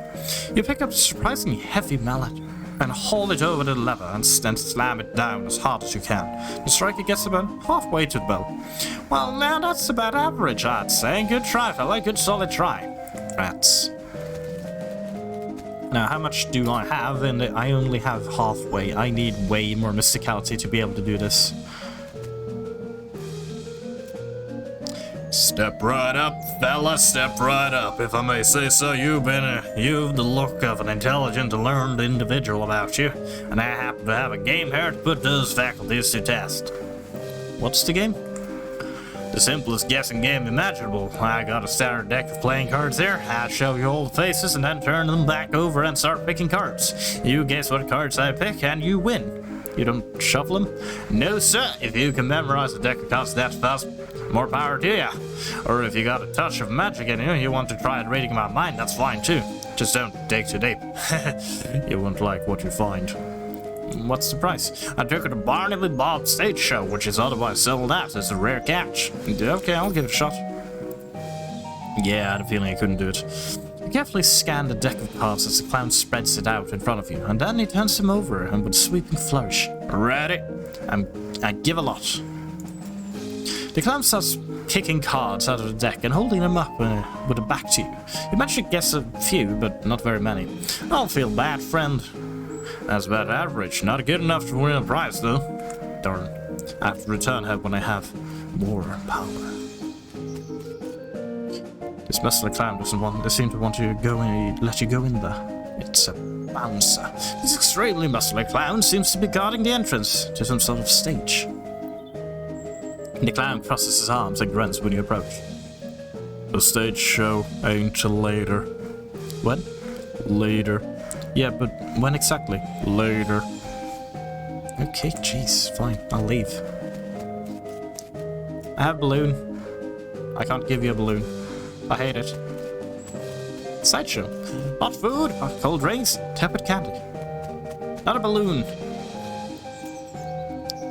You pick up a surprisingly heavy mallet and hold it over the lever and then slam it down as hard as you can. The striker gets about halfway to the bell. Well, now that's about average, I'd say. Good try, fella. Good solid try. Rats. Now, how much do I have? And I only have halfway. I need way more mysticality to be able to do this. Step right up, fella, step right up. If I may say so, you've the look of an intelligent and learned individual about you, and I happen to have a game here to put those faculties to test. What's the game? The simplest guessing game imaginable. I got a standard deck of playing cards here. I show you all the faces and then turn them back over and start picking cards. You guess what cards I pick and you win. You don't shuffle them? No, sir. If you can memorize the deck of cards that fast, more power to you. Or if you got a touch of magic in you want to try reading my mind, that's fine too. Just don't dig too deep. You won't like what you find. What's the price? I took it to Barnaby Bob's stage show, which is otherwise sold out. It's a rare catch. Okay, I'll give it a shot. Yeah, I had a feeling I couldn't do it. You carefully scan the deck of cards as the clown spreads it out in front of you, and then he turns them over and with a sweeping flourish. Ready? I give a lot. The clown starts kicking cards out of the deck and holding them up with a back to you. You manage to guess a few, but not very many. Don't feel bad, friend. That's about average. Not good enough to win a prize, though. Darn. I have to return her when I have more power. This muscly clown doesn't seem to want to let you go in there. It's a bouncer. This extremely muscly clown seems to be guarding the entrance to some sort of stage. The clown crosses his arms and grunts when you approach. The stage show ain't till later. When? Later. Yeah, but when exactly? Later. Okay, jeez, fine, I'll leave. I have a balloon. I can't give you a balloon. I hate it. Sideshow. Hot food, hot cold drinks, tepid candy. Not a balloon.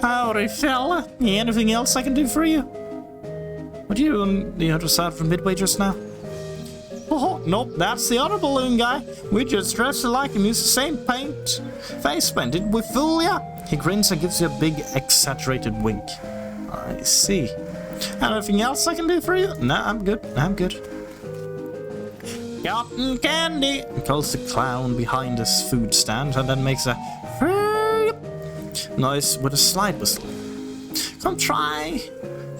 Howdy, fella. Anything else I can do for you? Were you on the other side from Midway just now? Oh, nope, that's the other balloon guy. We just dressed alike and used the same face paint. Did we fool ya? He grins and gives you a big, exaggerated wink. I see. Anything else I can do for you? No, I'm good. Cotton candy, calls the clown behind his food stand and then makes a noise with a slide whistle. Come try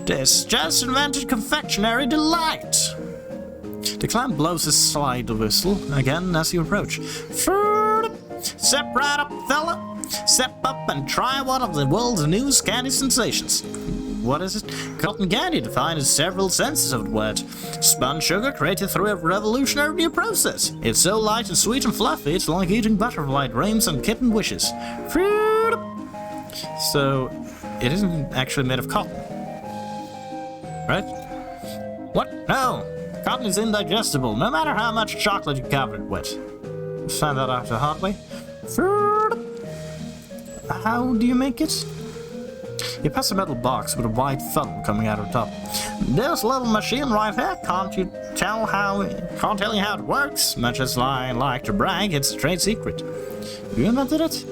this just invented confectionery delight. The clown blows his slide whistle again as you approach. Step right up, fella. Step up and try one of the world's newest candy sensations. What is it? Cotton candy, defined as several senses of the word. Spun sugar created through a revolutionary new process. It's so light and sweet and fluffy, it's like eating butterfly dreams and kitten wishes. So, it isn't actually made of cotton. Right? What? No! Cotton is indigestible, no matter how much chocolate you cover it with. Found that out the hard way. How do you make it? You pass a metal box with a wide funnel coming out of the top. This little machine right here, can't tell you how it works. Much as I like to brag, it's a trade secret. You invented it?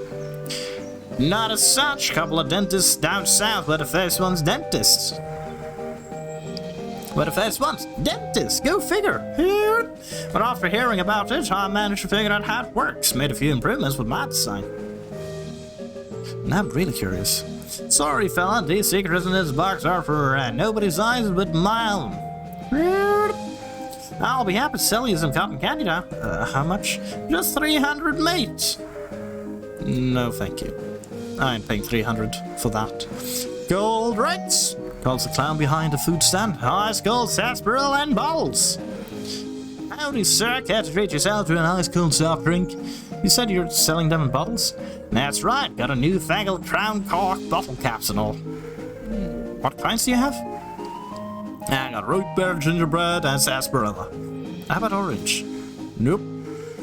Not as such. Couple of dentists down south were the first ones dentists. Go figure. But after hearing about it, I managed to figure out how it works. Made a few improvements with my design. Now I'm really curious. Sorry, fella, these secrets in this box are for nobody's eyes but my own. I'll be happy to sell you some cotton candy now. How much? Just 300, mate. No, thank you. I ain't paying 300 for that. Gold rates, calls the clown behind the food stand. Ice cold sarsaparilla and bottles. Howdy, sir. Care to treat yourself to an ice cold soft drink? You said you're selling them in bottles? That's right. Got a newfangled crown cork bottle caps and all. What kinds do you have? I got root beer, gingerbread, and sarsaparilla. How about orange? Nope.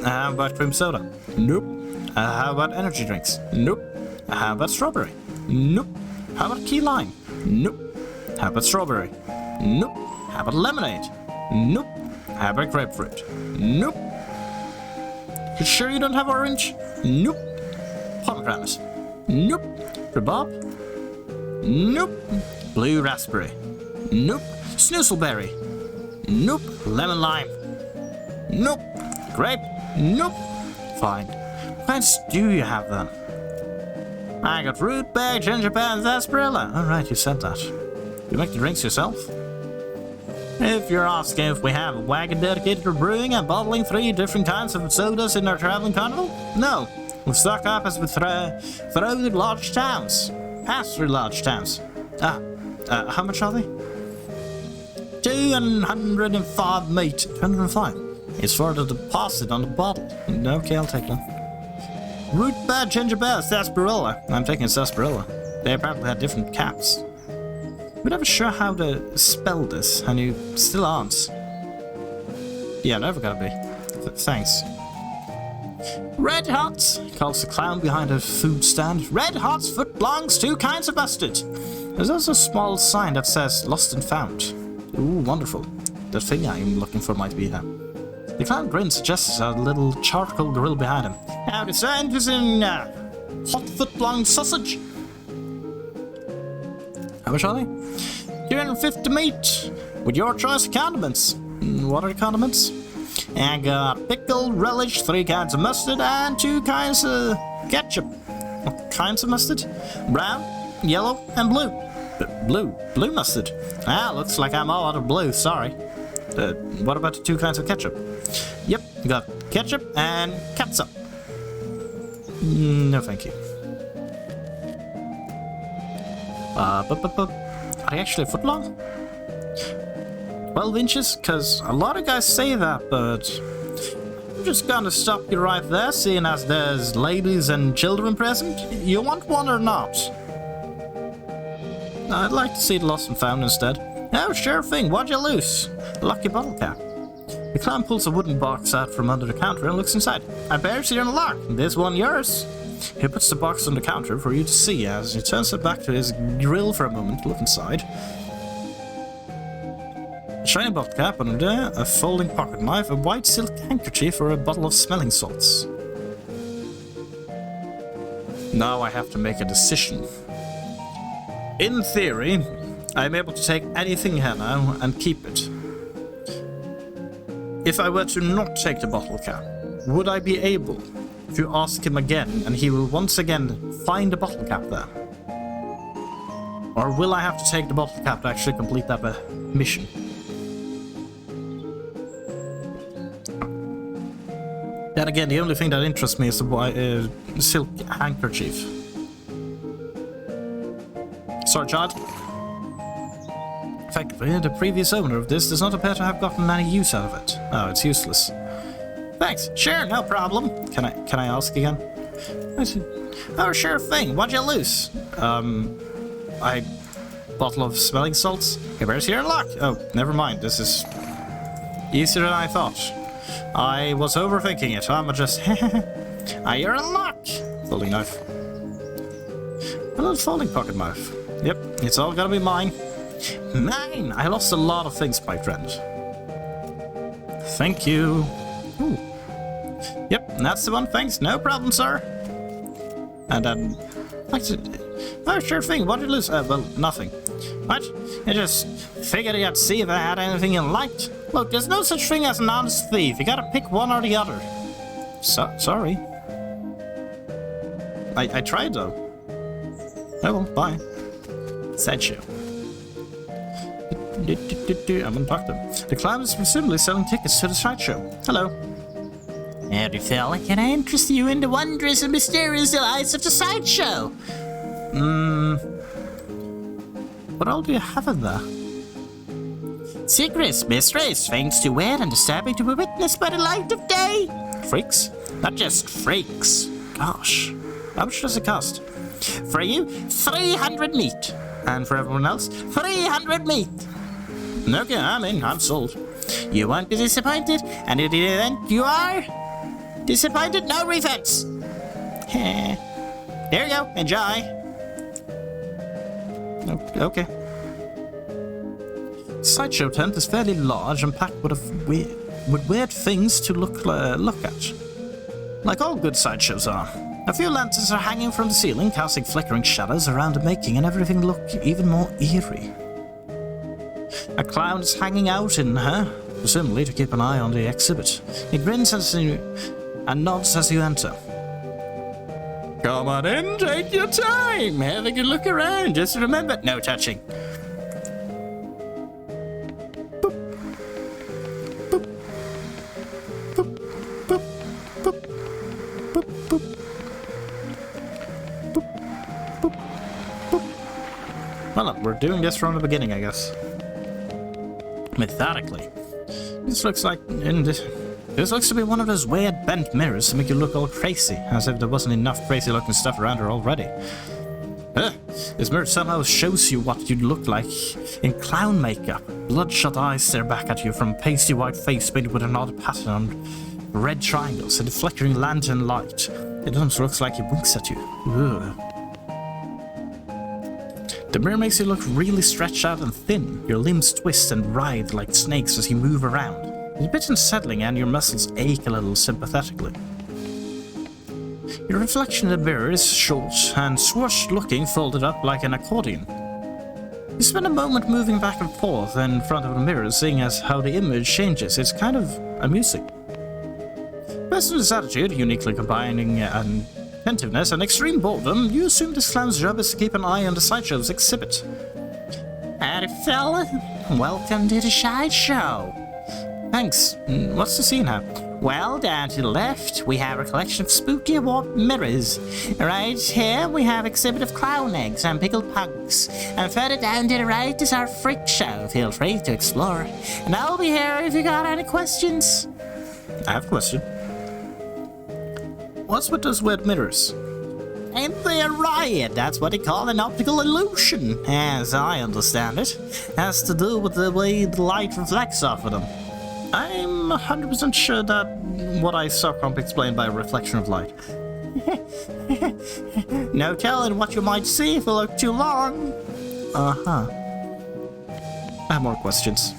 How about cream soda? Nope. How about energy drinks? Nope. How about strawberry? Nope. How about key lime? Nope. How about strawberry? Nope. How about lemonade? Nope. How about grapefruit? Nope. You sure you don't have orange? Nope. Pomegranate? Nope. Rhubarb? Nope. Blue raspberry? Nope. Snoozleberry? Nope. Lemon lime? Nope. Grape? Nope. Fine. What kinds do you have then? I got root beer, gingerbread, and sarsaparilla. Alright, you said that. You make the drinks yourself? If you're asking if we have a wagon dedicated to brewing and bottling 3 different kinds of sodas in our traveling carnival? No. We've stocked up as we through large towns. Pass through large towns. How much are they? 205, mate. 205. It's for the deposit on the bottle. Okay, I'll take them. Root beer, gingerbread, sarsaparilla. I'm taking sarsaparilla. They apparently had different caps. We're never sure how to spell this, and you still aren't. Yeah, never gonna be. Thanks. Red hot, calls the clown behind a food stand. Red hot footlongs, 2 kinds of mustard. There's also a small sign that says lost and found. Ooh, wonderful. The thing I'm looking for might be here. The clown grin suggests a little charcoal grill behind him. Now the sign is in hot footlong sausage. How much are they? 250 meat, with your choice of condiments. What are the condiments? I got pickle, relish, 3 kinds of mustard, and 2 kinds of ketchup. What kinds of mustard? Brown, yellow, and blue. Blue mustard. Ah, looks like I'm all out of blue, sorry. What about the 2 kinds of ketchup? Yep, got ketchup and catsup. No, thank you. Are they actually a foot long? 12 inches? Because a lot of guys say that, but I'm just gonna stop you right there, seeing as there's ladies and children present. You want one or not? I'd like to see the lost and found instead. Oh, sure thing. What'd you lose? Lucky bottle cap. The clown pulls a wooden box out from under the counter and looks inside. I better see you're in the lock. This one yours. He puts the box on the counter for you to see as he turns it back to his grill for a moment to look inside. A shiny bottle cap under there, a folding pocket knife, a white silk handkerchief, or a bottle of smelling salts. Now I have to make a decision. In theory, I'm able to take anything here now and keep it. If I were to not take the bottle cap, would I be able to ask him again and he will once again find the bottle cap there? Or will I have to take the bottle cap to actually complete that mission? Then again, the only thing that interests me is the silk handkerchief. Sorry, child. Effectively, the previous owner of this does not appear to have gotten any use out of it. Oh, it's useless. Thanks. Sure, no problem. Can I ask again? Oh, sure thing. What'd you lose? Bottle of smelling salts. Okay, where's your luck? Oh, never mind. This is easier than I thought. I was overthinking it. I'm just... You're in luck. Folding knife. A little folding pocket knife. Yep, it's all gonna be mine. Mine! I lost a lot of things, my friend. Thank you. Ooh. Yep, that's the one. Thanks. No problem, sir. And then... Oh, sure thing. What did you lose? Well, nothing. What? I just figured I'd see if I had anything you liked. Look, there's no such thing as an honest thief. You gotta pick one or the other. Sorry. I tried, though. Oh, well, bye. Sideshow. I'm gonna talk to them. The clown is presumably selling tickets to the sideshow. Hello. Howdy, fella. Can I interest you in the wondrous and mysterious delights of the sideshow? What all do you have in there? Secrets, mysteries, things to wear and disturbing to be witnessed by the light of day. Freaks? Not just freaks. Gosh. How much does it cost? For you, 300 meat. And for everyone else? 300 meat. Okay, I'm in. I'm sold. You won't be disappointed, and in the event you are disappointed, no refunds. There you go. Enjoy. Okay. The sideshow tent is fairly large and packed with weird things to look at. Like all good sideshows are. A few lanterns are hanging from the ceiling, casting flickering shadows around the making and everything look even more eerie. A clown is hanging out in her, presumably to keep an eye on the exhibit. He grins and nods as you enter. Come on in, take your time, have a good look around, just remember, no touching. Boop. Boop. Boop. Boop. Boop. Boop. Boop. Boop. Boop. Boop. Well, we're doing this from the beginning, I guess. Methodically. This looks to be one of those weird bent mirrors to make you look all crazy, as if there wasn't enough crazy looking stuff around her already. This mirror somehow shows you what you'd look like in clown makeup. Bloodshot eyes stare back at you from a pasty white face painted with an odd pattern on red triangles and a flickering lantern light. It almost looks like it winks at you. Ugh. The mirror makes you look really stretched out and thin. Your limbs twist and writhe like snakes as you move around. It's a bit unsettling and your muscles ache a little sympathetically. Your reflection in the mirror is short and swatched looking, folded up like an accordion. You spend a moment moving back and forth in front of the mirror, seeing as how the image changes. It's kind of amusing. Based on this attitude, uniquely combining attentiveness and extreme boredom, you assume this clown's job is to keep an eye on the sideshow's exhibit. Howdy, fella. Welcome to the sideshow. Thanks. What's the scene now? Well, down to the left, we have a collection of spooky warped mirrors. Right here, we have exhibit of clown eggs and pickled pugs. And further down to the right is our freak show. Feel free to explore. And I'll be here if you got any questions. I have a question. What's with those weird mirrors? Ain't they a riot? That's what they call an optical illusion, as I understand it. Has to do with the way the light reflects off of them. I'm 100% sure that what I saw can't be explained by a reflection of light. No telling what you might see if you look too long. Uh-huh. I have more questions.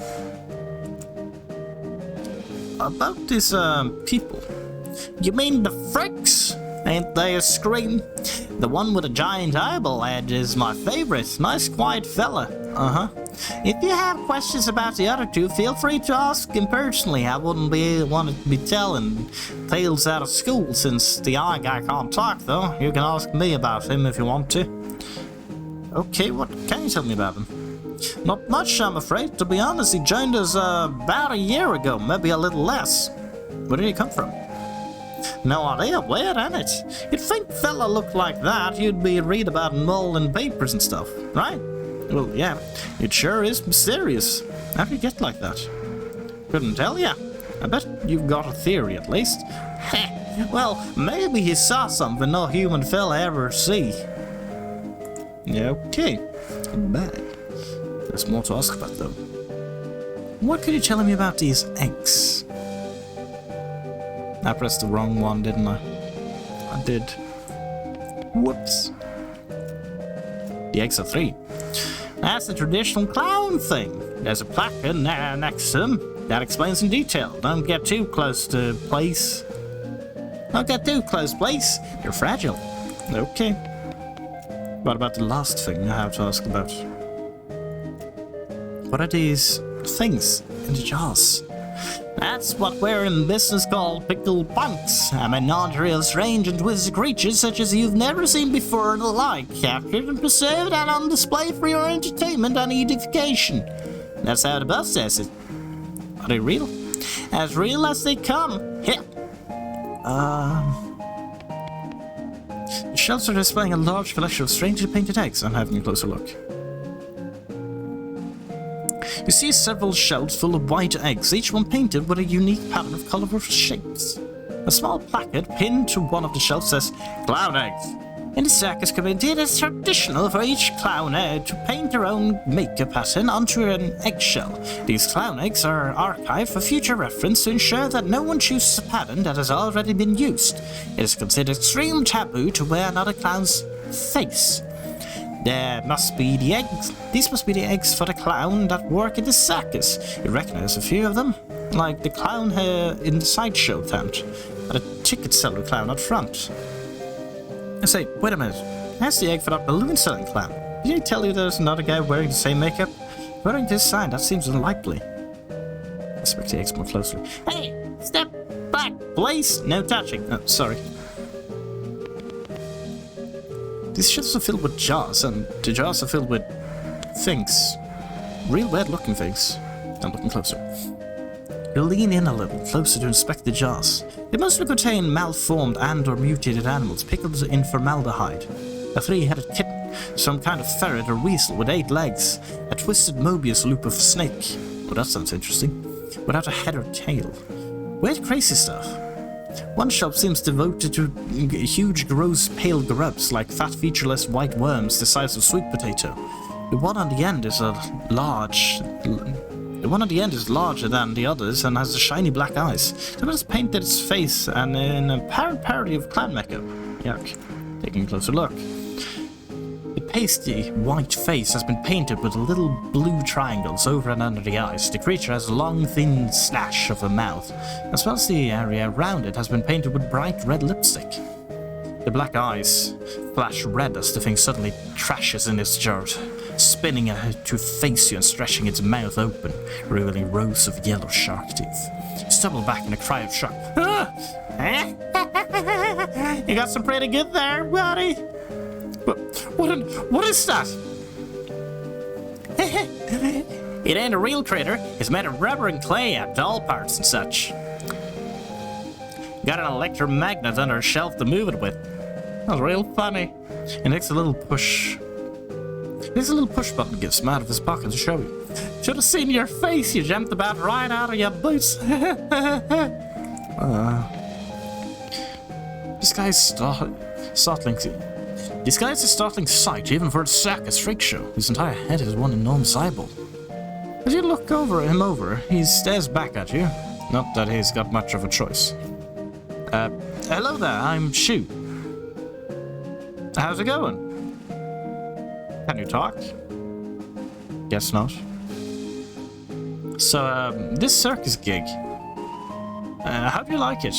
About these, people. You mean the fricks? Ain't they a scream? The one with a giant eyeball head is my favorite. Nice quiet fella. Uh-huh. If you have questions about the other two, feel free to ask him personally. I wouldn't want to be telling tales out of school since the eye guy can't talk, though. You can ask me about him if you want to. Okay, what can you tell me about him? Not much, I'm afraid. To be honest, he joined us about a year ago, maybe a little less. Where did he come from? No idea, weird, ain't it? You'd think fella looked like that, you'd be read about Mull in papers and stuff, right? Well, yeah, it sure is mysterious. How do you get like that? Couldn't tell ya. I bet you've got a theory, at least. Well, maybe he saw something no human fella ever see. Okay, bad. There's more to ask about, though. What could you tell me about these eggs? I pressed the wrong one, didn't I? I did. Whoops. The eggs are 3. That's the traditional clown thing. There's a placard next to them that explains in detail. Don't get too close to place. Don't get too close, place. You're fragile. Okay. What about the last thing I have to ask about? What are these things in the jars? That's what we're in business called pickled punks. I mean, not real strange and twisted creatures such as you've never seen before and the like, captured and preserved and on display for your entertainment and edification. That's how the boss says it. Are they real? As real as they come. Here. The shelves are displaying a large collection of strangely painted eggs. I'm having a closer look. You see several shelves full of white eggs, each one painted with a unique pattern of colorful shapes. A small placard pinned to one of the shelves says, "Clown eggs." In the circus community, it is traditional for each clown egg to paint their own makeup pattern onto an eggshell. These clown eggs are archived for future reference to ensure that no one chooses a pattern that has already been used. It is considered extreme taboo to wear another clown's face. These must be the eggs for the clown that work in the circus. You recognize a few of them, like the clown here in the sideshow tent, and a ticket seller clown up front. I say, wait a minute, that's the egg for that balloon selling clown. Did he tell you there's another guy wearing the same makeup? Wearing this sign, that seems unlikely. Inspect the eggs more closely. Hey, step back, please. No touching. Oh, sorry. These shelves are filled with jars, and the jars are filled with things. Real weird looking things. I'm looking closer. You lean in a little, closer to inspect the jars. They mostly contain malformed and or mutated animals pickled in formaldehyde. A 3-headed kitten, some kind of ferret or weasel with 8 legs, a twisted Mobius loop of a snake. Oh, that sounds interesting. Without a head or tail. Weird crazy stuff. One shelf seems devoted to huge, gross, pale grubs like fat, featureless white worms the size of sweet potato. The one on the end is larger than the others and has shiny black eyes. Someone has painted its face and in a apparent parody of clown makeup. Yuck. Taking a closer look. The pasty white face has been painted with little blue triangles over and under the eyes. The creature has a long, thin slash of a mouth, as well as the area around it has been painted with bright red lipstick. The black eyes flash red as the thing suddenly crashes in its jaw, spinning to face you and stretching its mouth open, revealing rows of yellow shark teeth. You stumble back in a cry of shock. You got some pretty good there, buddy. What is that? It ain't a real critter. It's made of rubber and clay and doll parts and such. Got an electromagnet under a shelf to move it with. That's real funny. He takes a little push. There's a little push button gets him out of his pocket to show you. Should have seen your face. You jumped about right out of your boots. This guy's startling. This guy is a startling sight, even for a circus freak show. His entire head is one enormous eyeball. As you look over, he stares back at you. Not that he's got much of a choice. Hello there, I'm Shoe. How's it going? Can you talk? Guess not. So, this circus gig. How do you like it?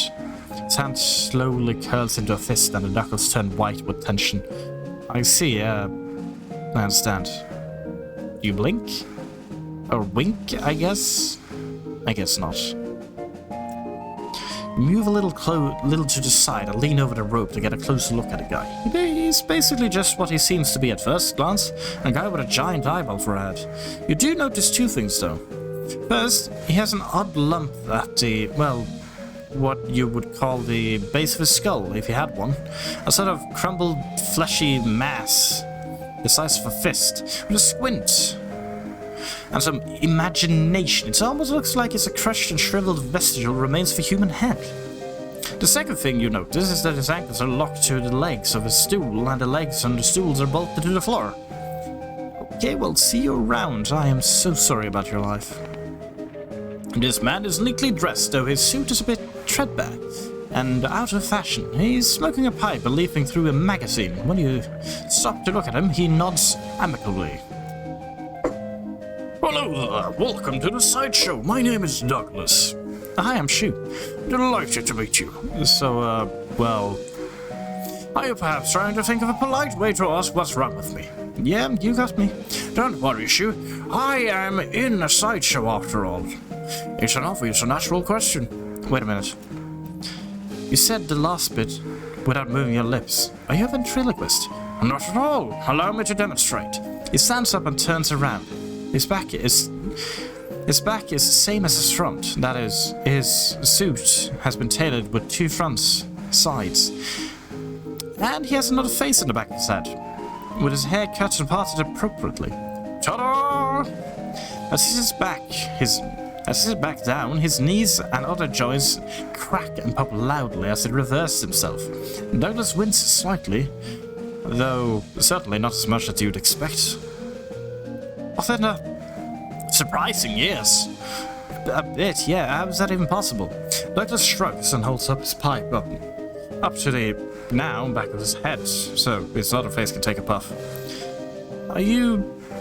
His hand slowly curls into a fist and the knuckles turn white with tension. I see, I understand. You blink? Or wink, I guess? I guess not. Move a little to the side and lean over the rope to get a closer look at the guy. He's basically just what he seems to be at first glance, a guy with a giant eyeball for a head. You do notice two things though. First, he has an odd lump at the, well, what you would call the base of his skull, if he had one. A sort of crumbled, fleshy mass, the size of a fist, with a squint and some imagination. It almost looks like it's a crushed and shriveled vestigial remains of a human head. The second thing you notice is that his ankles are locked to the legs of his stool, and the legs on the stools are bolted to the floor. Okay, well, see you around. I am so sorry about your life. This man is neatly dressed, though his suit is a bit threadbare and out of fashion. He's smoking a pipe and leafing through a magazine. When you stop to look at him, he nods amicably. Hello there, welcome to the sideshow. My name is Douglas. Hi, I'm Shoe. Delighted to meet you. So, well, Are you perhaps trying to think of a polite way to ask what's wrong with me? yeah, you got me. Don't worry, Shoe. I am in a sideshow after all. It's an obvious and natural question. Wait a minute. You said the last bit without moving your lips. Are you a ventriloquist? Not at all. Allow me to demonstrate. He stands up and turns around. His back is the same as his front. That is, his suit has been tailored with two sides. And he has another face in the back of his head, with his hair cut and parted appropriately. Ta-da! As he sits back down, his knees and other joints crack and pop loudly as he reverses himself. Douglas winces slightly, though certainly not as much as you'd expect. Then, surprising, yes. A bit, yeah. How is that even possible? Douglas shrugs and holds up his pipe up to the now back of his head, so his other face can take a puff. Are you,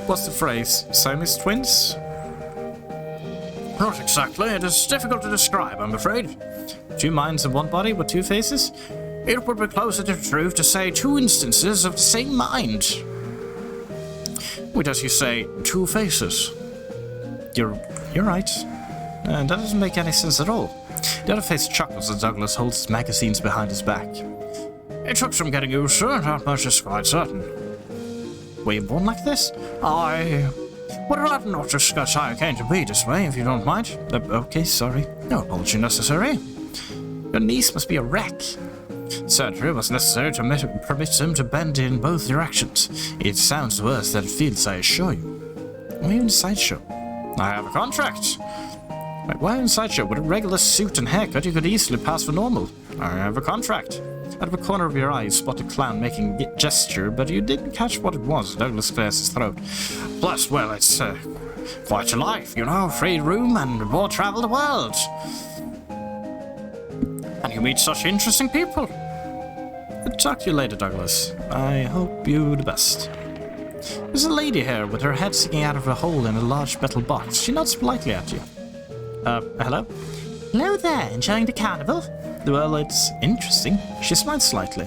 what's the phrase, Siamese twins? Not exactly. It is difficult to describe, I'm afraid. Two minds in one body with two faces? It would be closer to the truth to say two instances of the same mind. Wait, as you say, two faces. You're right. That doesn't make any sense at all. The other face chuckles as Douglas holds his magazines behind his back. It took some getting used to, that much is quite certain. Were you born like this? I would rather not discuss how I came to be this way, if you don't mind. Okay, sorry. No apology necessary. Your niece must be a wreck. Surgery was necessary to permit him to bend in both directions. It sounds worse than it feels, I assure you. Why are you in a sideshow? I have a contract. Wait, why in sideshow? With a regular suit and haircut, you could easily pass for normal. I have a contract. Out of the corner of your eye, you spot a clown making a gesture, but you didn't catch what it was. Douglas clears his throat. Plus, well, it's quite a life, you know, free room and more travel the world. And you meet such interesting people. I'll talk to you later, Douglas. I hope you the best. There's a lady here with her head sticking out of a hole in a large metal box. She nods politely at you. Hello? Hello there, enjoying the carnival? Well, it's interesting. She smiles slightly.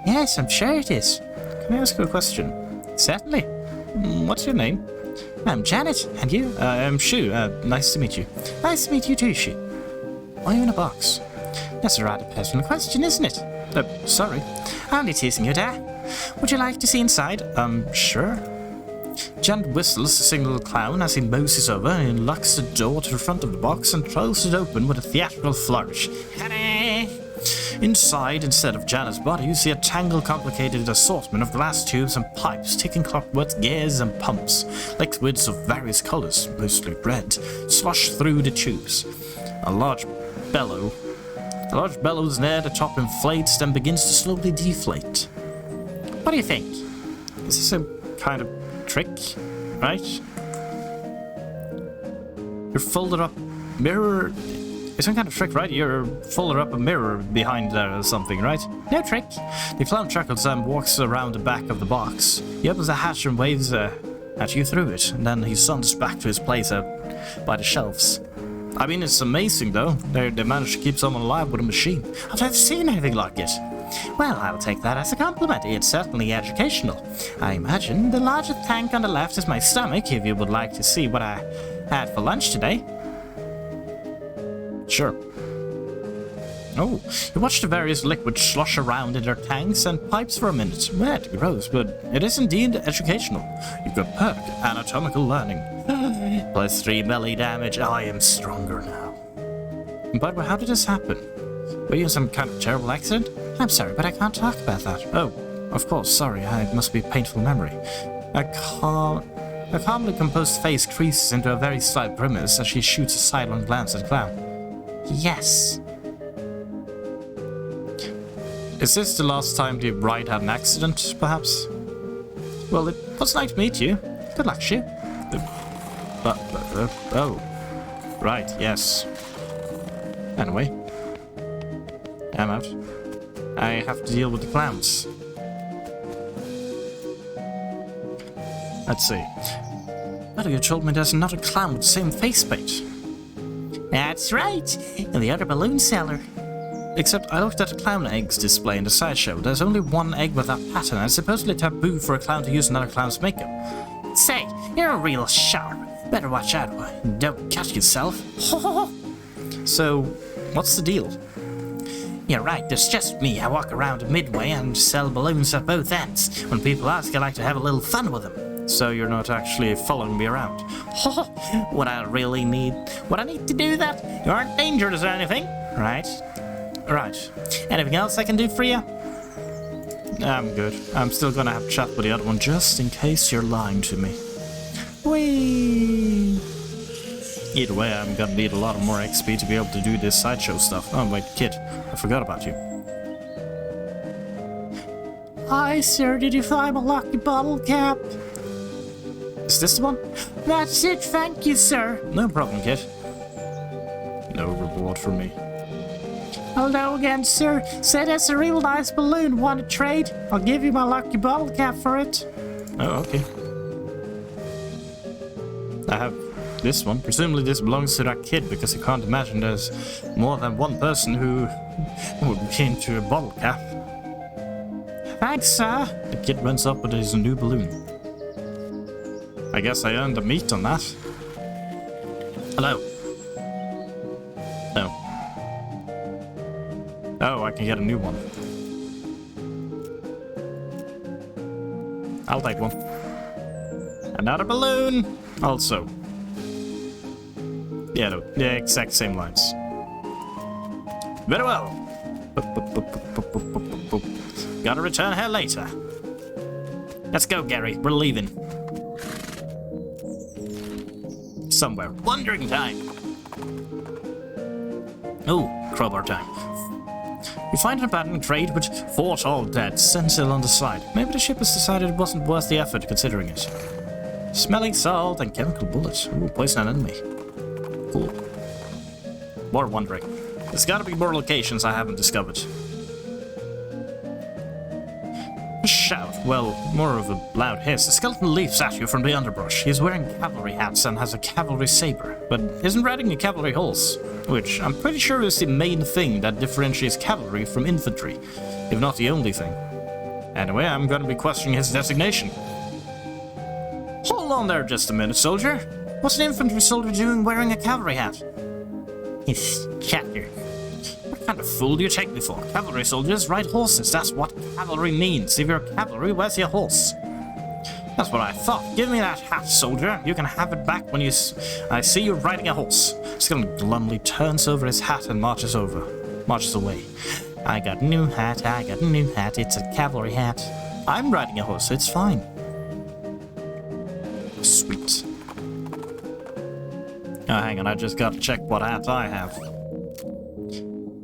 Yes, I'm sure it is. Can I ask you a question? Certainly. What's your name? I'm Janet, and you? I'm Shu. Nice to meet you. Nice to meet you too, Shu. Why are you in a box? That's a rather personal question, isn't it? Sorry. Only teasing you, Dad. Would you like to see inside? Sure. Janet whistles to signal the clown as he moses over and locks the door to the front of the box and throws it open with a theatrical flourish. Ta-da! Inside, instead of Janet's body, you see a tangled, complicated assortment of glass tubes and pipes, ticking clockwork gears and pumps. Liquids of various colors, mostly red, slosh through the tubes. A large bellows near the top inflates, then begins to slowly deflate. What do you think? Is this a kind of trick, right? You're folded up mirror. It's some kind of trick, right? You're folded up a mirror behind there or something, right? No trick. The clown chuckles and walks around the back of the box. He opens the hatch and waves at you through it, and then he saunters back to his place out by the shelves. I mean, it's amazing, though. They managed to keep someone alive with a machine. I've never seen anything like it. Well, I'll take that as a compliment. It's certainly educational. I imagine the larger tank on the left is my stomach, if you would like to see what I had for lunch today. Sure. Oh, you watch the various liquids slosh around in their tanks and pipes for a minute. Red, gross, but it is indeed educational. You've got perk, anatomical learning. +3 melee damage. I am stronger now. But how did this happen? Were you in some kind of terrible accident? I'm sorry, but I can't talk about that. Oh, of course, sorry. It must be a painful memory. A calmly composed face creases into a very slight grimace as she shoots a sidelong glance at the clown. Yes. Is this the last time the ride had an accident, perhaps? Well, it was nice to meet you. Good luck, Shu. Oh. Right, yes. Anyway. I'm out. I have to deal with the clowns. Let's see. But you told me there's another clown with the same face paint. That's right. In the other balloon cellar. Except I looked at the clown eggs display in the sideshow. There's only one egg with that pattern, and it's supposedly taboo for a clown to use another clown's makeup. Say, you're real sharp. Better watch out. Don't cut yourself. So, what's the deal? You're right, there's just me. I walk around Midway and sell balloons at both ends. When people ask, I like to have a little fun with them. So you're not actually following me around? What I need to do that? You aren't dangerous or anything, right? Right. Anything else I can do for you? I'm good. I'm still gonna have a chat with the other one just in case you're lying to me. Whee! Either way, I'm gonna need a lot more XP to be able to do this sideshow stuff. Oh wait, kid, I forgot about you. Hi, sir. Did you find my lucky bottle cap? Is this the one? That's it. Thank you, sir. No problem, kid. No reward for me. Hello again, sir. Say that's a real nice balloon. Want to trade? I'll give you my lucky bottle cap for it. Oh, okay. I have this one. Presumably this belongs to that kid because I can't imagine there's more than one person who would be into a bottle cap. Thanks, sir. The kid runs up with his new balloon. I guess I earned a meat on that. Hello. Oh. Oh, I can get a new one. I'll take one. Another balloon! Also. Yeah, the exact same lines. Very well. Gotta return here later. Let's go, Gary. We're leaving. Somewhere. Wandering time. Oh, crowbar time. You find an abandoned crate with fort all dead, sentinel on the side. Maybe the ship has decided it wasn't worth the effort considering it. Smelling salt and chemical bullets. Ooh, poison an enemy. Cool. More wondering. There's gotta be more locations I haven't discovered. A shout. Well, more of a loud hiss. A skeleton leaps at you from the underbrush. He's wearing cavalry hats and has a cavalry saber, but isn't riding a cavalry horse, which I'm pretty sure is the main thing that differentiates cavalry from infantry, if not the only thing. Anyway, I'm gonna be questioning his designation. Hold on there just a minute, soldier. What's an infantry soldier doing wearing a cavalry hat? It's chapter. What kind of fool do you take me for? Cavalry soldiers ride horses. That's what cavalry means. If you're cavalry, where's your horse? That's what I thought. Give me that hat, soldier. You can have it back when I see you riding a horse. Skeleton glumly turns over his hat and marches away. I got a new hat, it's a cavalry hat. I'm riding a horse, it's fine. Sweet. Oh, hang on, I just gotta check what hat I have.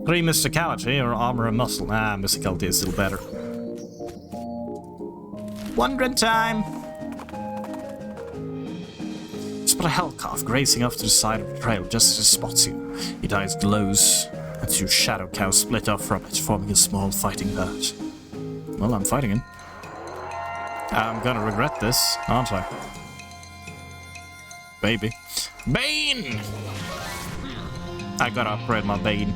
3 mysticality or armor and muscle. Ah, mysticality is still better. Wandering time! Spot a hellcalf grazing off to the side of the trail just as it spots you. Its eyes glows, and 2 shadow cows split off from it, forming a small fighting herd. Well, I'm fighting him. I'm gonna regret this, aren't I? Baby. Bane! I gotta upgrade my Bane.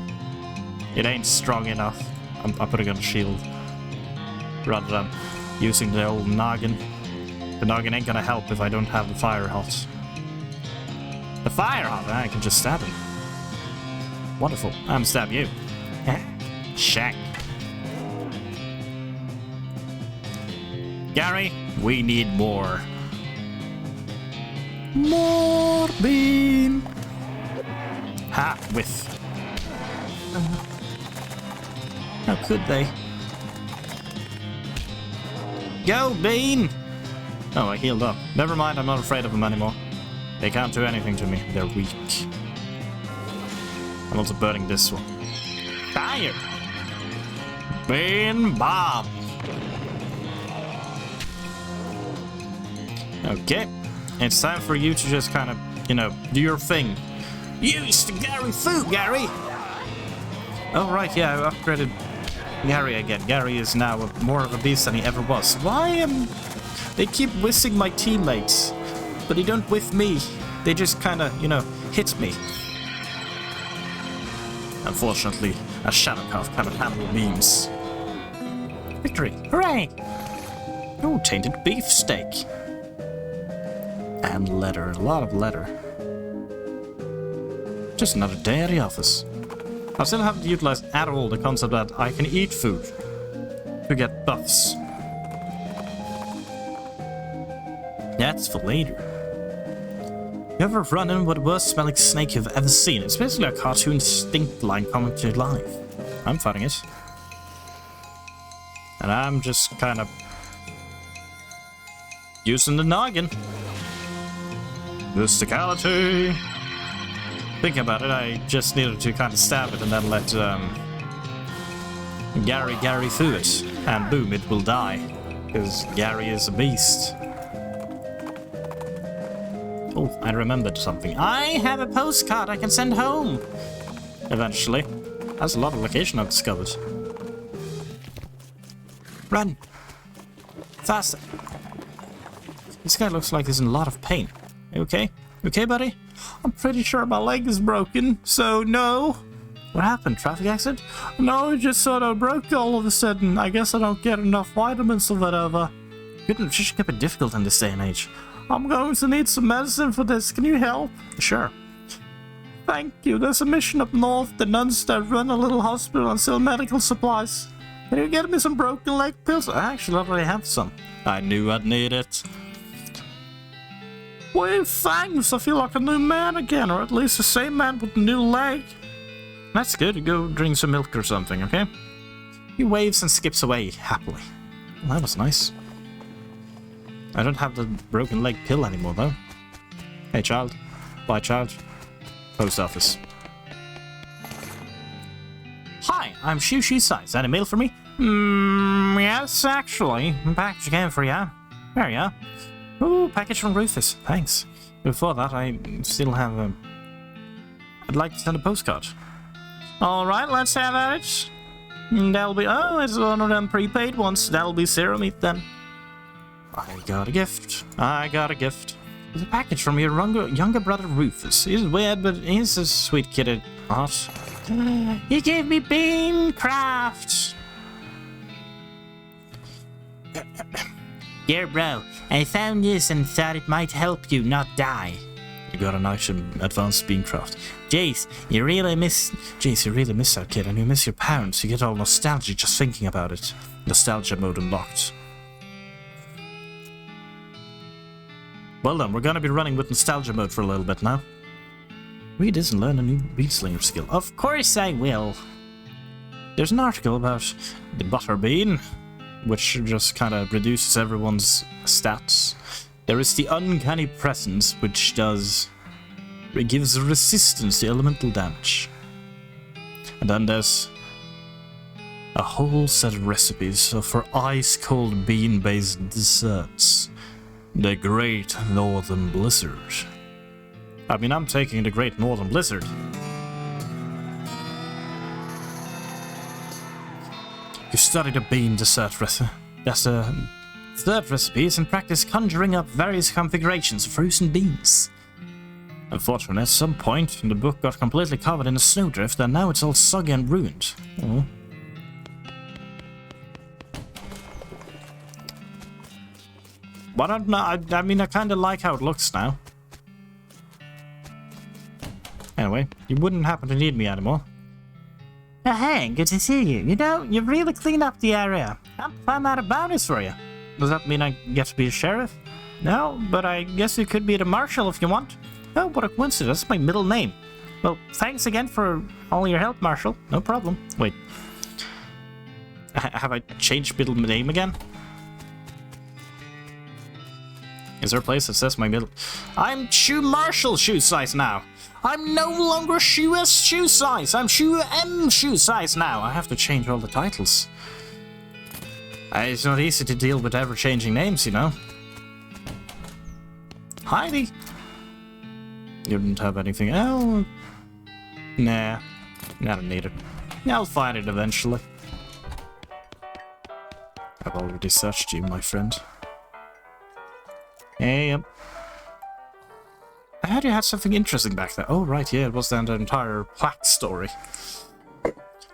It ain't strong enough. I'm putting on a shield. Rather than using the old noggin. The noggin ain't gonna help if I don't have the fire hot. The fire hot? I can just stab him. Wonderful. I'm stab you. Shank. Gary, we need more. More bean. Ha, with. How could they? Go, Bean! Oh, I healed up. Never mind, I'm not afraid of them anymore. They can't do anything to me. They're weak. I'm also burning this one. Fire! Bean bomb! Okay. It's time for you to just kind of, do your thing. Use the Gary food, Gary! Oh, right, yeah, I upgraded Gary again. Gary is now more of a beast than he ever was. Why they keep whizzing my teammates, but they don't whiff me. They just kind of, hit me. Unfortunately, a Shadowcalf cannot handle beams. Victory! Hooray! Oh, tainted beefsteak. And letter. A lot of letter. Just another day at the office. I still haven't utilized at all the concept that I can eat food to get buffs. That's for later. You ever run in with the worst smelling snake you've ever seen? It's basically a cartoon stink line coming to life. I'm fighting it. And I'm just kind of using the noggin. Mysticality! Thinking about it, I just needed to kind of stab it and then let Gary through it. And boom, it will die. Because Gary is a beast. Oh, I remembered something. I have a postcard I can send home! Eventually. That's a lot of location I've discovered. Run! Faster! This guy looks like he's in a lot of pain. You okay? You okay, buddy? I'm pretty sure my leg is broken, so no. What happened? Traffic accident? No, it just sort of broke all of a sudden. I guess I don't get enough vitamins or whatever. Good nutrition can be difficult in this day and age. I'm going to need some medicine for this. Can you help? Sure. Thank you. There's a mission up north. The nuns that run a little hospital and sell medical supplies. Can you get me some broken leg pills? I actually already have some. I knew I'd need it. Well, thanks. I feel like a new man again, or at least the same man with a new leg. That's good. Go drink some milk or something, okay? He waves and skips away happily. Well, that was nice. I don't have the broken leg pill anymore, though. Hey, child. Bye, child. Post office. I'm Shoesize. Any mail for me? Yes, actually. Package came for you. There you are. Ooh, package from Rufus. Thanks. Before that, I still have I'd like to send a postcard. Alright, let's have at it. That'll be... Oh, it's one of them prepaid ones. That'll be zero meat then. I got a gift. I got a gift. It's a package from your younger brother Rufus. He's weird, but he's a sweet kid at heart. He gave me bean craft. Dear bro, I found this and thought it might help you not die. You got a nice advanced beancraft. Jace, you really miss that kid, and you miss your parents. You get all nostalgic just thinking about it. Nostalgia mode unlocked. Well done, we're gonna be running with nostalgia mode for a little bit now. Read this and learn a new bean slinger skill. Of course I will. There's an article about the butter bean, which just kind of reduces everyone's stats. There is the uncanny presence, which gives resistance to elemental damage. And then there's a whole set of recipes for ice-cold bean-based desserts. The Great Northern Blizzard. I mean, I'm taking the Great Northern Blizzard. You studied a bean dessert recipe. That's a third recipe is in practice conjuring up various configurations of frozen beans. Unfortunately, at some point, the book got completely covered in a snowdrift, and now it's all soggy and ruined. Oh. But I mean, I kind of like how it looks now. Anyway, you wouldn't happen to need me anymore. Oh, hey, good to see you. You know, you've really cleaned up the area. I'll find out about this for you. Does that mean I get to be a sheriff? No, but I guess you could be the marshal if you want. Oh, what a coincidence. That's my middle name. Well, thanks again for all your help, Marshal. No problem. Wait. Have I changed middle name again? Is there a place that says my middle... I'm Marshal Shoesize now. I'm no longer Shoesize. I'm Shoesize now. I have to change all the titles. It's not easy to deal with ever-changing names, you know. Heidi. You didn't have anything else? Nah. I don't need it. I'll find it eventually. I've already searched you, my friend. Hey, I heard you had something interesting back there. Oh, right, yeah, it was the entire plaque story.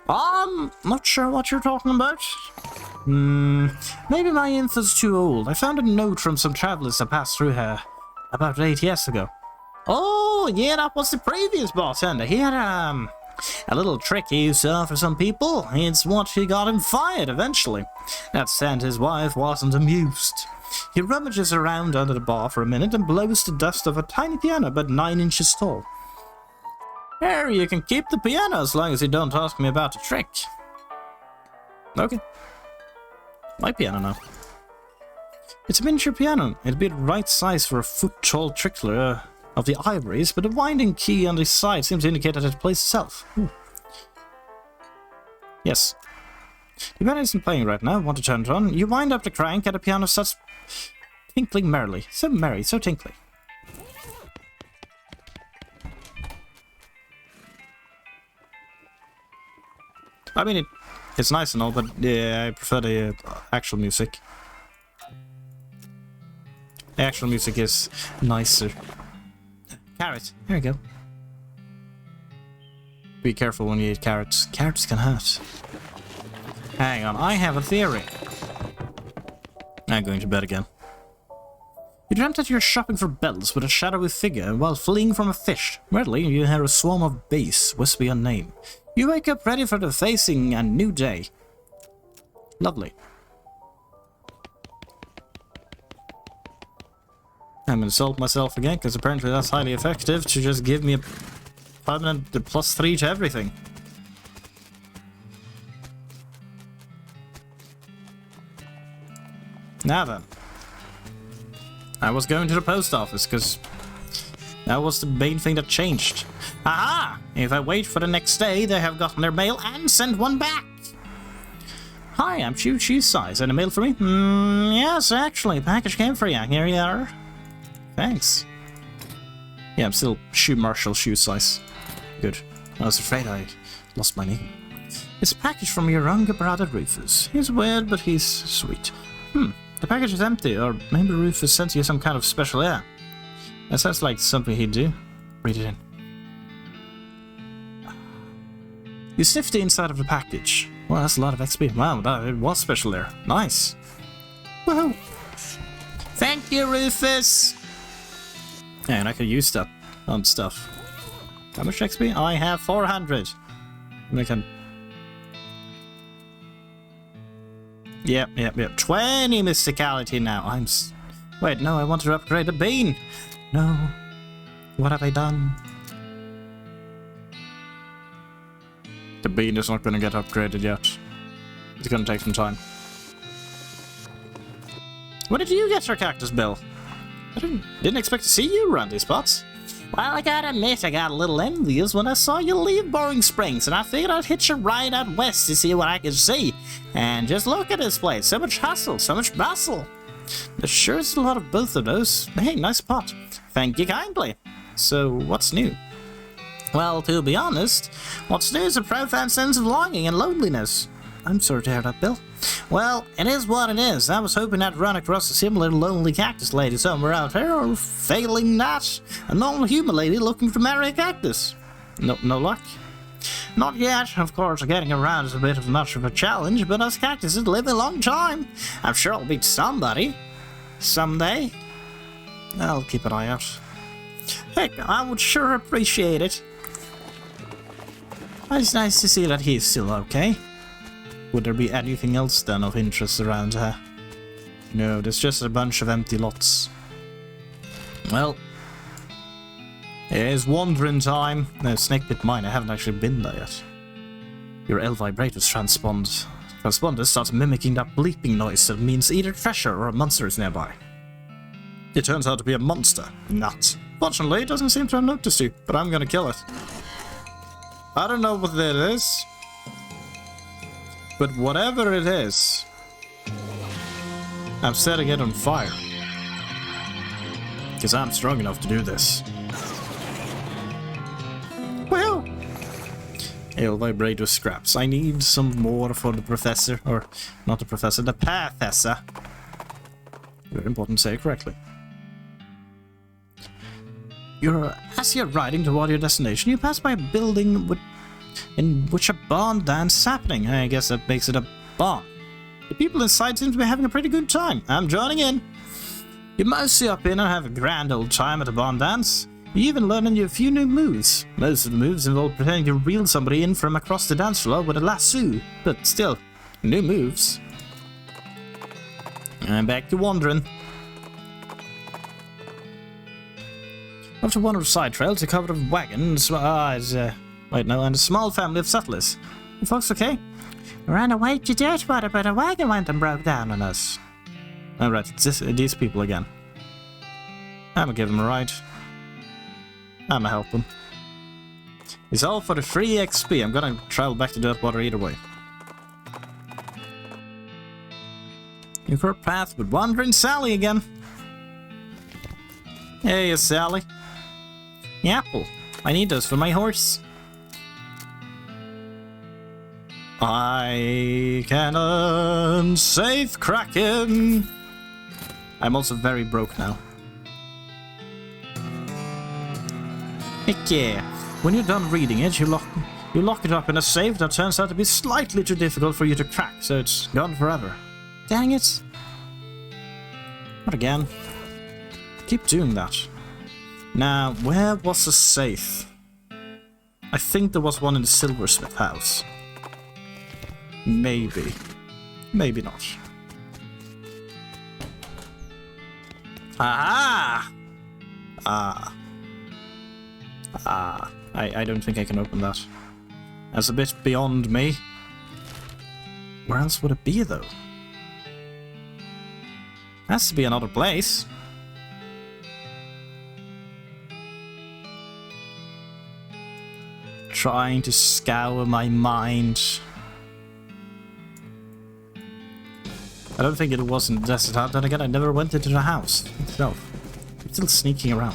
Not sure what you're talking about. Maybe my info's too old. I found a note from some travelers that passed through here about 8 years ago. Oh, yeah, that was the previous bartender. He had, a little trick he used to offer some people. It's what got him fired eventually. That said, his wife wasn't amused. He rummages around under the bar for a minute and blows the dust of a tiny piano about 9 inches tall. Here, you can keep the piano as long as you don't ask me about the trick. Okay. My piano now. It's a miniature piano. It'd be the right size for a foot-tall trickler of the ivories, but the winding key on the side seems to indicate that it plays itself. Yes. The piano isn't playing right now. Want to turn it on? You wind up the crank and the piano starts tinkling merrily. So merry, so tinkly. I mean, it's nice and all, but yeah, I prefer the actual music. The actual music is nicer. Carrot, here we go. Be careful when you eat carrots. Carrots can hurt. Hang on, I have a theory. I'm going to bed again. You dreamt that you're shopping for bells with a shadowy figure while fleeing from a fish. Weirdly, you hear a swarm of bees whisper your name. You wake up ready for facing a new day. Lovely. I'm gonna insult myself again, because apparently that's highly effective to just give me a permanent +3 to everything. Now then. I was going to the post office, because that was the main thing that changed. Aha! If I wait for the next day, they have gotten their mail and sent one back. Hi, I'm Shoesize. And a mail for me? Yes, actually. Package came for you. Here you are. Thanks. Yeah, I'm still Marshall Shoesize. Good. I was afraid I lost my name. It's a package from your younger brother, Rufus. He's weird, but he's sweet. The package is empty, or maybe Rufus sent you some kind of special air. That sounds like something he'd do. Read it in. You sniffed the inside of the package. Well, that's a lot of XP. Wow, it was special there. Nice. Woohoo! Thank you, Rufus! And I could use that on stuff. How much XP? I have 400. I can... Yep. 20 mysticality now. Wait, no, I want to upgrade the bean. No. What have I done? The bean is not going to get upgraded yet. It's going to take some time. When did you get your cactus, Bill? I didn't expect to see you around these spots. Well, I gotta admit, I got a little envious when I saw you leave Boring Springs, and I figured I'd hitch a ride out west to see what I could see. And just look at this place. So much hustle, so much bustle. There sure is a lot of both of those. Hey, nice spot. Thank you kindly. So, what's new? Well, to be honest, what's new is a profound sense of longing and loneliness. I'm sorry to hear that, Bill. Well, it is what it is. I was hoping I'd run across a similar lonely cactus lady somewhere out there, or failing that, a normal human lady looking to marry a cactus. No luck? Not yet. Of course, getting around is a bit of much of a challenge, but us cactuses live a long time. I'm sure I'll meet somebody. Someday. I'll keep an eye out. Heck, I would sure appreciate it. It's nice to see that he's still okay. Would there be anything else then of interest around here? No, there's just a bunch of empty lots. Well, it is wandering time. No, Snake Pit Mine, I haven't actually been there yet. Your L vibrator's transponder starts mimicking that bleeping noise that means either treasure or a monster is nearby. It turns out to be a monster. Nuts. Fortunately, it doesn't seem to have noticed you, but I'm gonna kill it. I don't know what it is, but whatever it is, I'm setting it on fire. Because I'm strong enough to do this. Well, I'll vibrate with scraps. I need some more for the professor, or not the professor, the professor. Very important to say it correctly. As you're riding toward your destination, you pass by a building in which a barn dance is happening. I guess that makes it a barn. The people inside seem to be having a pretty good time. I'm joining in. You mostly up in and have a grand old time at the barn dance. You even learn a few new moves. Most of the moves involve pretending to reel somebody in from across the dance floor with a lasso, but still, new moves. And back to wandering. After one of the side trails, you covered with wagons. And a small family of settlers. You folks okay? We ran away to Dirtwater, but a wagon went and broke down on us. Alright, it's these people again. I'm gonna give them a ride. I'm gonna help them. It's all for the free XP. I'm gonna travel back to Dirtwater either way. Your curved path with Wandering Sally again. Hey, Sally. The apple. I need those for my horse. I can unsave Kraken. I'm also very broke now. Heck yeah. When you're done reading it, you lock it up in a safe that turns out to be slightly too difficult for you to crack, so it's gone forever. Dang it. Not again. Keep doing that. Now, where was the safe? I think there was one in the silversmith house. Maybe. Maybe not. Aha! I don't think I can open that. That's a bit beyond me. Where else would it be, though? Has to be another place. trying to scour my mind. I don't think it was in the desert hut. Then again, I never went into the house itself. I'm still sneaking around.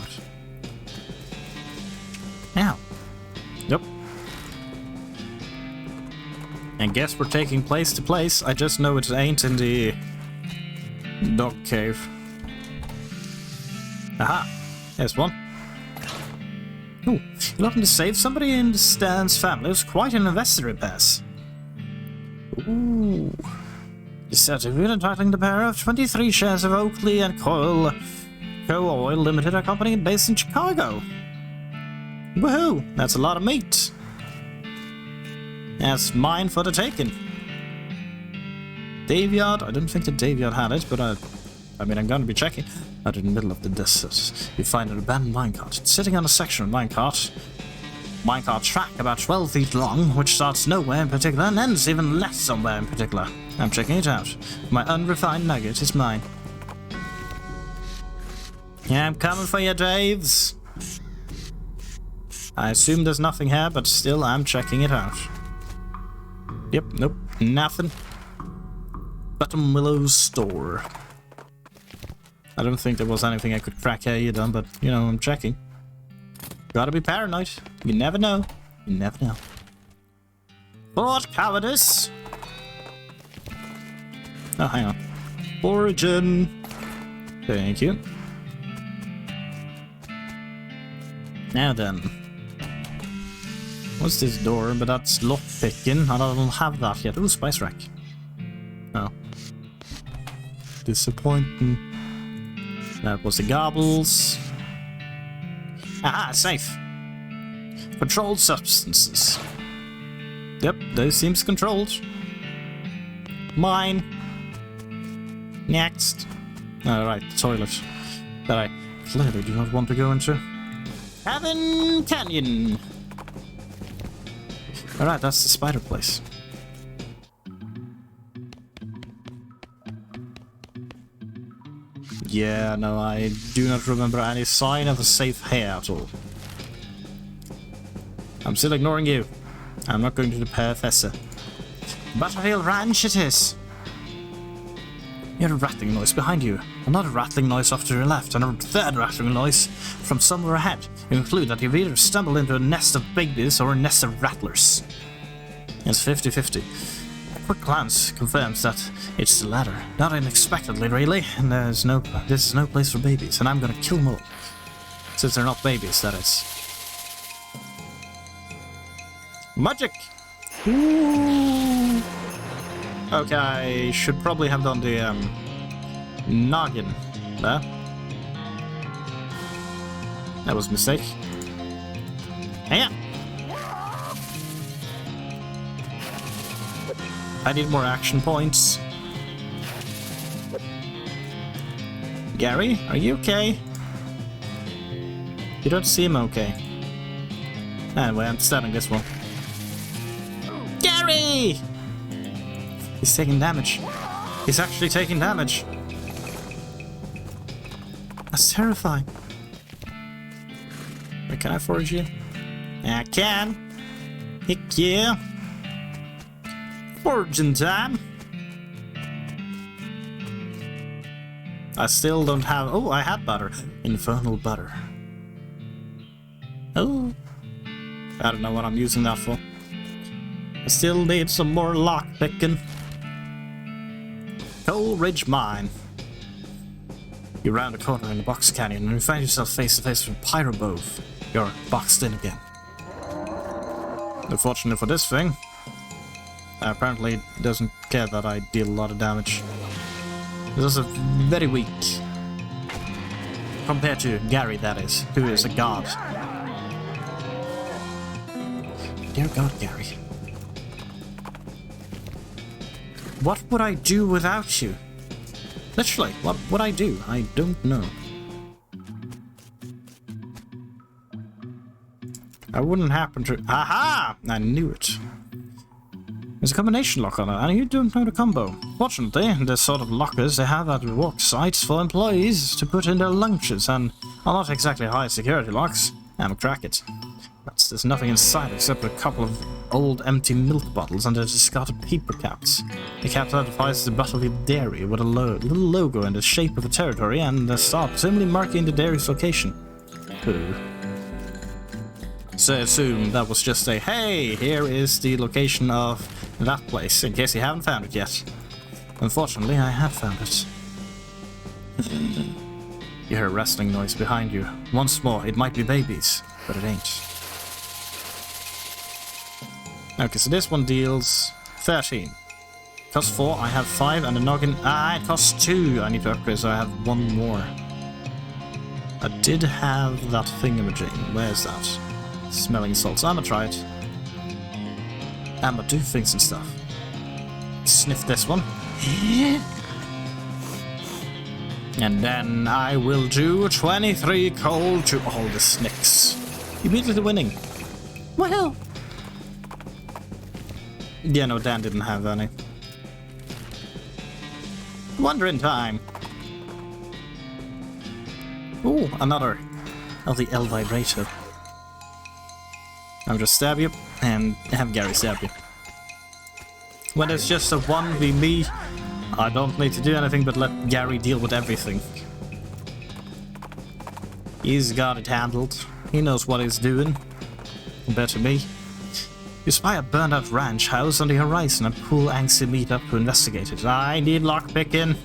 Now. Yep. And guess we're taking place to place. I just know it ain't in the dog cave. Aha! There's one. Ooh, you're looking to save somebody in Stan's family. It was quite an investor pass. Ooh. You certificate entitling the bearer of 23 shares of Oakley and Coil Co-Oil Limited, a company based in Chicago. Woohoo! That's a lot of meat. That's mine for the taking. Daveyard? I don't think the Daveyard had it, but I mean, I'm going to be checking. Out in the middle of the desert, you find an abandoned minecart. It's sitting on a section of minecart track about 12 feet long, which starts nowhere in particular and ends even less somewhere in particular. I'm checking it out. My unrefined nugget is mine. Yeah, I'm coming for you, Daves. I assume there's nothing here, but still, I'm checking it out. Yep, nope, nothing. Bottom Willow's store. I don't think there was anything I could crack here either, but, you know, I'm checking. Gotta be paranoid. You never know. You never know. Fort Cowardice! Oh, hang on. Origin! Thank you. Now then. What's this door? But that's lockpicking. I don't have that yet. Ooh, spice rack. Oh. Disappointing. That was the gobbles. Aha, safe. Controlled substances. Yep, those seems controlled. Mine. Next. Alright, the toilet. That I clearly do not want to go into. Heaven Canyon. Alright, that's the spider place. Yeah, no, I do not remember any sign of a safe here at all. I'm still ignoring you. I'm not going to the professor. Butterfield Ranch it is. You heard a rattling noise behind you. Another rattling noise off to your left, and a third rattling noise from somewhere ahead. You conclude that you've either stumbled into a nest of babies or a nest of rattlers. It's 50-50. A quick glance confirms that it's the latter. Not unexpectedly, really, and this is no place for babies, and I'm gonna kill them all. Since they're not babies, that is. Magic! Ooh. Okay, I should probably have done the, noggin there. That was a mistake. Yeah. I need more action points. Gary, are you okay? You don't seem okay. Anyway, I'm starting this one. Gary! He's taking damage. He's actually taking damage. That's terrifying. Wait, can I forage you? I can. Heck yeah. Foraging time. I still don't have... Oh, I had butter. Infernal butter. Oh. I don't know what I'm using that for. I still need some more lock picking. Coal Ridge Mine. You round a corner in the box canyon and you find yourself face to face with Pyrobove. You're boxed in again. Unfortunately for this thing, apparently it doesn't care that I deal a lot of damage. It's also very weak. Compared to Gary, that is, who is a god. Dear God, Gary. What would I do without you? Literally, what would I do? I don't know. I wouldn't happen to... Aha! I knew it. There's a combination lock on it, and you don't know the combo. Fortunately, the sort of lockers they have at work sites for employees to put in their lunches, and are not exactly high security locks. I'm a crack it. But still. There's nothing inside except a couple of old empty milk bottles and a discarded paper caps. The cap identifies the Butterfield Dairy with a little logo in the shape of a territory and a star presumably marking the dairy's location. Ooh. So I assume that was just a, hey, here is the location of that place, in case you haven't found it yet. Unfortunately, I have found it. You hear a rustling noise behind you. Once more, it might be babies, but it ain't. Okay, so this one deals 13. Costs 4, I have 5, and the noggin... Ah, it costs 2! I need to upgrade, so I have 1 more. I did have that thingamajig. Where's that? Smelling salts. I'ma try it. I'ma do things and stuff. Sniff this one. And then I will do 23 cold to all the snicks. Immediately winning. Well. Yeah, no, Dan didn't have any. Wondering time. Ooh, another of the L vibrator. I'll just stab you and have Gary stab you. When it's just a 1v me, I don't need to do anything but let Gary deal with everything. He's got it handled. He knows what he's doing. Compared to me. You spy a burned-out ranch house on the horizon and pull angsty meat up to investigate it. I need lockpicking.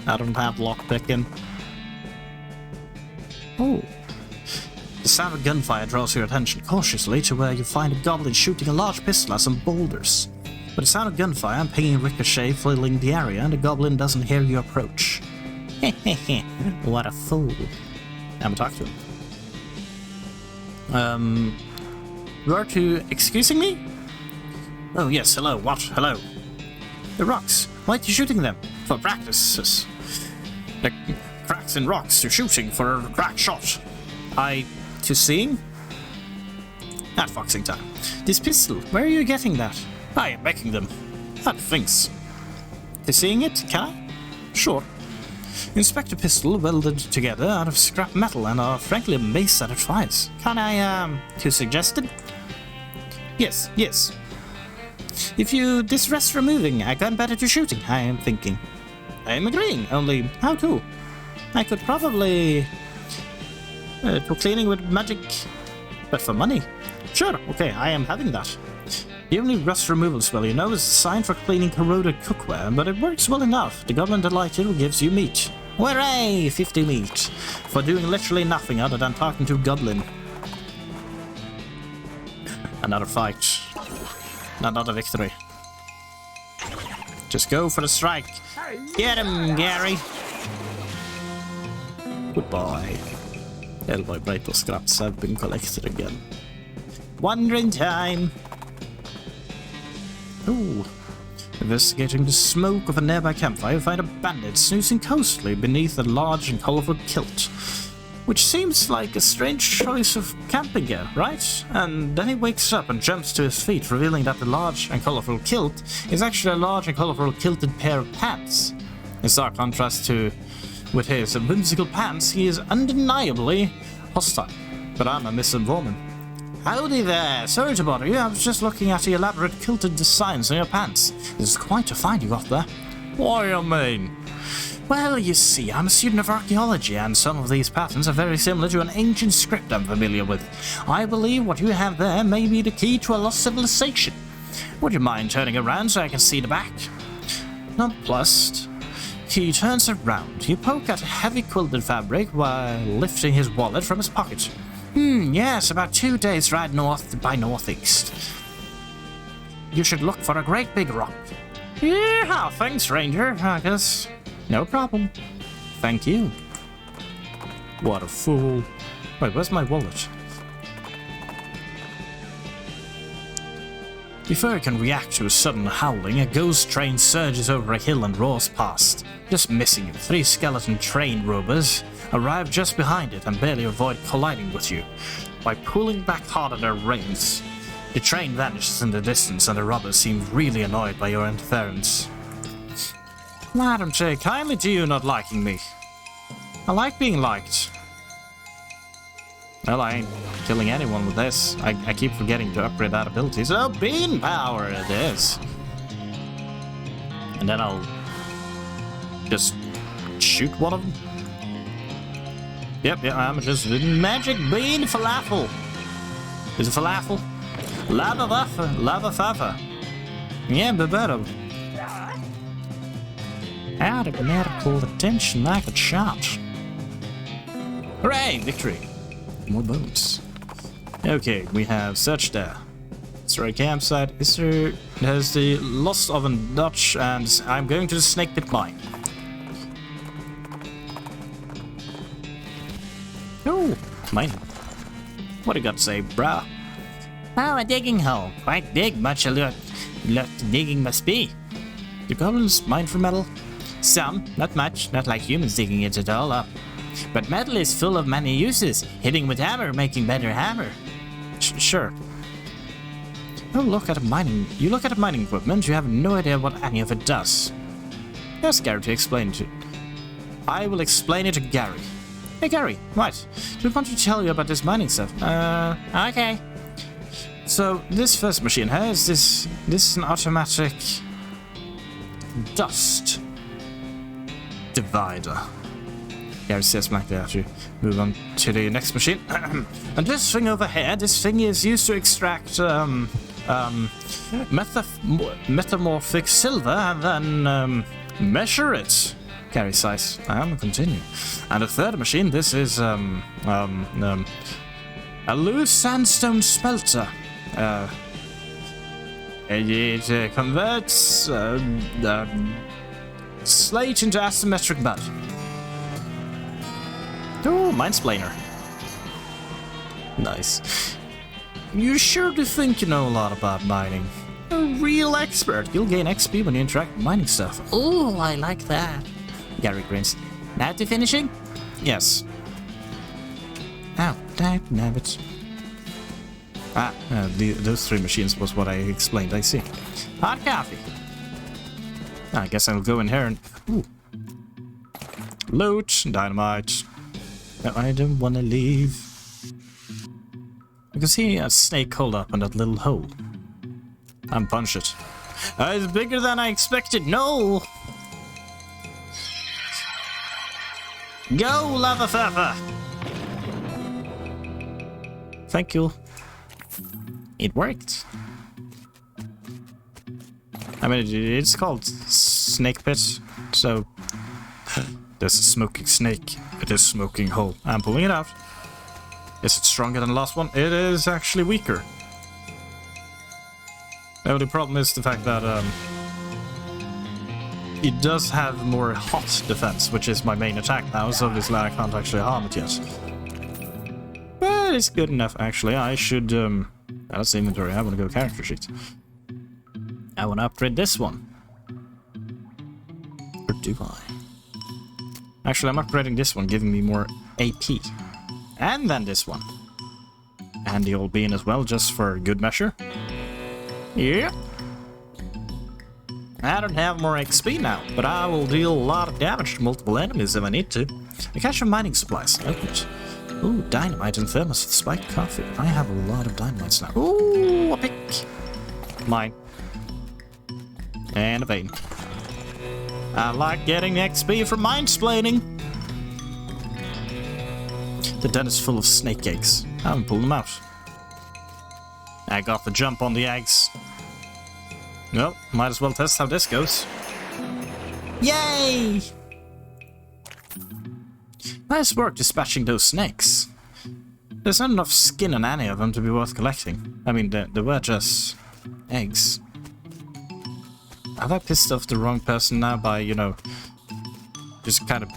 I don't have lockpicking. Oh. The sound of gunfire draws your attention cautiously to where you find a goblin shooting a large pistol at some boulders. With the sound of gunfire and pinging ricochet filling the area, and the goblin doesn't hear you approach. Hehehe, what a fool. I'm gonna talk to him. You are to excusing me? Oh yes, hello, what? Hello. The rocks. Why are you shooting them? For practices. The cracks in rocks you're shooting for a crack shot. To seeing? At foxing time. This pistol, where are you getting that? I am making them. That thinks. To seeing it, can I? Sure. Inspect a pistol welded together out of scrap metal and are frankly amazed that it fires. Can I, to suggest it? Yes. If you disrest removing a gun better to shooting, I am thinking. I am agreeing, only how to? I could probably... to cleaning with magic, but for money. Sure, okay, I am having that. The only rust removal spell you know is designed for cleaning corroded cookware, but it works well enough. The Goblin Delighted gives you meat. Hooray! 50 meat. For doing literally nothing other than talking to a goblin. Another fight. Another victory. Just go for the strike. Get him, Gary! Goodbye. L vibrator scraps have been collected again. Wandering time! Ooh. Investigating the smoke of a nearby campfire, you find a bandit snoozing cosily beneath a large and colorful kilt. Which seems like a strange choice of camping gear, right? And then he wakes up and jumps to his feet, revealing that the large and colorful kilt is actually a large and colorful kilted pair of pants. In stark contrast with his whimsical pants, he is undeniably hostile. But I'm a misinformant. Howdy there, sorry to bother you, I was just looking at the elaborate kilted designs on your pants. This is quite a find you got there. What do you mean? Well, you see, I'm a student of archaeology, and some of these patterns are very similar to an ancient script I'm familiar with. I believe what you have there may be the key to a lost civilization. Would you mind turning around so I can see the back? Nonplussed, he turns around. You poke at a heavy quilted fabric while lifting his wallet from his pocket. Yes, about 2 days ride north by northeast. You should look for a great big rock. Yeah, thanks, Ranger, I guess. No problem. Thank you. What a fool. Wait, where's my wallet? Before you can react to a sudden howling, a ghost train surges over a hill and roars past. Just missing you, 3 skeleton train robbers arrive just behind it and barely avoid colliding with you. By pulling back hard at their reins, the train vanishes in the distance and the robbers seem really annoyed by your interference. Madam J, kindly do you not liking me? I like being liked. Well, I ain't killing anyone with this. I keep forgetting to upgrade that ability. So, bean power it is. And then I'll just shoot one of them. Yep, I'm just magic bean falafel. Is it falafel? Lava fava. Yeah, but better. Out of medical attention like a shot. Hooray, victory. More boats. Okay, we have search there. Is there a campsite? Is there... There's the Lost Oven Dutch, and I'm going to the Snake Pit Mine. Oh, mine. What do you got to say, brah? Oh, a digging hole. Quite big, much a lot digging must be. Do goblins mine for metal? Some, not much, not like humans digging it all up. But metal is full of many uses. Hitting with hammer, making better hammer. Sure. Oh, look at mining. You look at mining equipment, you have no idea what any of it does. Ask Gary to explain it. I will explain it to Gary. Hey Gary, what? Do you want to tell you about this mining stuff? Okay. So, this first machine has this is an automatic dust divider. Gary says blankly after you move on to the next machine. And this thing over here, this thing is used to extract metamorphic silver and then measure it. Gary sighs. I'm continue. And the third machine, this is a loose sandstone smelter. It converts slate into asymmetric mud. Oh, minesplainer. Nice. You sure do think you know a lot about mining. A real expert. You'll gain XP when you interact with mining stuff. Ooh, I like that. Gary grins. Now to finishing? Yes. Oh, damn it. Those three machines was what I explained, I see. Hot coffee. I guess I'll go in here and... Ooh. Loot, dynamite. No, I don't want to leave. I can see a snake holed up in that little hole. I'm punch it. It's bigger than I expected, no! Go, lava furfer! Thank you. It worked. I mean, it's called Snake Pit, so... There's a smoking snake. It is smoking hole. I'm pulling it out. Is it stronger than the last one? It is actually weaker. The only problem is the fact that it does have more hot defense, which is my main attack now, so obviously I can't actually harm it yet. But it's good enough, actually. I should... that's the inventory. I want to go character sheet. I want to upgrade this one. Or do I? Actually, I'm upgrading this one, giving me more AP. And then this one. And the old bean as well, just for good measure. Yeah. I don't have more XP now, but I will deal a lot of damage to multiple enemies if I need to. I catch some mining supplies. Open it. Ooh, dynamite and thermos with spiked coffee. I have a lot of dynamites now. Ooh, a pick. Mine. And a vein. I like getting XP from minesplaining. The den is full of snake eggs. I haven't pulled them out. I got the jump on the eggs. Well, might as well test how this goes. Yay! Nice work dispatching those snakes. There's not enough skin on any of them to be worth collecting. I mean, they were just eggs. Have I pissed off the wrong person now by, you know, just kind of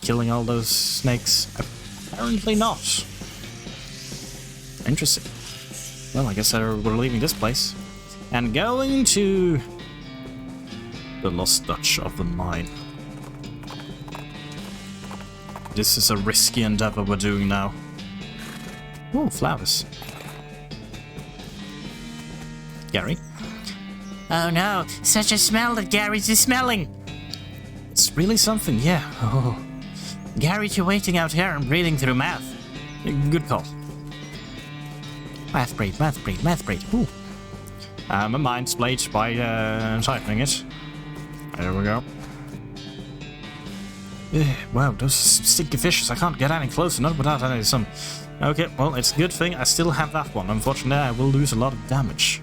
killing all those snakes? Apparently not. Interesting. Well, I guess we're leaving this place. And going to the Lost Dutch of the Mine. This is a risky endeavor we're doing now. Oh, flowers. Gary? Oh no, such a smell that Gary's is smelling. It's really something, yeah. Oh. Gary, you're waiting out here and breathing through mouth. Good call. Math braid, math braid, math braid. Ooh. A mind splayed by tightening it. There we go. Wow, those stinky fishes. I can't get any close enough without any some. Okay, well, it's a good thing I still have that one. Unfortunately, I will lose a lot of damage.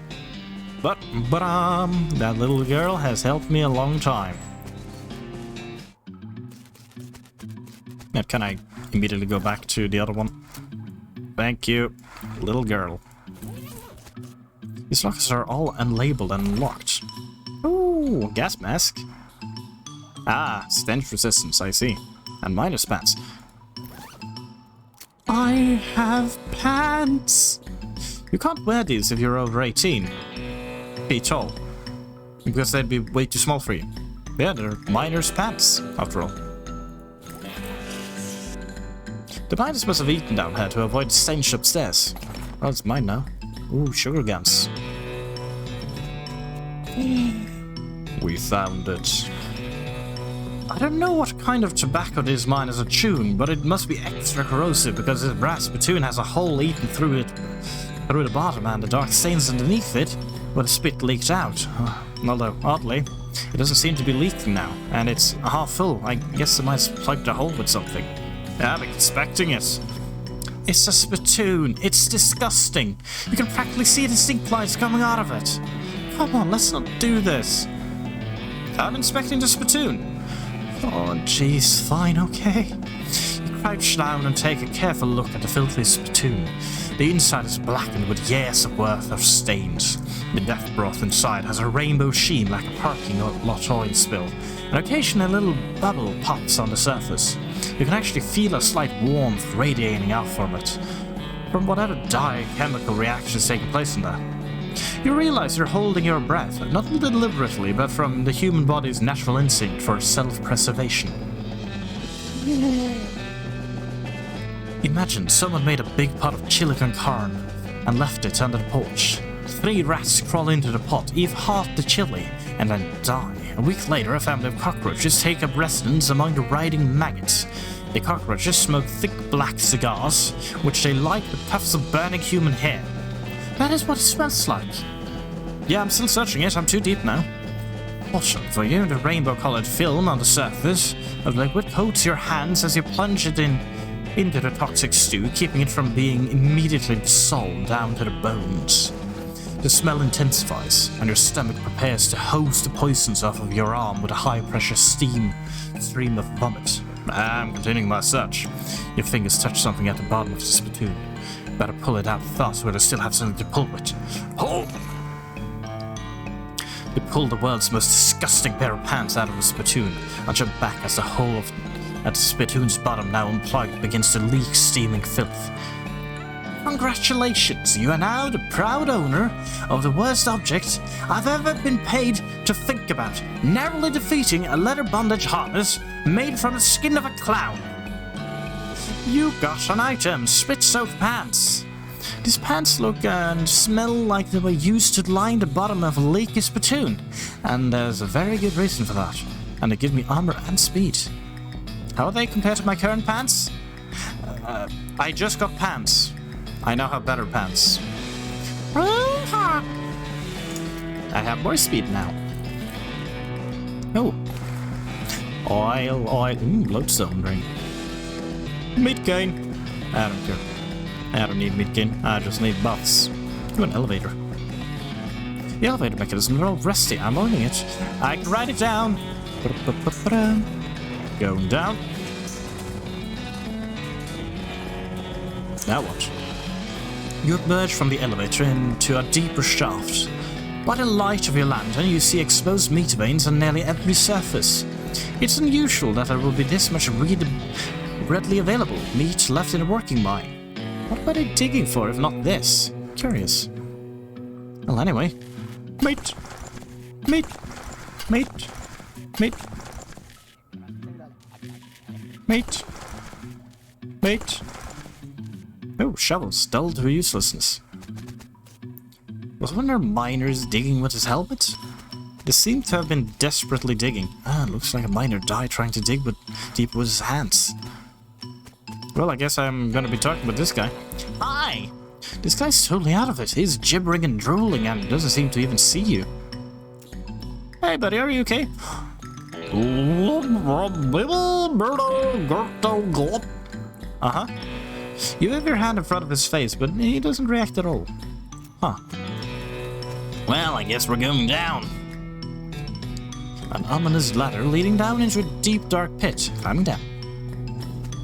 But, that little girl has helped me a long time. Now, can I immediately go back to the other one? Thank you, little girl. These lockers are all unlabeled and unlocked. Ooh, gas mask. Ah, stench resistance, I see. And minus pants. I have pants! You can't wear these if you're over 18 feet tall. Because they'd be way too small for you. Yeah, they're miner's pants, after all. The miners must have eaten down here to avoid the stench upstairs. Well, it's mine now. Ooh, sugar guns. We found it. I don't know what kind of tobacco these miners are chewing, but it must be extra corrosive because this brass spittoon has a hole eaten through the bottom and the dark stains underneath it where the spit leaked out. Although, oddly, it doesn't seem to be leaking now, and it's half full. I guess they might have plugged a hole with something. I'm expecting it. It's a spittoon. It's disgusting. You can practically see the stink flies coming out of it. Come on, let's not do this. I'm inspecting the spittoon. Oh, jeez, fine, okay. You crouch down and take a careful look at the filthy spittoon. The inside is blackened with years of worth of stains. The death broth inside has a rainbow sheen like a parking lot oil spill, and occasionally a little bubble pops on the surface. You can actually feel a slight warmth radiating out from it, from whatever dire chemical reaction is taking place in there. You realize you're holding your breath, not deliberately, but from the human body's natural instinct for self-preservation. Imagine someone made a big pot of chili con carne and left it under the porch. 3 rats crawl into the pot, eat half the chili, and then die. A week later, a family of cockroaches take up residence among the writhing maggots. The cockroaches smoke thick black cigars, which they light with puffs of burning human hair. That is what it smells like. Yeah, I'm still searching it. I'm too deep now. Fortunately for you, the rainbow-colored film on the surface of the liquid coats your hands as you plunge it into the toxic stew, keeping it from being immediately dissolved down to the bones. The smell intensifies, and your stomach prepares to hose the poisons off of your arm with a high-pressure steam stream of vomit. I'm continuing my search. Your fingers touch something at the bottom of the spittoon. Better pull it out fast, where they still have something to pull with. Pull! You pull the world's most disgusting pair of pants out of the spittoon and jump back as the hole at the spittoon's bottom, now unplugged, begins to leak steaming filth. Congratulations, you are now the proud owner of the worst object I've ever been paid to think about, narrowly defeating a leather bondage harness made from the skin of a clown. You got an item, spit-soaked pants. These pants look and smell like they were used to line the bottom of a leaky spittoon, and there's a very good reason for that. And they give me armor and speed. How are they compared to my current pants? I just got pants. I now have better pants. I have more speed now. Oh. Oil. Lodestone ring. Meat gain. I don't care. I don't need meat gain. I just need buffs. Ooh, an elevator. The elevator mechanisms are all rusty. I'm owning it. I can write it down. Going down. Now what? You emerge from the elevator into a deeper shaft. By the light of your lantern, you see exposed meat veins on nearly every surface. It's unusual that there will be this much readily available meat left in a working mine. What were they digging for if not this? Curious. Well, anyway. Meat! Meat! Meat! Meat! Meat! Meat! Oh, shovels, dull to uselessness. Was one of our miners digging with his helmet? They seem to have been desperately digging. Looks like a miner died trying to dig deep with his hands. Well, I guess I'm gonna be talking with this guy. Hi! This guy's totally out of it. He's gibbering and drooling and doesn't seem to even see you. Hey, buddy, are you okay? Uh-huh. You have your hand in front of his face, but he doesn't react at all. Huh. Well, I guess we're going down. An ominous ladder leading down into a deep, dark pit. Climbing down.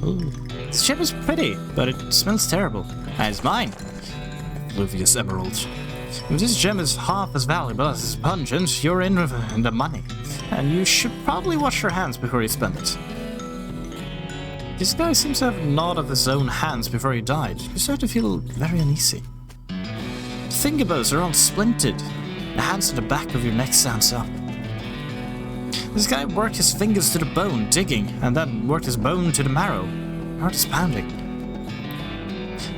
Ooh. This ship is pretty, but it smells terrible. It's mine. Luvius Emerald. If this gem is half as valuable as this pungent, you're in the money. And you should probably wash your hands before you spend it. This guy seems to have gnawed of his own hands before he died. You start to feel very uneasy. Finger bones are all splintered. The hands at the back of your neck stands up. This guy worked his fingers to the bone, digging, and then worked his bone to the marrow. Heart is pounding.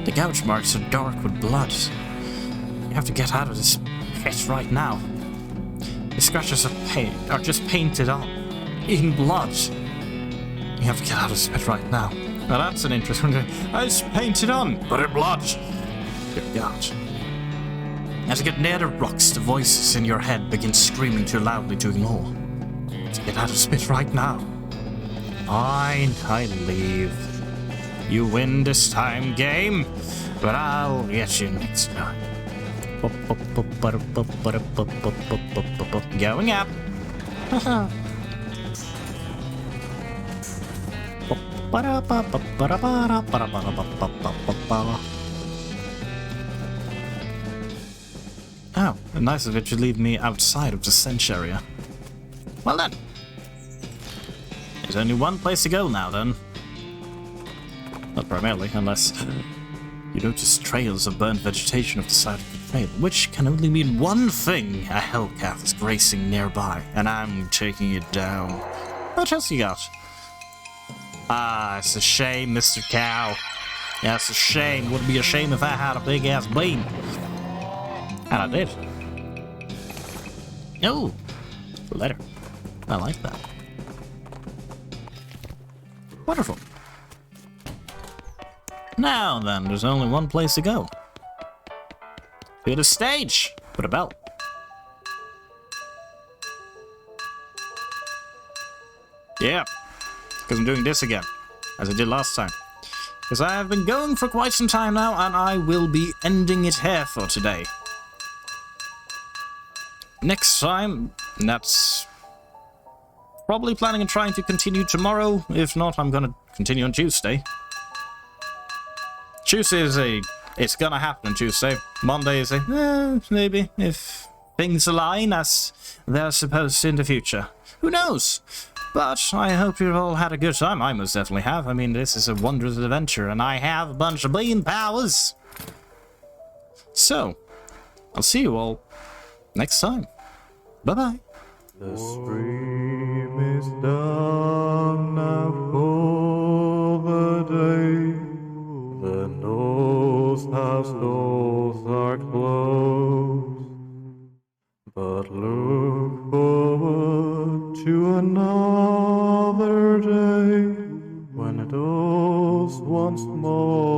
The gouge marks are dark with blood. You have to get out of this pit right now. The scratches are just painted on, in blood. You have to get out of this pit right now. Now that's an interesting one. It's painted on, but in blood. Good God. As you get near the rocks, the voices in your head begin screaming too loudly to ignore. To get out of this pit right now. Fine, I leave. You win this time, game, but I'll get you next time. Going up. Oh, nice of it to leave me outside of the cinch area. Well then. There's only one place to go now then. Not primarily, unless you notice trails of burnt vegetation off the side of the trail, which can only mean one thing. A hellcat is grazing nearby, and I'm taking it down. What else you got? Ah, it's a shame, Mr. Cow. Yeah, it's a shame. Wouldn't be a shame if I had a big-ass bean. And I did. Oh, letter. I like that. Wonderful. Now then, there's only one place to go. To the stage! Put a bell. Yeah, because I'm doing this again, as I did last time. Because I have been going for quite some time now, and I will be ending it here for today. Next time, that's probably planning on trying to continue tomorrow. If not, I'm gonna continue on Tuesday. Tuesday is it's gonna happen on Tuesday. Monday is maybe, if things align as they're supposed to in the future. Who knows? But I hope you all had a good time. I most definitely have. I mean, this is a wondrous adventure, and I have a bunch of bean powers. So, I'll see you all next time. Bye-bye. The stream is done now for the day. The Norse house doors are closed. But look forward to another day when it all once more